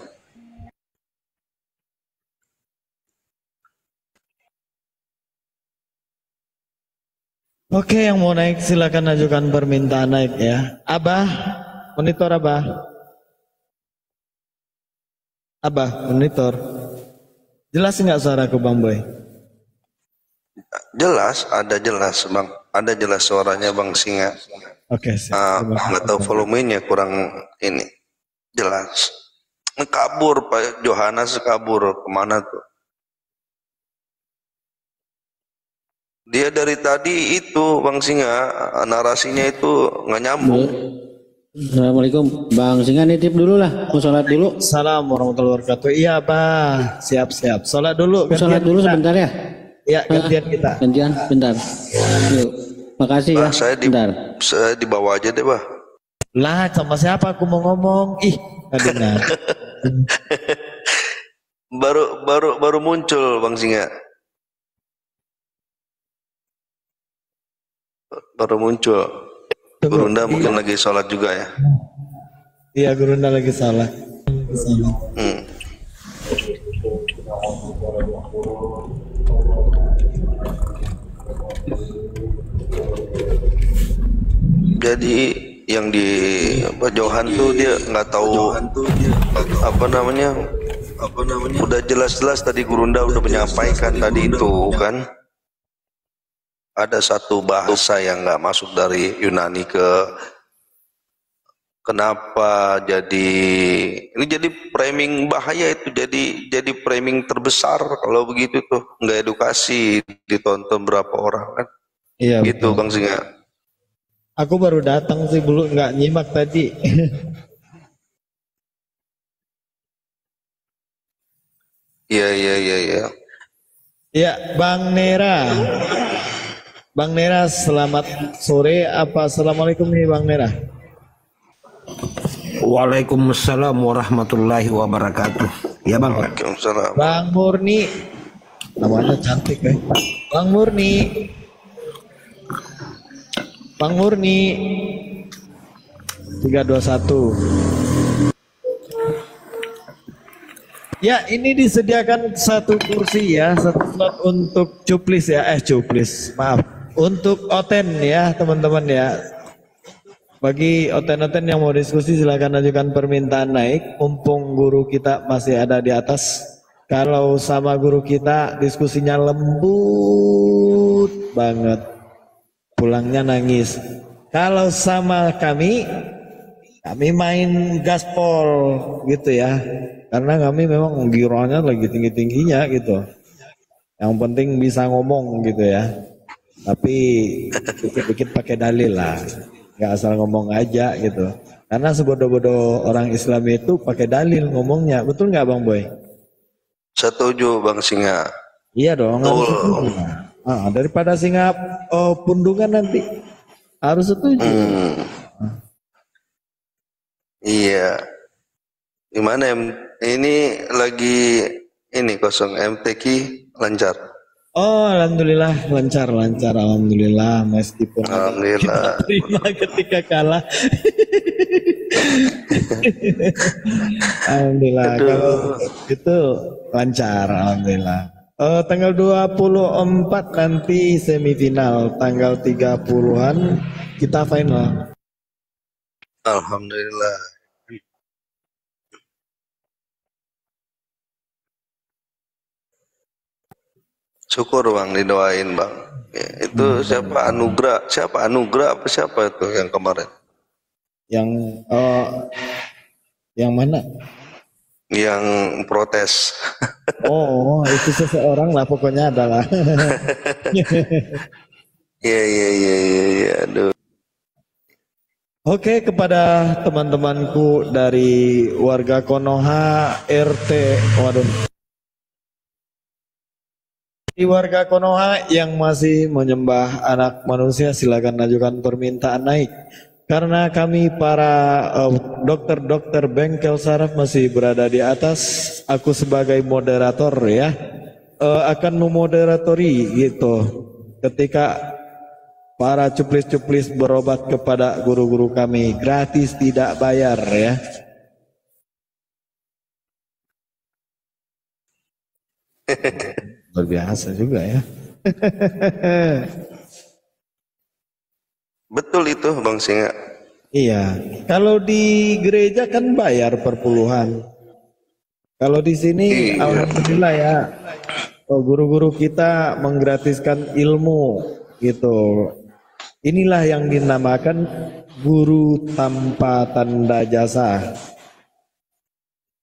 Oke, yang mau naik silakan ajukan permintaan naik ya. Abah, monitor Abah. Abah, monitor. Jelas nggak suaraku Bang Boy? Jelas, ada jelas Bang. Ada jelas suaranya Bang Singa. Oke, siap. Nggak tahu volumenya kurang ini. Jelas. Kabur Pak Johannes, kabur kemana tuh? Dia dari tadi itu Bang Singa narasinya itu nggak nyambung. Assalamualaikum. Bang Singa nitip dulu lah. Mau sholat dulu. Assalamualaikum warahmatullahi wabarakatuh. Iya, Bang. Siap-siap. Sholat dulu. Mau sholat dulu sebentar ya. Ya, gantian kita. Gantian, bentar. Yuk. Makasih ya. Bentar. Saya dibawa aja deh, Bah. Lah, sama siapa aku mau ngomong? Ih, kadang. baru muncul Bang Singa. Baru muncul. Gurunda mungkin lagi sholat juga ya. Iya, Gurunda lagi sholat. Jadi yang di Johan tuh dia nggak tahu apa namanya. Udah jelas-jelas tadi Gurunda udah menyampaikan tadi itu kan. Ada satu bahasa yang nggak masuk dari Yunani ke kenapa ini jadi framing bahaya itu jadi framing terbesar kalau begitu tuh nggak edukasi ditonton berapa orang kan. Iya, gitu betul. Bang Singa. Aku baru datang sih, belum nggak nyimak tadi. Iya. Ya, Bang Nera. Bang Nera, selamat sore. Assalamualaikum nih Bang Nera. Waalaikumsalam warahmatullahi wabarakatuh. Ya Bang. Waalaikumsalam. Bang Murni. Namanya cantik ya. Bang Murni. Bang Murni. 321. Ya, ini disediakan satu kursi ya, satu slot untuk cuplis ya, cuplis, maaf, untuk Oten ya teman-teman ya. Bagi Oten-Oten yang mau diskusi silakan ajukan permintaan naik, mumpung guru kita masih ada di atas. Kalau sama guru kita diskusinya lembut banget, pulangnya nangis. Kalau sama kami main gaspol gitu ya. Karena kami memang gironya lagi tinggi-tingginya gitu. Yang penting bisa ngomong gitu ya. Tapi dikit-dikit pakai dalil lah. Nggak asal ngomong aja gitu. Karena sebodoh-bodoh orang Islam itu pakai dalil ngomongnya. Betul nggak Bang Boy? Setuju Bang Singa. Iya dong. Harus setuju. Daripada singa pundungan nanti. Harus setuju. Iya. Gimana ini lagi kosong MTQ lancar. Oh, alhamdulillah lancar, alhamdulillah meskipun alhamdulillah terima ketika kalah. Alhamdulillah kalau itu lancar, alhamdulillah. Tanggal 24 nanti semifinal, tanggal 30-an kita final. Alhamdulillah. Syukur Bang, didoain Bang. Ya, itu siapa Anugrah apa siapa itu yang kemarin? Yang mana? Yang protes. Oh, itu seseorang lah pokoknya adalah. Iya, aduh. Oke, kepada teman-temanku dari warga Konoha RT, di warga Konoha yang masih menyembah anak manusia silakan ajukan permintaan naik. Karena kami para dokter-dokter bengkel saraf masih berada di atas, aku sebagai moderator ya akan memoderatori gitu. Ketika para cuplis-cuplis berobat kepada guru-guru kami gratis tidak bayar ya. Luar biasa juga ya. Betul itu Bang Singa. Iya, kalau di gereja kan bayar per puluhan. Kalau di sini alhamdulillah ya, guru-guru kita menggratiskan ilmu gitu. Inilah yang dinamakan guru tanpa tanda jasa.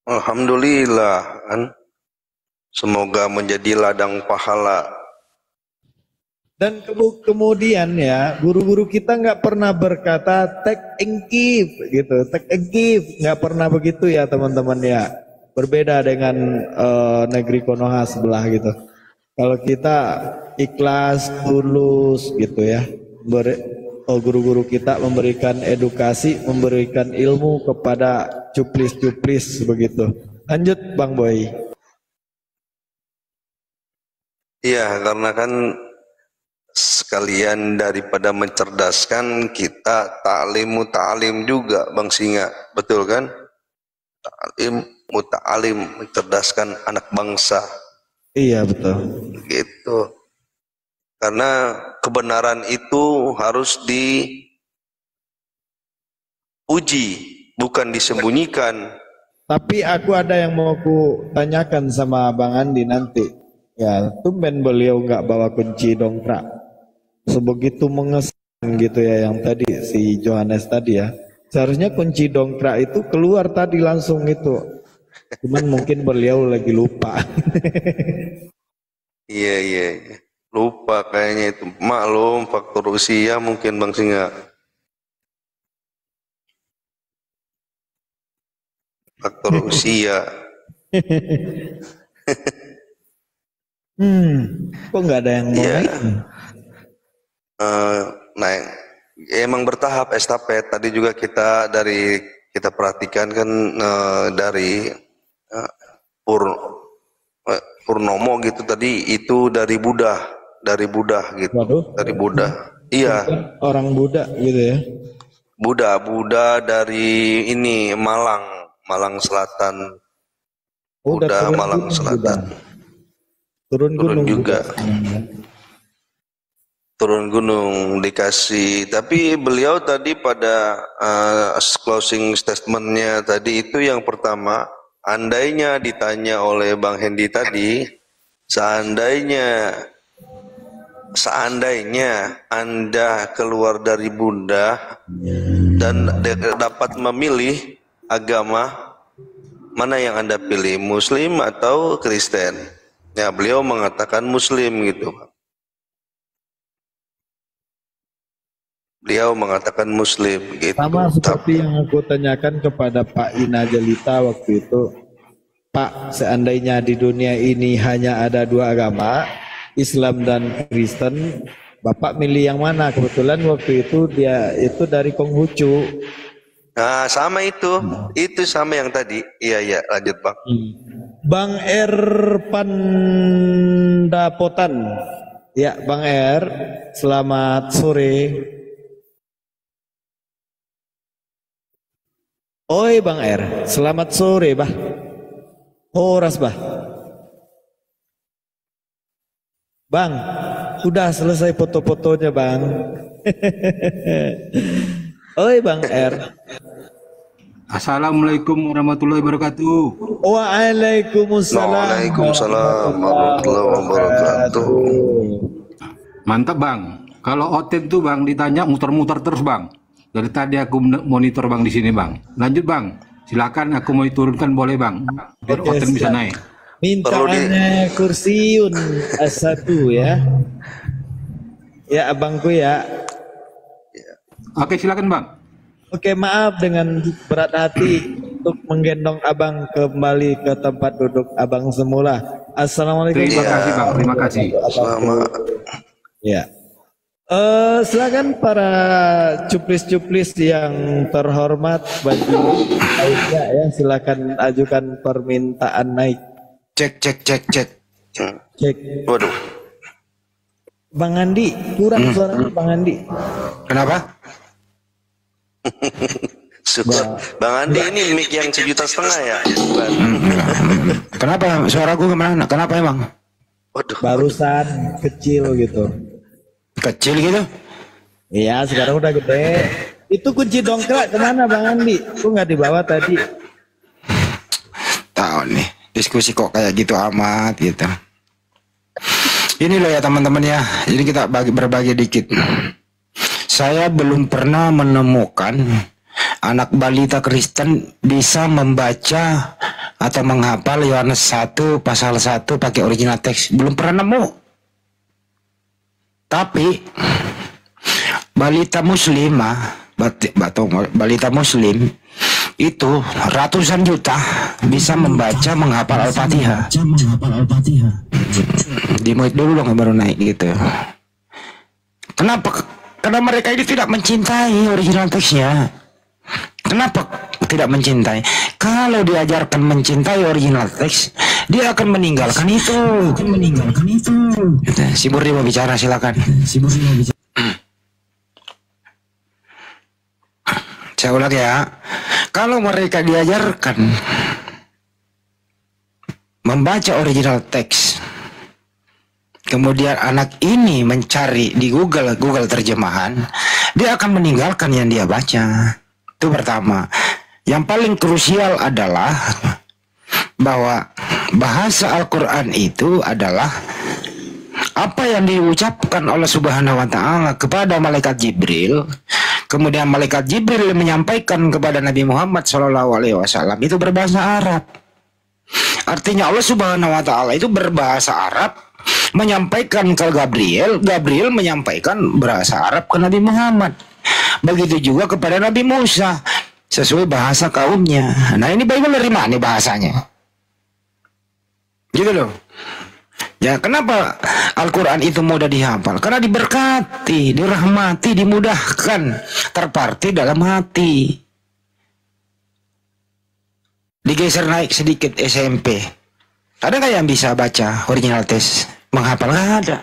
Alhamdulillah kan. Semoga menjadi ladang pahala. Dan kemudian ya, guru-guru kita nggak pernah berkata take and give gitu, take and give, nggak pernah begitu ya teman-teman ya. Berbeda dengan negeri Konoha sebelah gitu. Kalau kita ikhlas, tulus gitu ya. Guru-guru kita memberikan edukasi, memberikan ilmu kepada cuplis-cuplis begitu. Lanjut Bang Boy. Iya, karena kan sekalian daripada mencerdaskan, kita ta'lim juga Bang Singa, betul kan? Ta'lim muta'alim, mencerdaskan anak bangsa. Iya betul. Gitu. Karena kebenaran itu harus diuji, bukan disembunyikan. Tapi aku ada yang mau ku tanyakan sama Bang Andi nanti. Ya, tumben beliau nggak bawa kunci dongkrak. Sebegitu mengesan gitu ya yang tadi si Johannes tadi ya. Seharusnya kunci dongkrak itu keluar tadi langsung itu. Cuman mungkin beliau lagi lupa. Iya. Lupa kayaknya itu. Maklum faktor usia mungkin Bang Singa. Faktor usia. Kok nggak ada yang mau naik? Naik. Emang bertahap estafet. Tadi juga kita perhatikan kan dari Purnomo gitu tadi itu dari Buddha gitu. Waduh. Dari Buddha. Iya. Orang Buddha gitu ya. Buddha dari ini Malang Selatan. Buddha Malang Selatan. Turun gunung juga. Turun gunung dikasih. Tapi beliau tadi pada closing statementnya tadi itu yang pertama, andainya ditanya oleh Bang Hendy tadi, seandainya Anda keluar dari Buddha dan dapat memilih agama, mana yang Anda pilih, Muslim atau Kristen? Ya, beliau mengatakan Muslim gitu. Beliau mengatakan Muslim gitu. Sama seperti yang aku tanyakan kepada Pak Ina Jelita waktu itu. Pak, seandainya di dunia ini hanya ada dua agama, Islam dan Kristen, Bapak milih yang mana? Kebetulan waktu itu dia itu dari Konghucu. Nah, sama itu. Itu sama yang tadi. Iya, lanjut Bang. Bang R Pandapotan. Ya, Bang R, selamat sore. Oi Bang R, selamat sore bah. Horas bah. Bang, udah selesai foto-fotonya Bang. Oi Bang R. Assalamualaikum warahmatullahi wabarakatuh. Waalaikumsalam warahmatullahi wabarakatuh. Mantap Bang. Kalau Oten tuh Bang ditanya muter-muter terus Bang. Dari tadi aku monitor Bang di sini Bang. Lanjut Bang. Silakan aku mau diturunkan boleh Bang. Biar Oten bisa naik. Mintaannya kursiun S1 ya. Ya abangku ya. Oke silakan Bang. Oke maaf dengan berat hati untuk menggendong abang kembali ke tempat duduk abang semula. Assalamualaikum. Terima kasih Bang. Terima kasih. Selamat. Ya. Silakan para cuplis-cuplis yang terhormat baju lainnya ya, silakan ajukan permintaan naik. Cek. Cek. Waduh. Bang Andi, kurang suaranya Bang Andi. Kenapa? Bang Andi ini mic yang 1,5 juta ya. Kenapa suaraku kemana? Kenapa emang? Waduh. Barusan kecil gitu. Kecil gitu? Iya sekarang udah gede. Itu kunci dongkrak kemana Bang Andi? Kok nggak dibawa tadi? Tahu nih diskusi kok kayak gitu amat gitu. Ini loh ya teman-teman ya. Jadi kita berbagi dikit. Saya belum pernah menemukan anak balita Kristen bisa membaca atau menghafal Yohanes 1 pasal 1 pakai original teks. Belum pernah nemu. Tapi balita muslimah, balita muslim itu ratusan juta bisa membaca menghafal Al-Fatihah. Dimuit dulu dong baru naik gitu. Kenapa? Karena mereka ini tidak mencintai original teksnya. Kenapa tidak mencintai? Kalau diajarkan mencintai original teks, dia akan meninggalkan itu. Si Murni mau bicara, silakan. Saya ulang ya. Kalau mereka diajarkan membaca original teks, kemudian anak ini mencari di Google terjemahan, dia akan meninggalkan yang dia baca. Itu pertama. Yang paling krusial adalah bahwa bahasa Al-Quran itu adalah apa yang diucapkan oleh Subhanahu wa Ta'ala kepada malaikat Jibril, kemudian malaikat Jibril menyampaikan kepada Nabi Muhammad SAW itu berbahasa Arab. Artinya Allah Subhanahu wa Ta'ala itu berbahasa Arab menyampaikan ke Gabriel, Gabriel menyampaikan bahasa Arab ke Nabi Muhammad. Begitu juga kepada Nabi Musa sesuai bahasa kaumnya. Nah, ini Bible dari mana bahasanya? Gitu loh. Ya, kenapa Al-Quran itu mudah dihafal? Karena diberkati, dirahmati, dimudahkan, terparti dalam hati. Digeser naik sedikit SMP. Ada nggak yang bisa baca original teks? Menghafal? Nggak ada.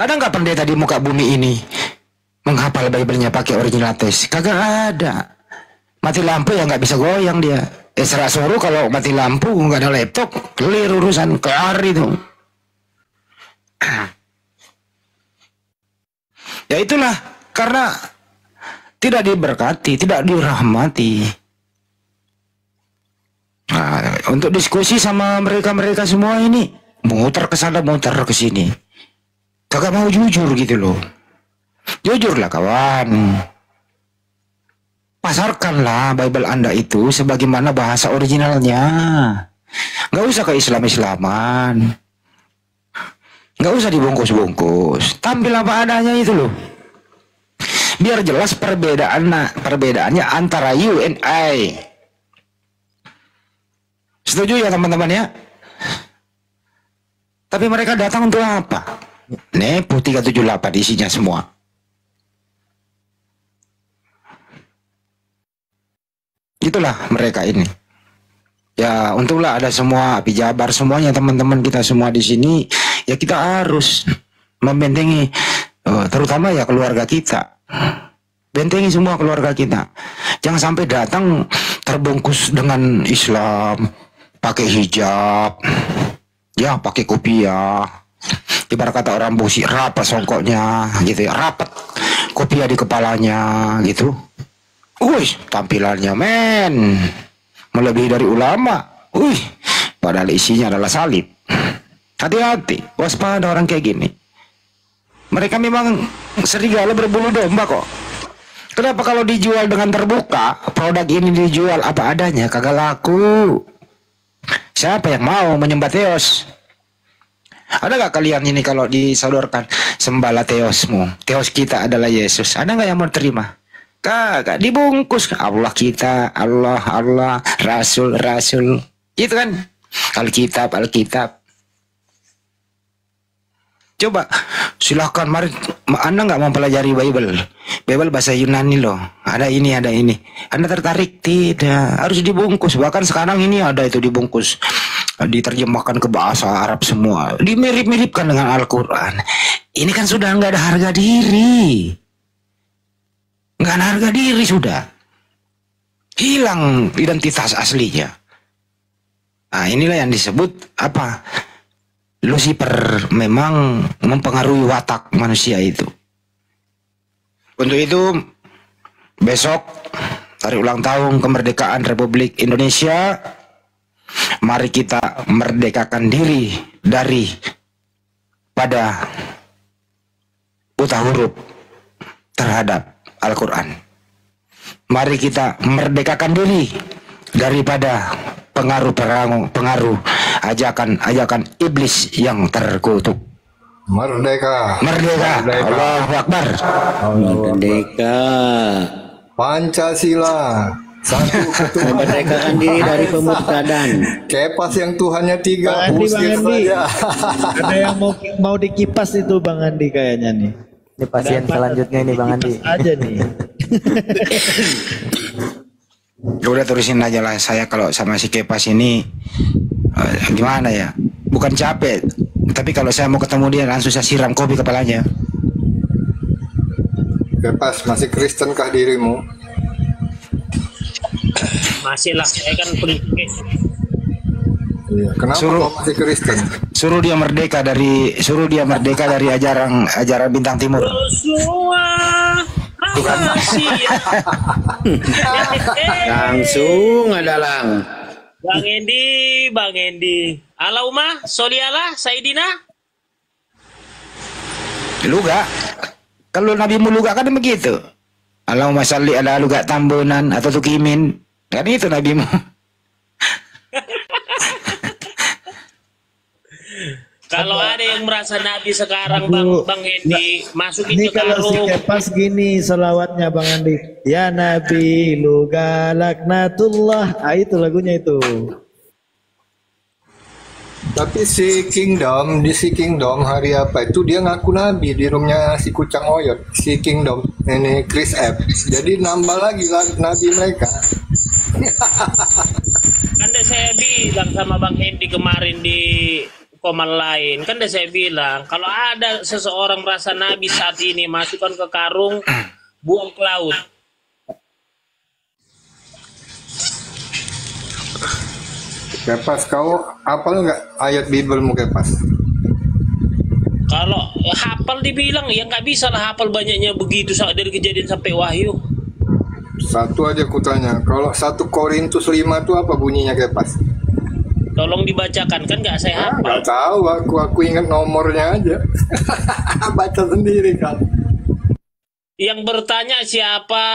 Ada nggak pendeta di muka bumi ini menghafal Bible-nya pakai original teks? Kagak ada. Mati lampu ya nggak bisa goyang dia. Serah suruh kalau mati lampu nggak ada laptop, clear urusan, kelar itu. Ya itulah karena tidak diberkati, tidak dirahmati. Nah, untuk diskusi sama mereka semua ini muter ke sana, muter ke sini. Kagak mau jujur gitu loh. Jujurlah kawan. Pasarkanlah Bible Anda itu sebagaimana bahasa originalnya. Nggak usah ke Islam-Islaman. Nggak usah dibungkus-bungkus. Tampil apa adanya itu loh. Biar jelas perbedaannya antara you and I. Setuju ya teman-teman ya? Tapi mereka datang untuk apa? Nepo 378 isinya semua. Itulah mereka ini. Ya untunglah ada semua Api Jabar semuanya teman-teman kita semua di sini. Ya kita harus membentengi terutama ya keluarga kita. Bentengi semua keluarga kita. Jangan sampai datang terbungkus dengan Islam, pakai hijab, ya pakai kopiah. Ibarat kata orang busi rapat songkoknya gitu ya, rapat kopiah di kepalanya gitu. Wih, tampilannya men melebihi dari ulama. Wih, padahal isinya adalah salib. Hati-hati, waspada orang kayak gini. Mereka memang serigala berbulu domba kok. Kenapa kalau dijual dengan terbuka, produk ini dijual apa adanya, kagak laku. Siapa yang mau menyembah Theos? Ada gak kalian ini kalau disodorkan sembahlah Theosmu, Theos kita adalah Yesus? Ada gak yang mau terima? Kagak, dibungkus Allah kita, Allah, Rasul. Itu kan Alkitab. Coba silahkan mari, Anda nggak mempelajari Bible bahasa Yunani loh. Ada ini. Anda tertarik? Tidak, harus dibungkus. Bahkan sekarang ini ada itu dibungkus, diterjemahkan ke bahasa Arab semua, dimirip-miripkan dengan Al-Quran. Ini kan sudah nggak ada harga diri. Nggak ada harga diri sudah. Hilang identitas aslinya. Nah inilah yang disebut apa? Lucifer memang mempengaruhi watak manusia itu. Untuk itu besok hari ulang tahun kemerdekaan Republik Indonesia, mari kita merdekakan diri dari pada buta huruf terhadap Al-Quran. Mari kita merdekakan diri daripada pengaruh ajakan iblis yang terkutuk. Merdeka. Merdeka. Allahu Akbar. Merdeka. Pancasila. Satu ketuhanan. Memerdekakan diri dari pemurtadan. Kepas yang Tuhannya tiga. Bang Andi, Usir saja. Ada yang mau dikipas itu Bang Andi kayaknya nih. Ini pasien selanjutnya ini Bang Andi. Aja nih. Ya udah terusin aja lah, saya kalau sama si Kepas ini gimana ya, bukan capek, tapi kalau saya mau ketemu dia langsung saya siram kopi kepalanya. Kepas, masih Kristen kah dirimu? Masih lah, saya kan pelipis. Iya. Kenapa kau masih Kristen? Suruh dia merdeka dari ajaran bintang timur. Langsung ada lang. Bang Endi. Allahumma sholli ala Sayyidina. Luga. Kalau Nabi Muluga kan begitu. Allahumma sholli ala luga tambunan atau tukimin. Kan itu Nabi mu. Kalau ada yang merasa Nabi sekarang Bang Endi masukin Ini ke kalau si karung. Kepas gini selawatnya Bang Andi. Ya Nabi lu galaknatullah. Ah, itu lagunya itu. Tapi si Kingdom, di si Kingdom hari apa itu dia ngaku nabi di roomnya si Kucang Oyot, si Kingdom ini Chris F. Jadi nambah lagi nabi mereka. Kan udah saya bilang sama Bang Endi kemarin di komal lain, kan udah saya bilang kalau ada seseorang merasa Nabi saat ini masukkan ke karung, buang ke laut. Kepas, kau hafal nggak ayat Bibelmu Kepas? Kalau hafal dibilang ya nggak bisa lah hafal banyaknya begitu dari kejadian sampai wahyu. Satu aja kutanya, kalau 1 Korintus 5 itu apa bunyinya Kepas? Tolong dibacakan, kan nggak saya hafal. Nggak tahu, aku ingat nomornya aja. Baca sendiri kan. Yang bertanya siapa?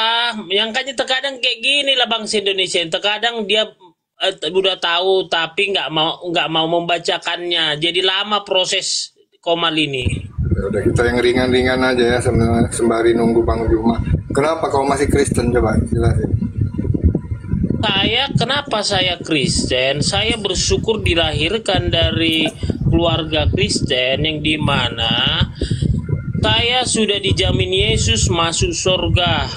Yang kan terkadang kayak gini lah bangsa Indonesia. Terkadang dia udah tahu tapi nggak mau membacakannya. Jadi lama proses komal ini. Ya udah kita yang ringan-ringan aja ya sembari nunggu Bang Juma. Kenapa kau masih Kristen, coba jelasin. Kenapa saya Kristen? Saya bersyukur dilahirkan dari keluarga Kristen yang dimana saya sudah dijamin Yesus masuk surga.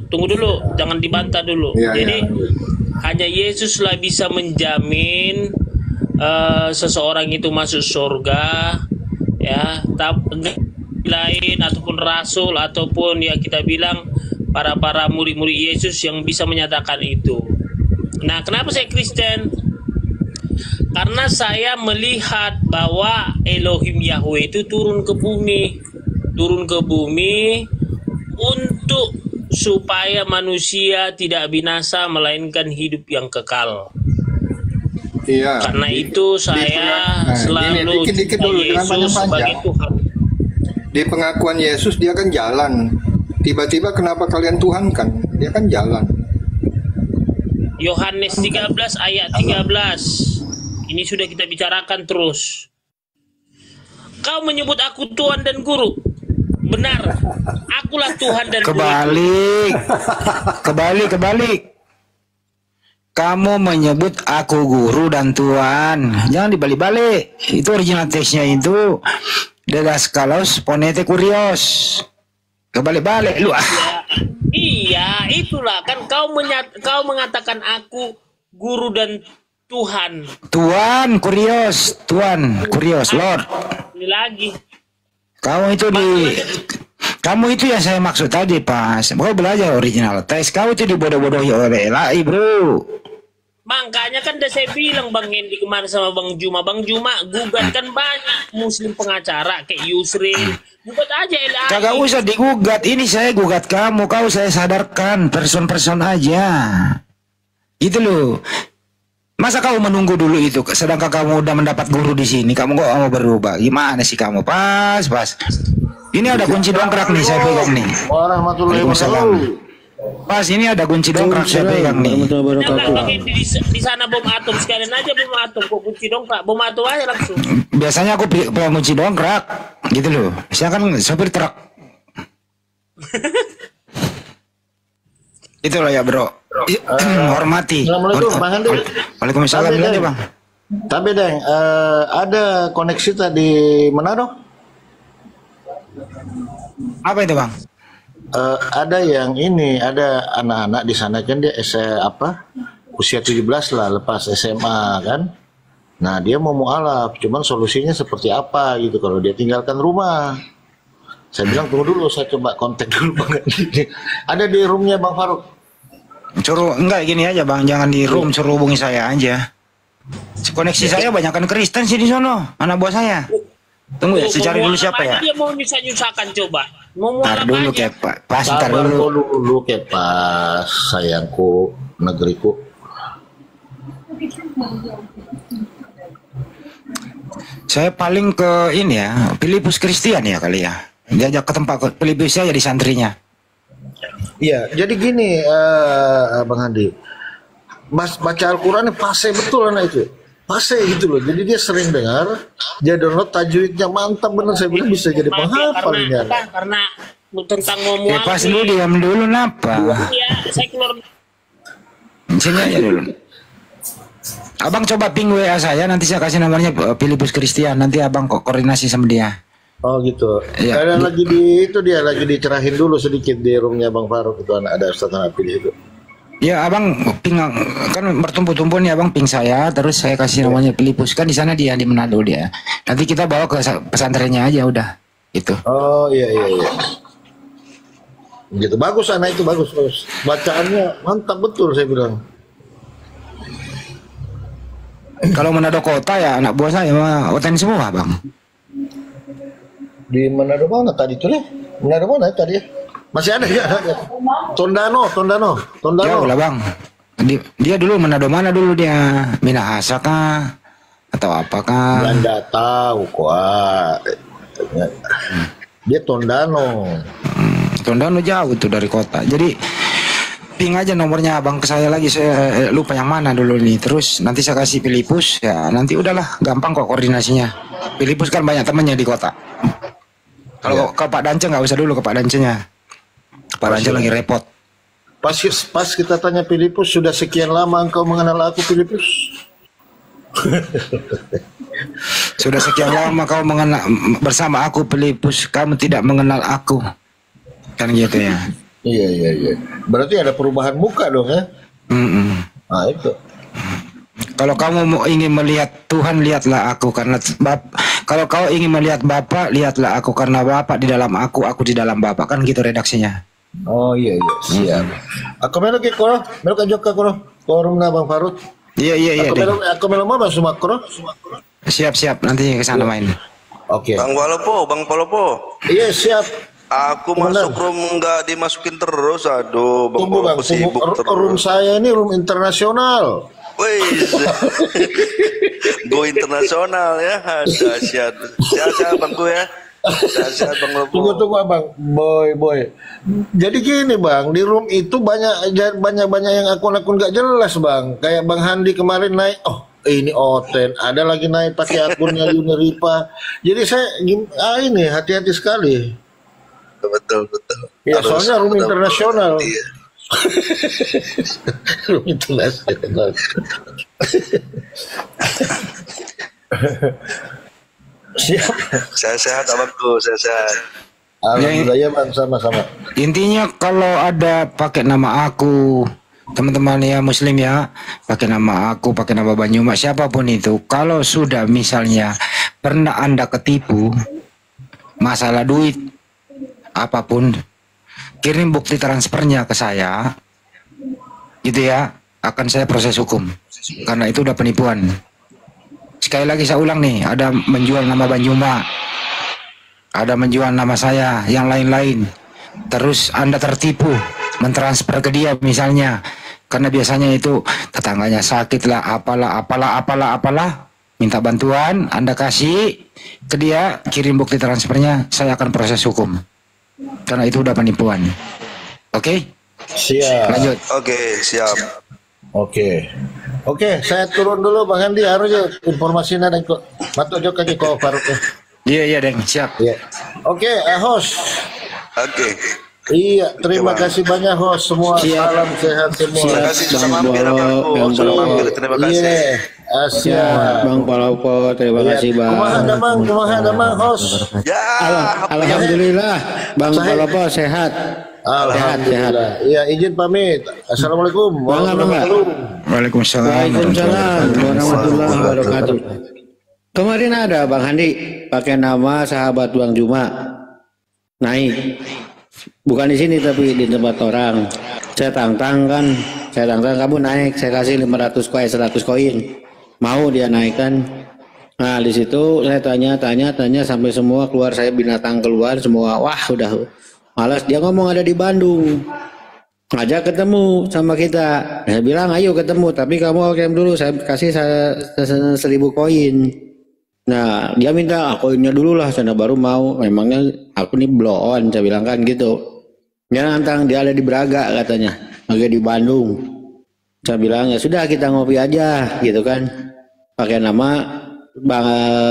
Tunggu dulu, jangan dibantah dulu. Jadi hanya Yesuslah bisa menjamin seseorang itu masuk surga, ya. Lain ataupun rasul ataupun ya kita bilang para murid-murid Yesus yang bisa menyatakan itu. Nah, kenapa saya Kristen? Karena saya melihat bahwa Elohim Yahweh itu turun ke bumi untuk supaya manusia tidak binasa melainkan hidup yang kekal. Iya. Karena itu saya selalu dikit dulu Yesus sebagai Tuhan. Di pengakuan Yesus dia kan jalan. Tiba-tiba kenapa kalian Tuhan kan? Dia kan jalan. Yohanes 13 ayat 13. Ini sudah kita bicarakan terus. Kau menyebut aku Tuhan dan Guru. Benar. Akulah Tuhan dan Guru. Kebalik. Kamu menyebut aku guru dan Tuhan. Jangan dibalik-balik. Itu original teksnya itu. Didascalos ponete kurios. Kebalik-balik lu. Iya, itulah kan kau mengatakan aku guru dan Tuhan. Tuhan kurios, Lord. Ini lagi. Kamu itu yang saya maksud tadi pas. Kau belajar original teks. Kau itu dibodoh-bodohi oleh LAI, bro. Makanya kan udah saya bilang Bang Hendi kemarin sama Bang Juma gugat kan banyak muslim pengacara kayak Yusrin. Gugat aja LAI. Kagak usah digugat. Ini saya gugat kamu. Kau saya sadarkan. Person aja. Gitu loh. Masa kau menunggu dulu itu, sedangkan kamu udah mendapat guru di sini, kamu kok mau berubah? Gimana sih kamu? Pas. Ini ada kunci dongkrak nih, saya pegang nih. Warahmatullahi wabarakatuh. Pas ini ada kunci dongkrak saya pegang nih. Di sana bom atom sekalian aja bom atom kok kunci dongkrak bom atom aja langsung. Biasanya aku pegang kunci dongkrak gitu loh. Saya kan sopir truk. Itulah ya bro. Hormati. Assalamualaikum Bang Andi. Waalaikumsalam aja Bang. Tapi Deng, ada koneksi tadi Manado? Apa itu Bang? Ada yang ini, ada anak-anak di sana kan dia usia 17 lah lepas SMA kan. Nah dia mau mualaf, cuman solusinya seperti apa gitu kalau dia tinggalkan rumah. Saya bilang tunggu dulu, saya coba kontak dulu Bang. Ada di roomnya Bang Faruk. Suruh enggak gini aja Bang, jangan di room, suruh hubungi saya aja. Koneksi saya banyakan Kristen sih di sono, anak buah saya. Tunggu ya, saya cari dulu siapa ya. Dia mau nyusah-nyusahkan coba. Mau Ntar dulu Kepa, pas ntar Sabar dulu. dulu Kepa, sayangku, negeriku. Saya paling ke ini ya, Filipus Kristian ya kali ya. Diajak ke tempat Filipus saya jadi santrinya. Iya, jadi gini Bang Andi. Mas baca Al-Quran pase betul anak itu. Pase gitu loh. Jadi dia sering dengar, dia download tajwidnya mantap bener, saya bilang bisa jadi penghafal ini. Karena tentang mau mualaf. Pas dulu diam dulu napa? Iya, saya keluar. Sini aja dulu. Abang coba ping WA saya, nanti saya kasih nomornya Filipus Kristian, nanti abang kok koordinasi sama dia. Oh gitu. Ya, Ada lagi dia lagi dicerahin dulu sedikit di roomnya Bang Faruk itu ada Ustaz Nabi di situ. Ya abang ping kan bertumpuk-tumpuk nih abang ping saya, terus saya kasih namanya Filipus kan di sana dia di Manado dia. Nanti kita bawa ke pesantrennya aja udah, gitu. Oh iya. Gitu bagus anak itu bagus. Bacaannya mantap betul saya bilang. Kalau Manado kota ya anak buah saya mah oten semua bang. Di Manado mana tadi tuh nih? Manado mana tadi ya? Masih ada ya? Tondano. Jauh lah bang. Dia dulu Manado mana dulu dia? Minahasa kah? Atau apakah? Belanda tahu kok. Dia Tondano. Tondano jauh tuh dari kota. Jadi ping aja nomornya abang ke saya lagi, saya lupa yang mana dulu nih. Terus nanti saya kasih Filipus ya, nanti udahlah gampang kok koordinasinya. Filipus kan banyak temannya di kota. Kalau ke Pak Dance nggak usah dulu ke Pak Dance-nya. Pak Dance lagi repot. Pas kita tanya Filipus, sudah sekian lama engkau mengenal aku Filipus? Sudah sekian lama kau mengenal bersama aku Filipus, kamu tidak mengenal aku. Kan gitu ya. Iya. Berarti ada perubahan muka dong ya? Nah itu. Kalau kamu ingin melihat Tuhan, lihatlah aku karena kalau kau ingin melihat Bapa, lihatlah aku karena Bapa di dalam aku di dalam Bapa, kan gitu redaksinya. Oh iya siap. Aku melok ke koro, melok aja ke koro, korum na Bang Faruk. Iya. Aku melok mah semua koro. Siap nanti ke sana main. Oke. Bang Palopo. Iya siap. Aku masuk room nggak dimasukin terus, aduh. Tunggu Bang, room saya ini room internasional. Wih, go internasional ya, dahsyat. Sehat Bang gue ya. Sehat Bang Lopo. Tunggu Bang, boy. Jadi gini Bang, di room itu banyak yang akun-akun gak jelas Bang. Kayak Bang Handi kemarin naik, ini Oten, ada lagi naik pakai akunnya Uniripa. Jadi saya ini hati-hati sekali. Betul. Ya soalnya room internasional. Room internasional. Siap. Saya sehat abangku, saya sehat. Alhamdulillah ya Bang, sama-sama. Intinya kalau ada pakai nama aku, teman-teman ya Muslim ya, pakai nama aku, pakai nama Banyuma, siapapun itu, kalau sudah misalnya pernah Anda ketipu masalah duit apapun, kirim bukti transfernya ke saya, gitu ya, akan saya proses hukum, karena itu udah penipuan. Sekali lagi saya ulang nih, ada menjual nama Banyuma, ada menjual nama saya, yang lain-lain, terus Anda tertipu, mentransfer ke dia misalnya, karena biasanya itu tetangganya sakit lah, apalah, minta bantuan, Anda kasih ke dia, kirim bukti transfernya, saya akan proses hukum. Karena itu udah penipuan. Oke? Siap. Lanjut. Oke, siap. Oke, saya turun dulu Bang Andi, harus informasinya dan kok matuk jok kaki kok Faruk ya. Iya, Deng, siap. Iya. Oke, host. Oke. Iya, terima kasih banyak host semua. Salam sehat semua. Terima kasih sudah mampir Abangku. Sudah mampir, terima kasih. Iya, Asia. Bang Palopo, terima kasih Bang. Kumaha damang host. Ya, Alhamdulillah, Bang Palopo sehat. Alhamdulillah. Iya, izin pamit. Assalamualaikum warahmatullahi wabarakatuh. Waalaikumsalam. Waalaikumsalam warahmatullahi wabarakatuh. Kemarin ada Bang Handi pakai nama sahabat Bang Juma naik, bukan di sini tapi di tempat orang. Saya tantang kamu naik, saya kasih 500 koin 100 koin, mau dia naikkan. Nah di situ saya tanya sampai semua keluar, saya binatang keluar semua, wah udah malas. Dia ngomong ada di Bandung, ngajak ketemu sama kita. Saya bilang ayo ketemu, tapi kamu oke dulu, saya kasih 1.000 koin. Nah dia minta koinnya dulu lah, sana baru mau. Memangnya aku nih blow on, saya bilang kan gitu. Dia nantang, dia ada di Braga katanya, lagi di Bandung. Saya bilang ya sudah kita ngopi aja gitu kan, pakai nama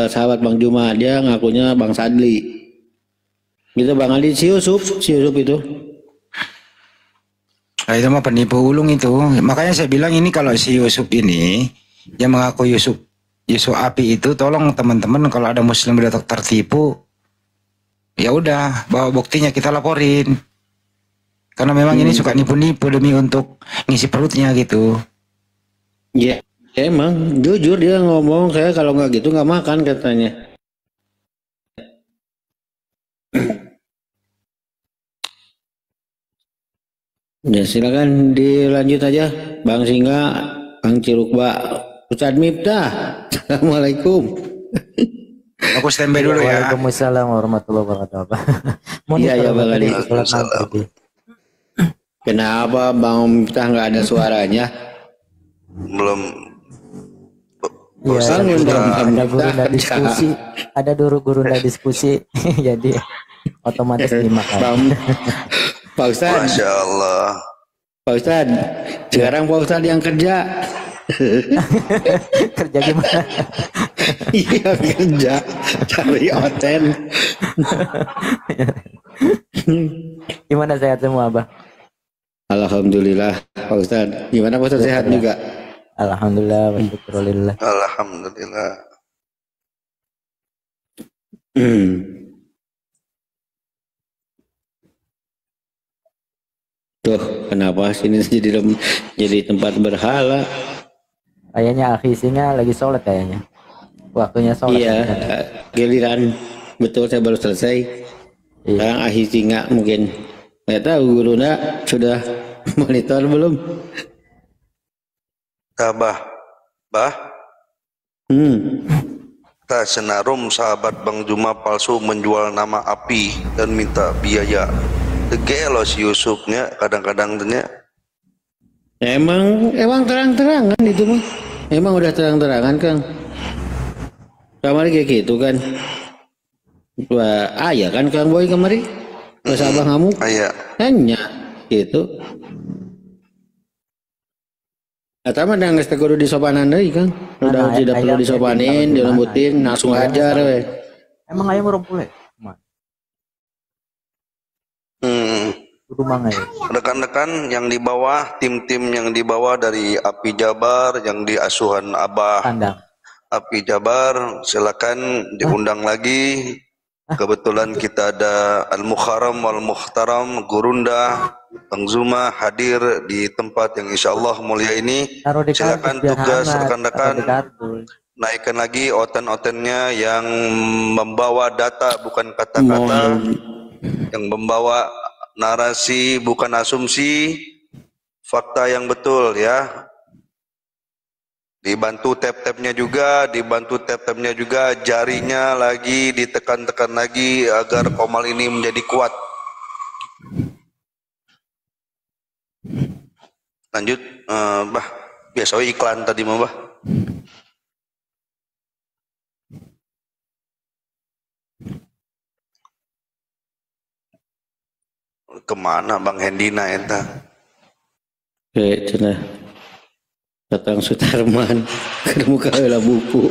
sahabat Bang Juma, dia ngakunya Bang Sadli gitu. Bang Ali si Yusuf itu. Nah, itu mah penipu ulung itu. Makanya saya bilang ini kalau si Yusuf ini yang mengaku Yusuf Api itu, tolong teman-teman kalau ada muslim udah tertipu, ya udah bawa buktinya kita laporin. Karena memang ini suka nipu-nipu demi untuk ngisi perutnya gitu. Ya, emang jujur dia ngomong, saya kalau nggak gitu nggak makan katanya. Ya silakan dilanjut aja Bang Singa, Bang Cirukba, Ustadz Miftah. Assalamualaikum. Aku standby dulu ya. Waalaikumsalam warahmatullahi wabarakatuh. Iya Bang Ali. Kenapa Bang Miftah nggak ada suaranya? Belum. Iya, ada gurunda diskusi, ada gurunda diskusi, jadi otomatis dimakan. Pak Ustadz. Masya Allah. Pak Ustadz, sekarang Pak Ustadz yang kerja. Kerja gimana? Iya kerja, cari oten. Gimana sehat semua Abah? Alhamdulillah Pak Ustadz. Gimana Pak Ustadz, sehat juga? Alhamdulillah, wasyukurillah. Alhamdulillah. Tuh, kenapa sini jadi tempat berhala? Kayaknya akhi Singa lagi sholat kayaknya. Waktunya sholat. Iya, giliran. Betul, saya baru selesai. Sekarang akhi Singa mungkin. Nggak tahu Gurunda sudah monitor belum? Bah. Tak senarum sahabat Bang Juma palsu menjual nama api dan minta biaya. Tegelo si Yusufnya kadang-kadang tanya. Emang terang-terangan itu mah. Emang udah terang-terangan Kang. Kamari kayak gitu kan. Wah, ayah kan Kang Boy kemari. Pas abang kamu. Ayah. Hanya gitu. Eta mah da geus teh kudu disopanan deui Kang. Udah tidak perlu disopanin, dilembutin, langsung ajar we. Emang ayam rumpul ya? Rekan-rekan yang di bawah, tim-tim yang di bawah dari Api Jabar, yang di asuhan Abah Api Jabar, silakan diundang lagi. Kebetulan kita ada Al-Mukharam Wal-Mukhtaram Gurunda Bang Zuma hadir di tempat yang insya Allah mulia ini. Silakan tugas rekan-rekan naikkan lagi oten-otennya yang membawa data bukan kata-kata, yang membawa narasi bukan asumsi, fakta yang betul ya. Dibantu tap-tapnya juga, jarinya lagi ditekan-tekan lagi agar komal ini menjadi kuat. Lanjut, Bah, biasa iklan tadi mah Bah. Kemana Bang Hendina entah? cenah datang Sutarman ketemu kaula buku.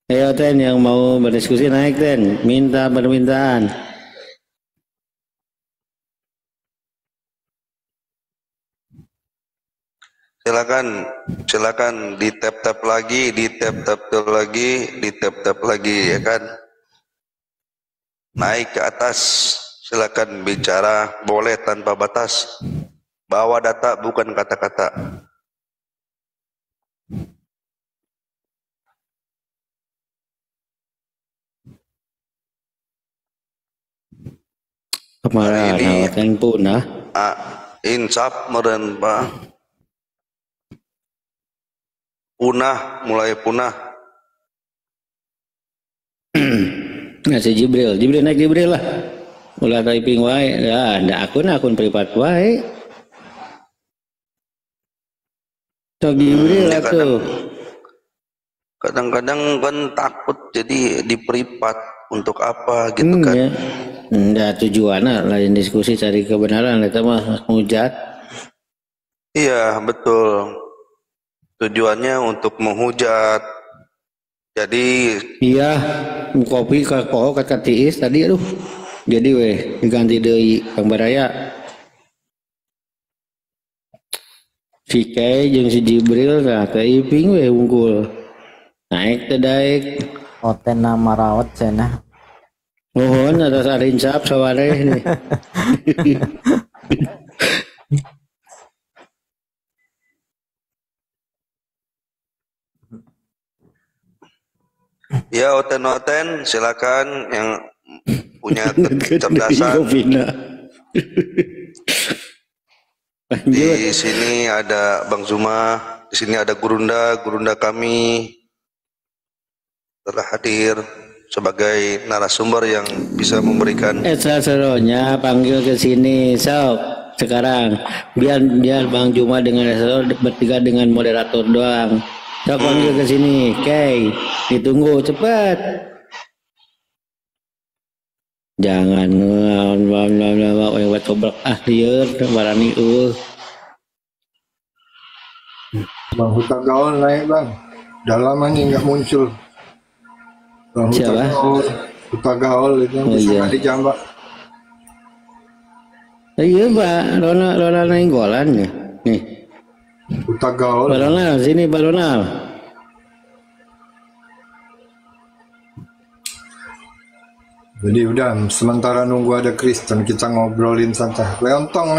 Ayo Ten yang mau berdiskusi naik Ten, minta permintaan. Silakan di tap lagi, di tap lagi ya kan. Naik ke atas, silakan bicara, boleh tanpa batas. Bawa data bukan kata-kata. Kemarin ini punah. Insaf meren Pak. Mulai punah. Nah si Jibril naik Jibril lah. Ulah typing wae. Ya, ndak akun privat wae. Tok Jibril lah tuh. Kadang-kadang kan takut jadi di privat untuk apa gitu kan. Ya. Ndak tujuannya lain diskusi cari kebenaran eta mah hujat. Iya, betul. Tujuannya untuk menghujat. Jadi iya, kopi ka tiis tadi aduh. Jadi weh diganti deui Kang Baraya. Si Kay jeung si Jibril nah teh iping weh unggul. Naik teh daek. Oten nama raot cenah. Mohon atas arinsap sawareh nih. ya Oten silakan yang punya kecerdasan. Di sini ada Bang Zuma, di sini ada Gurunda kami telah hadir sebagai narasumber yang bisa memberikan. Seronya panggil ke sini sok sekarang biar Bang Juma dengan bertiga dengan moderator doang. Sok panggil ke sini, Kay. Ditunggu cepat. Jangan lewat coblak lieur barani Bang Huta Gaul naik Bang. Udah lama nih nggak muncul. Bang Huta Gaul itu bisa dijambak. Iya Pak, Rona nenggolan ya. Nih. Huta Gaul. Baronal sini Baronal. Jadi udah sementara nunggu ada Kristen kita ngobrolin santai. Leontong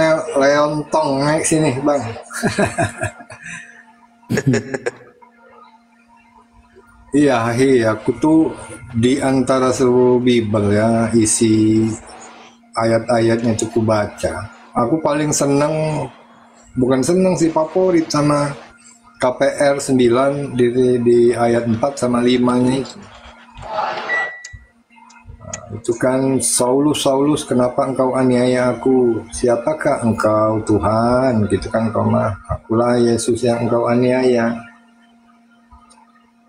naik sini Bang. Iya, aku tuh di antara seluruh Bible ya isi ayat-ayatnya cukup baca. Aku paling seneng, bukan seneng sih, favorit sama KPR 9 di ayat 4 sama 5-nya itu. Itu kan Saulus, kenapa engkau aniaya aku? Siapakah engkau Tuhan? Gitu kan kau mah. Akulah Yesus yang engkau aniaya.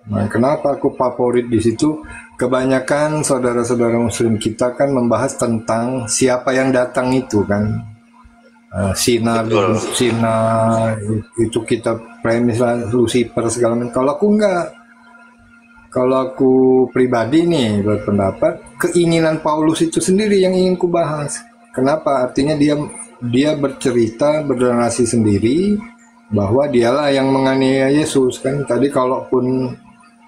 Nah, kenapa aku favorit di situ? Kebanyakan saudara-saudara Muslim kita kan membahas tentang siapa yang datang itu kan. Sina itu kita premis lah, Lucifer segala macam. Kalau aku enggak. Kalau aku pribadi nih berpendapat keinginan Paulus itu sendiri yang ingin ku bahas. Kenapa? Artinya dia bercerita bernarasi sendiri bahwa dialah yang menganiaya Yesus kan. Tadi kalaupun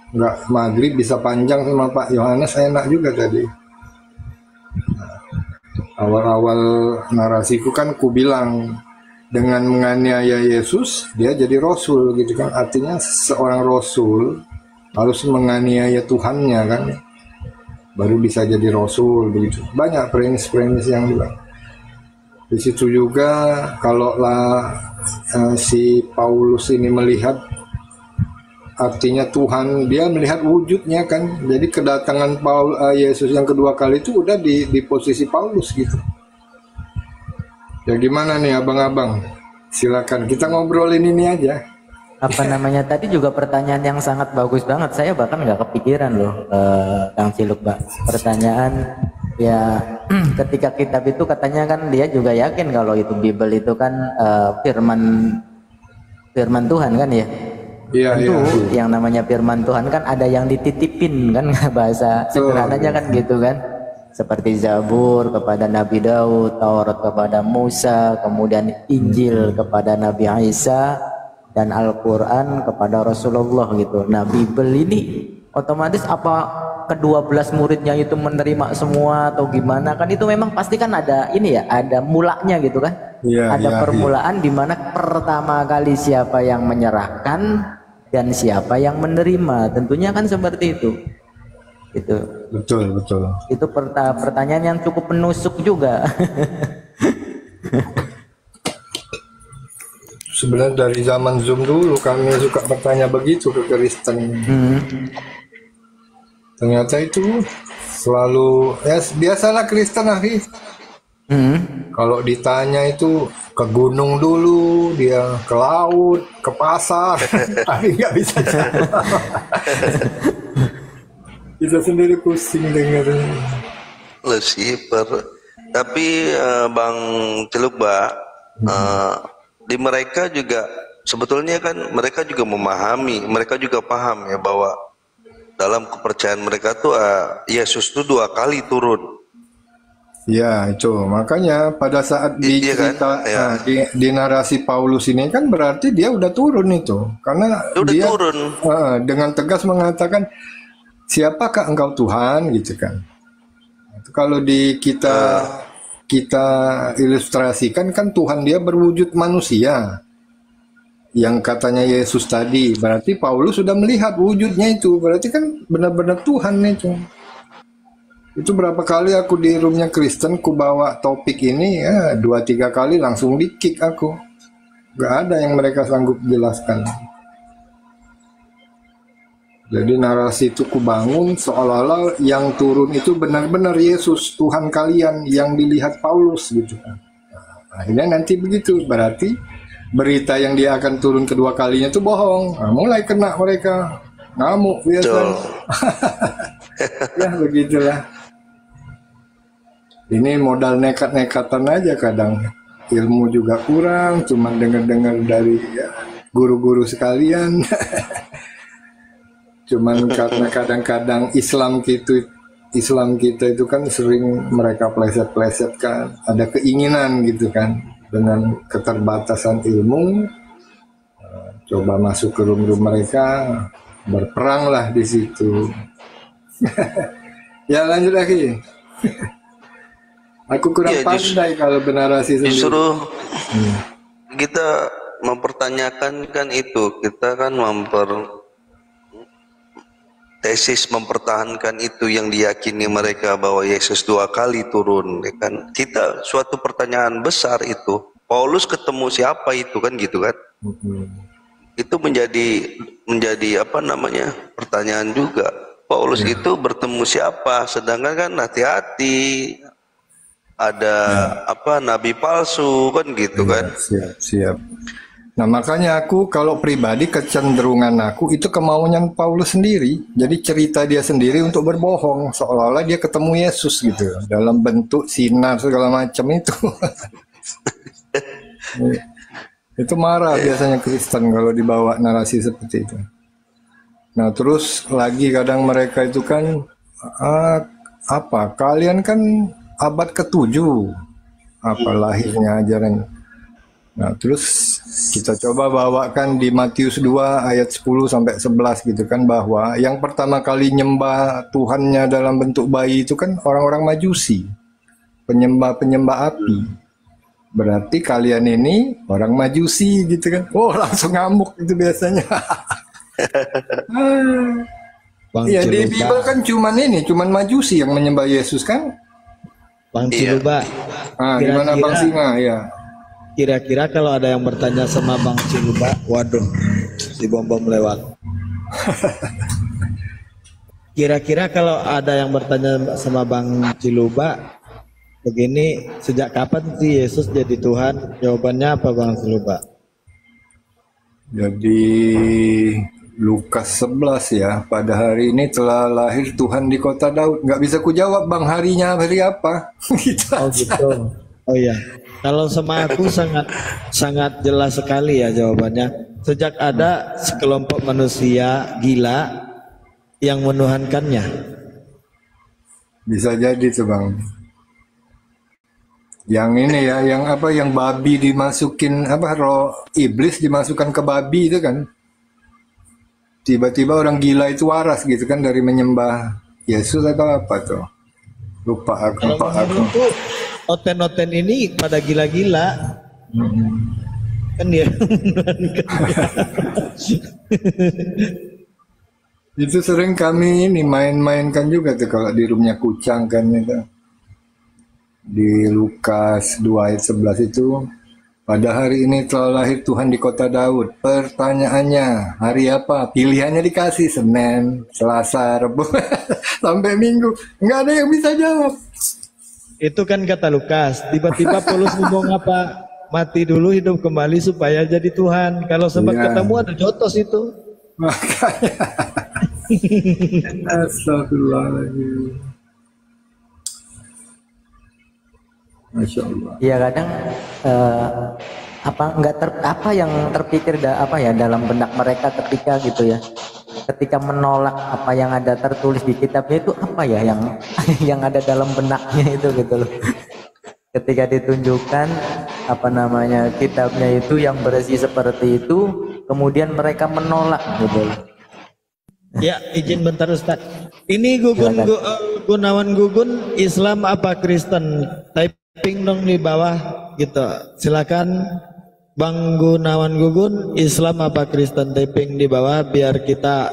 nggak maghrib bisa panjang sama Pak Yohanes enak juga tadi. Awal-awal narasiku kan ku bilang dengan menganiaya Yesus dia jadi rasul gitu kan. Artinya seorang rasul harus menganiaya Tuhannya kan, baru bisa jadi rasul begitu. Banyak premis-premis yang bilang. Di situ juga kalau si Paulus ini melihat, artinya Tuhan, dia melihat wujudnya kan. Jadi kedatangan Yesus yang kedua kali itu udah di posisi Paulus gitu. Ya gimana nih abang-abang? Silakan kita ngobrolin ini aja. Apa namanya tadi juga pertanyaan yang sangat bagus banget. Saya bahkan nggak kepikiran loh, Kang Ciluk, Pak. Pertanyaan ya ketika kitab itu katanya kan dia juga yakin kalau itu Bible itu kan firman Tuhan kan ya. Iya, Tentu iya. yang namanya firman Tuhan kan ada yang dititipin kan, bahasa sederhananya kan gitu kan. Seperti Zabur kepada Nabi Daud, Taurat kepada Musa, kemudian Injil kepada Nabi Isa, dan Al-Quran kepada Rasulullah gitu. Nah Bible ini otomatis apa ke-12 muridnya itu menerima semua atau gimana kan, itu memang pasti kan ada ini ya, ada mulanya gitu kan. Ada permulaan di mana pertama kali siapa yang menyerahkan dan siapa yang menerima, tentunya kan seperti itu. Itu betul. Itu pertanyaan yang cukup menusuk juga. Sebenarnya dari zaman Zoom dulu kami suka bertanya begitu ke Kristen. Ternyata itu selalu ya biasalah Kristen Hafiz. Kalau ditanya itu ke gunung dulu, dia ke laut, ke pasar, tapi nggak bisa jawab. Kita sendiri pusing dengarnya. Lucifer. Tapi Bang Celuba, di mereka juga sebetulnya kan mereka juga memahami, mereka juga paham ya bahwa dalam kepercayaan mereka tuh Yesus tuh 2 kali turun. Ya itu makanya pada saat di cerita di narasi Paulus ini kan berarti dia udah turun itu, karena dia turun. Dengan tegas mengatakan siapakah engkau Tuhan gitu kan. Itu kalau di kita ilustrasikan kan Tuhan dia berwujud manusia yang katanya Yesus tadi, berarti Paulus sudah melihat wujudnya itu, berarti kan benar-benar Tuhan itu. Itu berapa kali aku di roomnya Kristen ku bawa topik ini ya 2-3 kali langsung di kick aku, gak ada yang mereka sanggup jelaskan. Jadi narasi itu ku bangun seolah-olah yang turun itu benar-benar Yesus Tuhan kalian yang dilihat Paulus gitu kan. Nah, akhirnya nanti begitu, berarti berita yang dia akan turun kedua kalinya itu bohong. Nah, mulai kena mereka ngamuk biasanya. Ya begitulah. Ini modal nekat-nekatan aja kadang. Ilmu juga kurang, cuman dengar-dengar dari ya, guru-guru sekalian. Cuman karena kadang-kadang Islam kita itu kan sering mereka pleset-plesetkan, ada keinginan gitu kan, dengan keterbatasan ilmu, coba masuk ke room-room mereka, berperanglah di situ. Ya lanjut lagi. Aku kurang pandai kalau bernarasi sendiri. Justru kita mempertanyakan kan itu, kita kan tesis mempertahankan itu yang diyakini mereka bahwa Yesus 2 kali turun, ya kan? Kita suatu pertanyaan besar itu, Paulus ketemu siapa itu kan gitu kan? Itu menjadi apa namanya pertanyaan juga. Paulus itu bertemu siapa? Sedangkan kan hati-hati, ada apa nabi palsu kan gitu kan? Siap. Nah makanya aku kalau pribadi kecenderungan aku itu kemauan Paulus sendiri. Jadi cerita dia sendiri untuk berbohong seolah-olah dia ketemu Yesus gitu dalam bentuk sinar segala macam itu. Itu marah biasanya Kristen kalau dibawa narasi seperti itu. Nah terus lagi kadang mereka itu kan kalian kan abad ke-7 lahirnya ajaran. Nah terus kita coba bawakan di Matius 2 ayat 10 sampai 11 gitu kan, bahwa yang pertama kali nyembah Tuhannya dalam bentuk bayi itu kan orang-orang Majusi, penyembah api. Berarti kalian ini orang Majusi gitu kan. Oh langsung ngamuk itu biasanya. Ya di Bible kan cuman Majusi yang menyembah Yesus kan. Bang Ciluba. Gimana Bang Singa ya? Kira-kira kalau ada yang bertanya sama Bang Ciluba, waduh, si bom-bom lewat. Kira-kira kalau ada yang bertanya sama Bang Ciluba, begini, sejak kapan sih Yesus jadi Tuhan? Jawabannya apa Bang Ciluba? Jadi Lukas 11 ya, pada hari ini telah lahir Tuhan di kota Daud. Nggak bisa ku jawab bang, harinya hari apa. Gitu Oh aja. gitu. Oh iya. Kalau sama aku sangat jelas sekali ya jawabannya. Sejak ada sekelompok manusia gila yang menuhankannya. Bisa jadi tuh bang. Yang ini ya, yang apa, yang babi dimasukin, apa, roh iblis dimasukkan ke babi itu kan. Tiba-tiba orang gila itu waras gitu kan dari menyembah Yesus atau apa tuh. Lupa aku. Itu oten-oten ini pada gila-gila. Kan dia. Itu sering kami ini main-mainkan juga tuh kalau di roomnya Kucang kan itu. Di Lukas 2 ayat 11 itu, pada hari ini telah lahir Tuhan di kota Daud. Pertanyaannya, hari apa? Pilihannya dikasih Senin, Selasa, Rabu, sampai Minggu. Nggak ada yang bisa jawab. Itu kan kata Lukas. Tiba-tiba Paulus ngomong apa? Mati dulu, hidup kembali supaya jadi Tuhan. Kalau sempat Iya. ketemu ada jotos itu. Makanya. Astagfirullahaladzim. Masya Allah. Iya kadang apa yang terpikir dalam benak mereka ketika gitu ya, ketika menolak apa yang ada tertulis di kitabnya itu apa ya yang yang ada dalam benaknya itu gitu loh. Ketika ditunjukkan kitabnya itu yang berisi seperti itu, kemudian mereka menolak gitu loh. Ya, izin bentar Ustaz. Ini Gunawan Gugun Islam apa Kristen? Typing dong di bawah gitu. Silakan Bang Gunawan Gugun Islam apa Kristen? Typing di bawah biar kita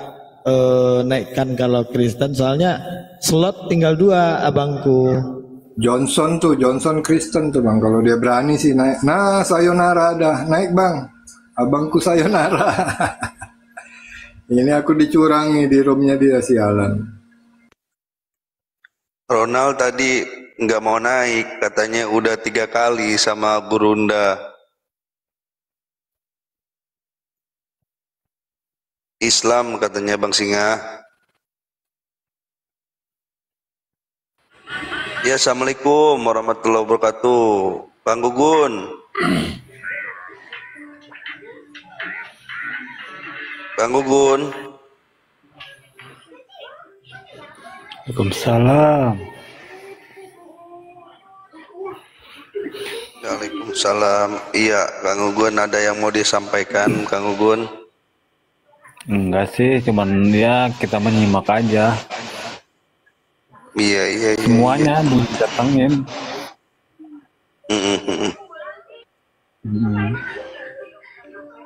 naikkan kalau Kristen. Soalnya slot tinggal 2 abangku. Johnson Kristen tuh bang. Kalau dia berani sih naik. Nah, sayonara dah naik bang. Abangku sayonara. Ini aku dicurangi di roomnya dia, sialan. Ronald tadi nggak mau naik, katanya udah 3 kali sama Gurunda. Islam katanya Bang Singa. Ya, assalamualaikum warahmatullahi wabarakatuh. Bang Gugun. Bang Gugun. Waalaikumsalam. Waalaikumsalam. Iya, Kang Gugun ada yang mau disampaikan, Kang Gugun? Enggak sih, cuman ya kita menyimak aja. Iya. Semuanya didatengin.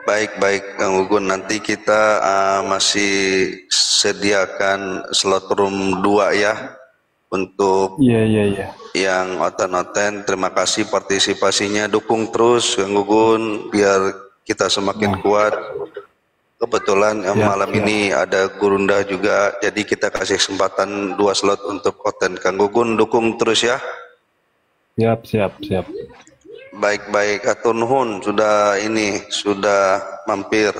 Baik Kang Gugun, nanti kita masih sediakan slot room 2 ya untuk Iya. yang oten-oten. Terima kasih partisipasinya, dukung terus Kang Gugun biar kita semakin kuat. Kebetulan malam ini ada Gurunda juga, jadi kita kasih kesempatan 2 slot untuk oten. Kang Gugun dukung terus ya. Siap. Baik, atur nuhun sudah mampir.